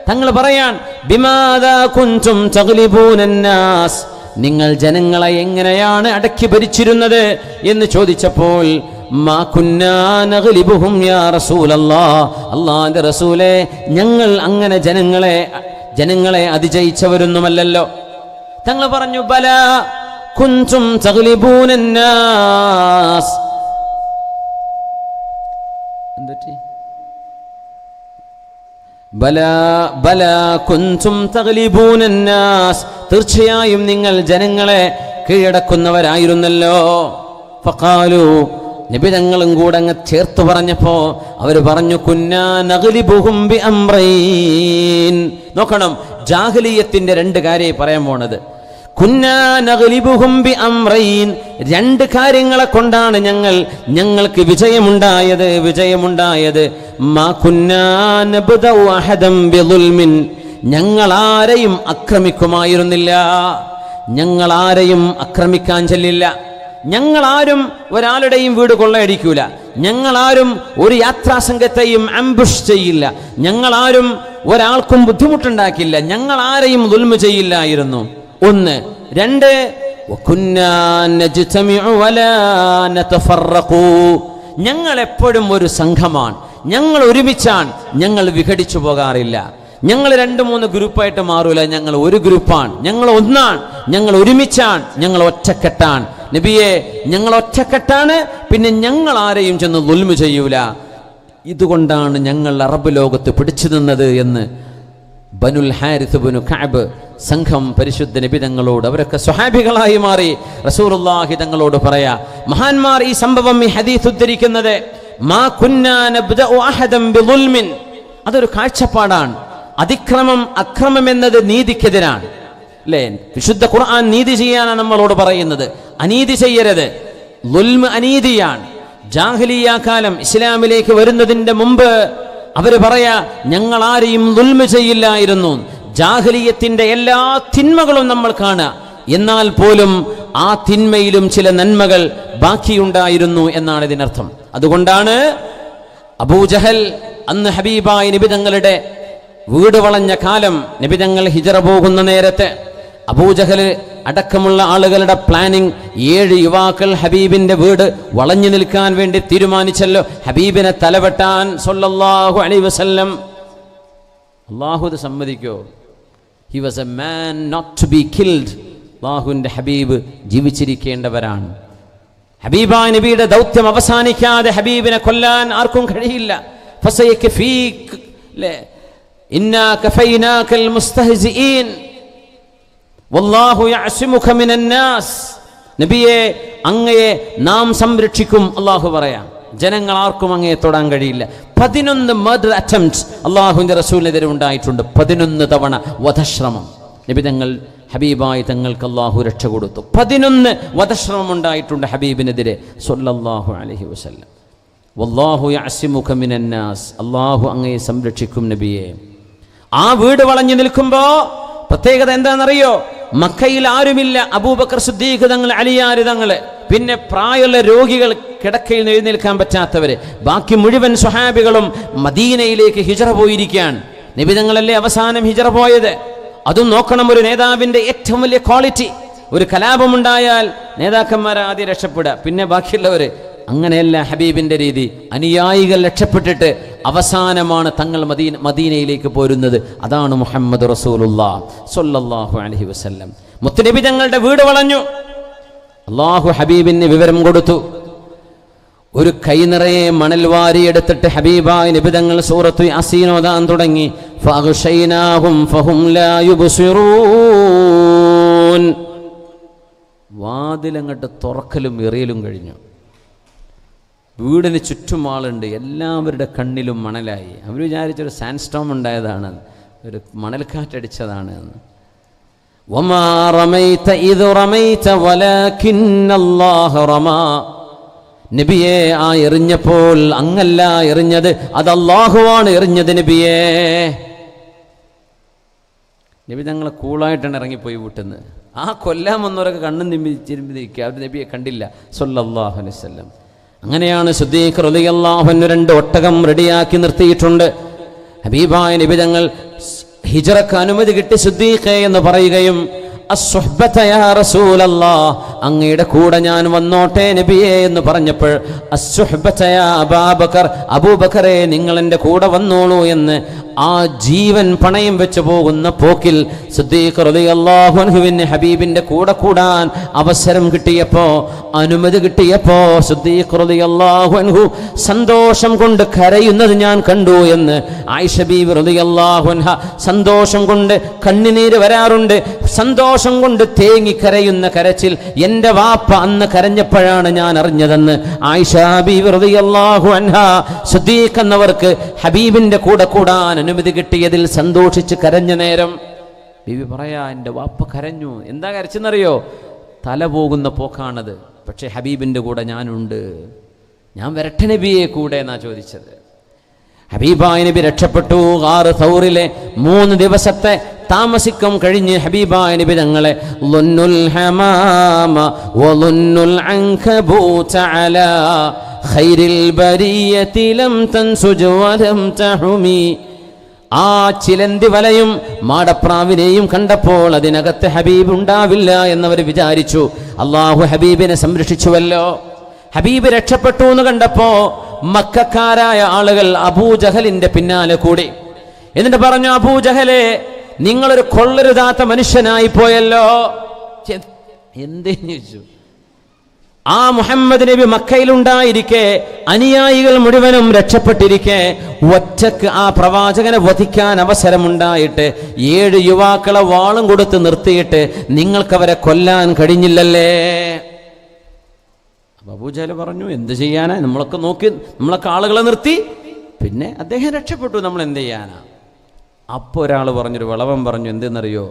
തങ്ങൾ പറയാൻ, ബിമാദാ കുൻതും തഗ്ലിബൂനന്നാസ്, നിങ്ങൾ ജനങ്ങളെ എങ്ങനെയാണ് അടക്കി ഭരിച്ചിരുന്നത് എന്ന് ചോദിച്ചപ്പോൾ, മാ കുന്നാ നഗ്ലിബുഹും യാ റസൂലല്ലാഹ്, അല്ലാഹുവിന്റെ റസൂലേ, ഞങ്ങൾ അങ്ങനെ ജനങ്ങളെ അതിജയിച്ചവരൊന്നുമല്ലല്ലോ. തങ്ങൾ പറഞ്ഞു, ബലാ കുൻതും തഗ്ലിബൂനന്നാസ്. എന്തൊറ്റി? ബലാ കുൻതും തഗ്ലിബൂനന്നാസ്, തീർച്ചയായും നിങ്ങൾ ജനങ്ങളെ കീഴടക്കുന്നവരായിരുന്നല്ലോ. ഫഖാലു, നബി തങ്ങളും കൂടെ അങ്ങ് ചേർത്ത് പറഞ്ഞപ്പോ അവർ പറഞ്ഞു, കുന്നാ നഗ്ലിബുഹും ബിഅംറൈൻ. നോക്കണം, ജാഹിലിയത്തിന്റെ രണ്ട് കാര്യം പറയാൻ പോണത്. കുന്നാ നഗ്ലിബുഹും ബിഅംറൈൻ, രണ്ട് കാര്യങ്ങളെ കൊണ്ടാണ് ഞങ്ങൾക്ക് വിജയമുണ്ടായത്. മാ കുന്നാ നബ്ദഉ അഹദൻ ബിദുൽമിൻ, ഞങ്ങളാരെയും ആക്രമിക്കുമായിരുന്നില്ല, ഞങ്ങളാരെയും ആക്രമിക്കാൻ ചെല്ലില്ല. ഞങ്ങളാരും ഒരാളുടെയും വീട് കൊള്ളയടിക്കൂല, ഞങ്ങളാരും ഒരു യാത്രാസംഘത്തെയും ആംബുഷ് ചെയ്യില്ല, ഞങ്ങളാരും ഒരാൾക്കും ബുദ്ധിമുട്ടുണ്ടാക്കില്ല, ഞങ്ങളാരെയും ദുൽമ ചെയ്യില്ലായിരുന്നു. ഒന്ന്. രണ്ട്, ഞങ്ങൾ എപ്പോഴും ഒരു സംഘമാണ്, ഞങ്ങൾ ഒരുമിച്ചാണ്, ഞങ്ങൾ വിഘടിച്ചു പോകാറില്ല. ഞങ്ങൾ 2-3 ഗ്രൂപ്പായിട്ട് മാറൂല, ഞങ്ങൾ ഒരു ഗ്രൂപ്പാണ്, ഞങ്ങൾ ഒന്നാണ്, ഞങ്ങൾ ഒരുമിച്ചാണ്, ഞങ്ങൾ ഒറ്റക്കെട്ടാണ്. നബിയെ, ഞങ്ങൾ ഒറ്റക്കെട്ടാണ്, പിന്നെ ഞങ്ങൾ ആരെയും ചെന്ന് ദുൽമ ചെയ്യൂല. ഇതുകൊണ്ടാണ് ഞങ്ങൾ അറബ് ലോകത്ത് പിടിച്ചു നിന്നത് എന്ന് ബനുൽ ഹാരിസ് ഇബ്നു കഅബ് സംഘം പരിശുദ്ധ നബി തങ്ങളോട്, അവരൊക്കെ സ്വഹാബികളായി മാറി, റസൂലുള്ളാഹി തങ്ങളോട് പറയാ. മഹാന്മാർ ഈ സംഭവം, ഈ ഹദീസ് ഉദ്ധരിക്കുന്നത്, മാ കുന്നാ നബ്ദഉ അഹദൻ ബിദുൽമിൻ, അതൊരു കാഴ്ചപ്പാടാണ്. അക്രമം എന്നത് നീതിക്കെതിരാണ്, അല്ലേ? വിശുദ്ധ ഖുർആൻ നീതി ചെയ്യാനാണ് നമ്മളോട് പറയുന്നത്, അനീതി ചെയ്യരുത്. ദുൽമ് അനീതിയാണ്. ജാഹിലിയ്യ കാലം ഇസ്ലാമിലേക്ക് വരുന്നതിന്റെ മുമ്പ് അവര് പറയാ, ഞങ്ങൾ ആരെയും ദുൽമ ചെയ്യില്ലായിരുന്നു. ജാഹിലിയ്യത്തിന്റെ എല്ലാ തിന്മകളും നമ്മൾ കാണുക, എന്നാൽ പോലും ആ തിന്മയിലും ചില നന്മകൾ ബാക്കിയുണ്ടായിരുന്നു എന്നാണ് ഇതിനർത്ഥം. അതുകൊണ്ടാണ് അബൂജഹൽ അന്ന് ഹബീബായ നബി തങ്ങളുടെ വീട് വളഞ്ഞ കാലം, നബി തങ്ങൾ ഹിജറ പോകുന്ന നേരത്തെ അബൂജഹൽ അടക്കമുള്ള ആളുകളുടെ പ്ലാനിങ്, 7 യുവാക്കൾ ഹബീബിന്റെ വീട് വളഞ്ഞു നിൽക്കാൻ വേണ്ടി തീരുമാനിച്ചല്ലോ, ഹബീബിനെ തലവെട്ടാൻ സല്ലല്ലാഹു അലൈഹി വസല്ലം. അല്ലാഹു ഇത് സമ്മതിക്കോ? He was a man not to be killed. അല്ലാഹുവിന്റെ ഹബീബ് ജീവിച്ചിരിക്കേണ്ടവരാണ്. ഹബീബായ നബിയുടെ ദൗത്യം അവസാനിക്കാതെ ഹബീബിനെ കൊല്ലാൻ ആർക്കും കഴിയില്ല. ഫസയക്ഫീക ഇന്നാ കഫൈനാകൽ മുസ്തഹ്സിഈൻ വല്ലാഹു യഅസിമുക മിനന്നാസ്. നബിയെ, അങ്ങയെ നാം സംരക്ഷിക്കും. അല്ലാഹു പറയാം, ജനങ്ങൾ ആർക്കും അങ്ങയെ തൊടാൻ കഴിയില്ല. 11 മർഡർ അറ്റംപ്റ്റ്സ് അല്ലാഹുവിന്റെ റസൂലിനെതിരെ ഉണ്ടായിട്ടുണ്ട്. 11 തവണ വധശ്രമം. നബി തങ്ങൾ, ഹബീബായി തങ്ങൾക്ക് അല്ലാഹു രക്ഷ കൊടുത്തു. 11 വധശ്രമം ഉണ്ടായിട്ടുണ്ട് ഹബീബിനെതിരെ സല്ലല്ലാഹു അലൈഹി വസല്ലം. വല്ലാഹു യഅസിമുക മിനന്നാസ്, അല്ലാഹു അങ്ങയെ സംരക്ഷിക്കും നബിയെ. ആ വീട് വളഞ്ഞു നിൽക്കുമ്പോ പ്രത്യേകത എന്താണെന്നറിയോ? മക്കയിൽ ആരുമില്ല. അബൂബക്കർ സിദ്ദീഖ് തങ്ങൾ, അലിയാര് തങ്ങള്, പിന്നെ പ്രായമുള്ള രോഗികൾ, കിടക്കയിൽ എഴുന്നേൽക്കാൻ പറ്റാത്തവര്, ബാക്കി മുഴുവൻ സ്വഹാബികളും മദീനയിലേക്ക് ഹിജറ പോയിരിക്കുകയാണ്. നബി തങ്ങളല്ലേ അവസാനം ഹിജറ പോയത്. അതും നോക്കണം, ഒരു നേതാവിന്റെ ഏറ്റവും വലിയ ക്വാളിറ്റി. ഒരു കലാപമുണ്ടായാൽ നേതാക്കന്മാരെ ആദ്യം രക്ഷപ്പെടുക, പിന്നെ ബാക്കിയുള്ളവര്. അങ്ങനെയല്ല ഹബീബിന്റെ രീതി. അനുയായികൾ രക്ഷപ്പെട്ടിട്ട് അവസാനമാണ് തങ്ങൾ മദീനയിലേക്ക് പോരുന്നത്. അതാണ് മുഹമ്മദ് റസൂലുള്ളാഹി സ്വല്ലല്ലാഹു അലൈഹി വസല്ലം. മുത്തുനബി തങ്ങളുടെ വീട് വളഞ്ഞു. അല്ലാഹു ഹബീബിന് വിവരം കൊടുത്തു. ഒരു കൈ നിറയെ മണൽ വാരിയെടുത്തിട്ട് ഹബീബായ നബി തങ്ങൾ സൂറത്തു യാസീൻ ഓതാൻ തുടങ്ങി. ഫഅഗ്ശൈനാഹും ഫഹും ലാ യുബ്സിറൂൻ. വാതിലങ്ങട്ട് തുറക്കലും എറിയലും കഴിഞ്ഞു. വീടിന് ചുറ്റും ആളുണ്ട്, എല്ലാവരുടെ കണ്ണിലും മണലായി. അവർ വിചാരിച്ചൊരു സാൻഡ് സ്റ്റോം ഉണ്ടായതാണ്, ഒരു മണൽക്കാറ്റടിച്ചതാണ് എന്ന്. വമാ റമൈത ഇദ് റമൈത വലാകിന്ന അല്ലാഹു റമാ. നബിയെ, ആ എറിഞ്ഞപ്പോൾ അങ്ങല്ല എറിഞ്ഞത്, അത് അല്ലാഹുവാണ് എറിഞ്ഞത് നബിയെ. നബി തങ്ങൾ കൂളായിട്ടാണ് ഇറങ്ങിപ്പോയി വീട്ടിൽ നിന്ന്. ആ കൊല്ലാൻ വന്നവരൊക്കെ കണ്ണും തിരുമ്പിരിക്കുക, അവർ നബിയെ കണ്ടില്ല സല്ലല്ലാഹു അലൈഹി വസല്ലം. അങ്ങനെയാണ് സിദ്ദീഖ് റളിയല്ലാഹു അൻഹു 2 ഒട്ടകം റെഡിയാക്കി നിർത്തിയിട്ടുണ്ട്. ഹബീബായ നബി തങ്ങൾ ഹിജ്റക്ക് അനുമതി കിട്ടി സിദ്ദീഖേ എന്ന് പറയുകയും അസ്സുഹ്ബത യാ റസൂലല്ലാഹ്, അങ്ങയുടെ കൂടെ ഞാൻ വന്നോട്ടെ നബിയേ എന്ന് പറഞ്ഞപ്പോൾ അസ്സുഹ്ബത യാ അബൂബക്കർ, അബൂബക്കറെ നിങ്ങൾ എൻ്റെ കൂടെ വന്നോളൂ എന്ന് ആ ജീവൻ പണയം വെച്ച് പോകുന്ന പോക്കിൽ സിദ്ദീഖ് റളിയല്ലാഹു അൻഹുവിന് ഹബീബിന്റെ കൂടെ കൂടാൻ അവസരം കിട്ടിയപ്പോ, അനുമതി കിട്ടിയപ്പോ സിദ്ദീഖ് റളിയല്ലാഹു അൻഹു സന്തോഷം കൊണ്ട് കരയുന്നത് ഞാൻ കണ്ടു എന്ന് ആയിഷ ബീവി റളിയല്ലാഹു അൻഹ സന്തോഷം കൊണ്ട് കണ്ണുനീര് വരാറുണ്ട്. സന്തോഷം കൊണ്ട് തേങ്ങി കരയുന്ന കരച്ചിൽ എൻ്റെ വാപ്പ അന്ന് കരഞ്ഞപ്പോഴാണ് ഞാൻ അറിഞ്ഞതെന്ന് ആയിഷ ബീവി റളിയല്ലാഹു അൻഹ സിദ്ദീഖ് എന്നവർക്ക് ഹബീബിന്റെ കൂടെ കൂടാൻ അനുമതി കിട്ടിയതിൽ സന്തോഷിച്ച് കരഞ്ഞ നേരം ബീവി പറയാ, എൻ്റെ വാപ്പ കരഞ്ഞു. എന്താ കരച്ചെന്നറിയോ? തല പോകുന്ന പോക്കാണത്. പക്ഷേ ഹബീബിൻ്റെ കൂടെ ഞാനുണ്ട്, ഞാൻ വരട്ടെ നബിയെ കൂടെ എന്നാ ചോദിച്ചത്. ഹബീബായ നബി രക്ഷപ്പെട്ടു. ഗാറ് സൗറിലെ 3 ദിവസത്തെ താമസിക്കം കഴിഞ്ഞ് ഹബീബായ നബി തങ്ങളെ ളുന്നുൽ ഹമാമ വളുന്നുൽ അൻകബൂത അലാ ഖൈറിൽ ബരിയതി ലം തൻസുജ് വലം തഹുമി. ആ ചിലന്തി വലയും മാടപ്രാവിനെയും കണ്ടപ്പോൾ അതിനകത്ത് ഹബീബ് ഉണ്ടാവില്ല എന്നവർ വിചാരിച്ചു. അള്ളാഹു ഹബീബിനെ സംരക്ഷിച്ചുവല്ലോ. ഹബീബ് രക്ഷപ്പെട്ടു എന്ന് കണ്ടപ്പോ മക്കക്കാരായ ആളുകൾ അബൂജഹലിന്റെ പിന്നാലെ കൂടി. എന്നിട്ട് പറഞ്ഞു, അബൂജഹലെ, നിങ്ങളൊരു കൊള്ളരുതാത്ത മനുഷ്യനായി പോയല്ലോ. എന്തേന്ന് ചോദിച്ചു. ആ മുഹമ്മദ് നബി മക്കയിലുണ്ടായിരിക്കെ, അനുയായികൾ മുഴുവനും രക്ഷപ്പെട്ടിരിക്കെ, ഒറ്റക്ക് ആ പ്രവാചകനെ വധിക്കാൻ അവസരമുണ്ടായിട്ട് 7 യുവാക്കളെ വാളും കൊടുത്ത് നിർത്തിയിട്ട് നിങ്ങൾക്കവരെ കൊല്ലാൻ കഴിഞ്ഞില്ലല്ലേ? അബൂജഹൽ പറഞ്ഞു, എന്ത് ചെയ്യാനാ, നമ്മളൊക്കെ നോക്കി, നമ്മളൊക്കെ ആളുകളെ നിർത്തി, പിന്നെ അദ്ദേഹം രക്ഷപ്പെട്ടു, നമ്മൾ എന്ത് ചെയ്യാനാ? അപ്പോൾ ഒരാൾ പറഞ്ഞൊരു വിളവൻ പറഞ്ഞു, എന്തെന്നറിയോ?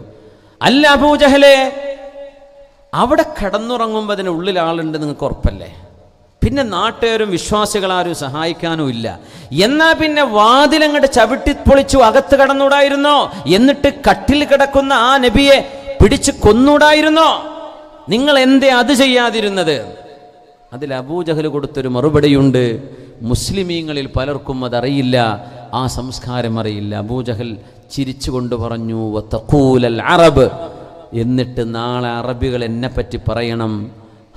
അല്ല അബൂജഹലെ, അവിടെ കിടന്നുറങ്ങുമ്പോൾ അതിന് ഉള്ളിൽ ആളുണ്ട്, നിങ്ങൾക്ക് ഉറപ്പല്ലേ? പിന്നെ നാട്ടുകാരും വിശ്വാസികളാരും സഹായിക്കാനും ഇല്ല. എന്നാ പിന്നെ വാതിലങ്ങോട്ട് ചവിട്ടിപ്പൊളിച്ചു അകത്ത് കടന്നൂടായിരുന്നോ? എന്നിട്ട് കട്ടിൽ കിടക്കുന്ന ആ നബിയെ പിടിച്ച് കൊന്നൂടായിരുന്നോ? നിങ്ങൾ എന്തേ അത് ചെയ്യാതിരുന്നത്? അതിൽ അബൂജഹൽ കൊടുത്തൊരു മറുപടിയുണ്ട്. മുസ്ലിമീങ്ങളിൽ പലർക്കും അതറിയില്ല, ആ സംസ്കാരം അറിയില്ല. അബൂജഹൽ ചിരിച്ചുകൊണ്ട് പറഞ്ഞു, വതഖൂലൽ അറബ്, എന്നിട്ട് നാളെ അറബികൾ എന്നെ പറ്റി പറയണം,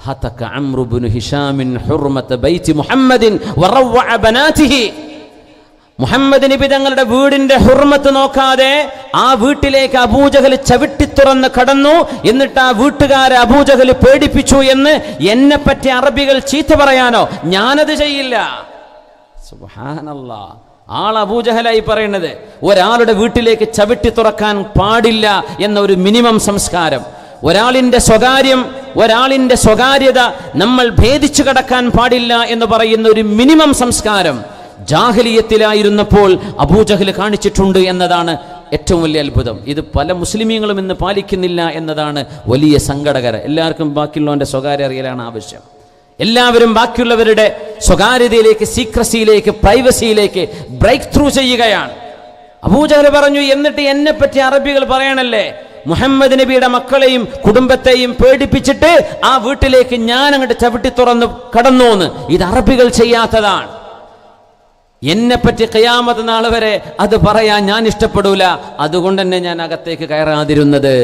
ഹതക അംറു ഇബ്നു ഹിശാമിൻ ഹുർമത ബൈതി മുഹമ്മദിൻ വറവഅ ബനാതിഹി. മുഹമ്മദ് നബി തങ്ങളുടെ വീടിന്റെ ഹുർമത്ത് നോക്കാതെ ആ വീട്ടിലേക്ക് അബൂജഹൽ ചവിട്ടി തുറന്ന് കടന്നു. എന്നിട്ട് ആ വീട്ടുകാരെ അബൂജഹൽ പേടിപ്പിച്ചു എന്ന് എന്നെ പറ്റി അറബികൾ ചീത്ത പറയാനോ? ഞാനത് ചെയ്യില്ല. സുബ്ഹാനല്ലാഹ്. ആൾ അബൂജഹലായി പറയുന്നത്. ഒരാളുടെ വീട്ടിലേക്ക് ചവിട്ടി തുറക്കാൻ പാടില്ല എന്ന ഒരു മിനിമം സംസ്കാരം, ഒരാളിന്റെ സ്വകാര്യം, ഒരാളിന്റെ സ്വകാര്യത നമ്മൾ ഭേദിച്ചു കടക്കാൻ പാടില്ല എന്ന് പറയുന്ന ഒരു മിനിമം സംസ്കാരം ജാഹിലിയത്തിലായിരുന്നപ്പോൾ അബൂജഹൽ കാണിച്ചിട്ടുണ്ട് എന്നതാണ് ഏറ്റവും വലിയ അത്ഭുതം. ഇത് പല മുസ്ലിമീങ്ങളും ഇന്ന് പാലിക്കുന്നില്ല എന്നതാണ് വലിയ സങ്കടകരം. എല്ലാവർക്കും ബാക്കിയുള്ളവന്റെ സ്വകാര്യ അറിയലാണ് ആവശ്യം. എല്ലാവരും ബാക്കിയുള്ളവരുടെ സ്വകാര്യതയിലേക്ക്, സീക്രസിയിലേക്ക്, പ്രൈവസിയിലേക്ക് ബ്രേക്ക് ത്രൂ ചെയ്യുകയാണ്. അബൂജഹൽ പറഞ്ഞു, എന്നിട്ട് എന്നെ പറ്റി അറബികൾ പറയണല്ലേ, മുഹമ്മദ് നബിയുടെ മക്കളെയും കുടുംബത്തെയും പേടിപ്പിച്ചിട്ട് ആ വീട്ടിലേക്ക് ഞാൻ അങ്ങോട്ട് ചവിട്ടി തുറന്ന് കടന്നു എന്ന്. ഇത് അറബികൾ ചെയ്യാത്തതാണ്. എന്നെപ്പറ്റി ഖിയാമത്ത് നാൾ വരെ അത് പറയാൻ ഞാൻ ഇഷ്ടപ്പെടൂല, അതുകൊണ്ട് തന്നെ ഞാൻ അകത്തേക്ക് കയറാതിരുന്നത്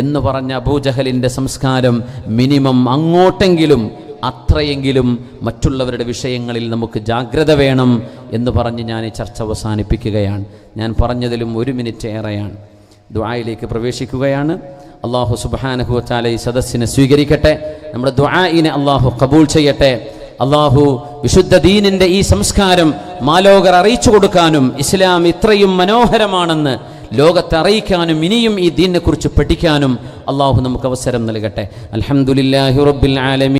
എന്ന് പറഞ്ഞ അബൂജഹലിന്റെ സംസ്കാരം മിനിമം അങ്ങോട്ടെങ്കിലും അത്രയെങ്കിലും മറ്റുള്ളവരുടെ വിഷയങ്ങളിൽ നമുക്ക് ജാഗ്രത വേണം എന്ന് പറഞ്ഞ് ഞാൻ ഈ ചർച്ച അവസാനിപ്പിക്കുകയാണ്. ഞാൻ പറഞ്ഞതിലും 1 മിനിറ്റ് ഏറെയാണ്. ദുആയിലേക്ക് പ്രവേശിക്കുകയാണ്. അല്ലാഹു സുബ്ഹാനഹു വ തആല ഈ സദസ്സിനെ സ്വീകരിക്കട്ടെ. നമ്മുടെ ദുആഇനെ അല്ലാഹു ഖബൂൽ ചെയ്യട്ടെ. അല്ലാഹു വിശുദ്ധ ദീനിന്റെ ഈ സംസ്കാരം മാലോകർ അറിയിച്ചു കൊടുക്കാനും ഇസ്ലാം ഇത്രയും മനോഹരമാണെന്ന് ലോകത്തെ അറിയിക്കാനും ഇനിയും ഈ ദീനിനെ കുറിച്ച് പഠിക്കാനും അല്ലാഹു നമുക്ക് അവസരം നൽകട്ടെ. അൽഹംദുലില്ലാഹി റബ്ബിൽ ആലമീൻ.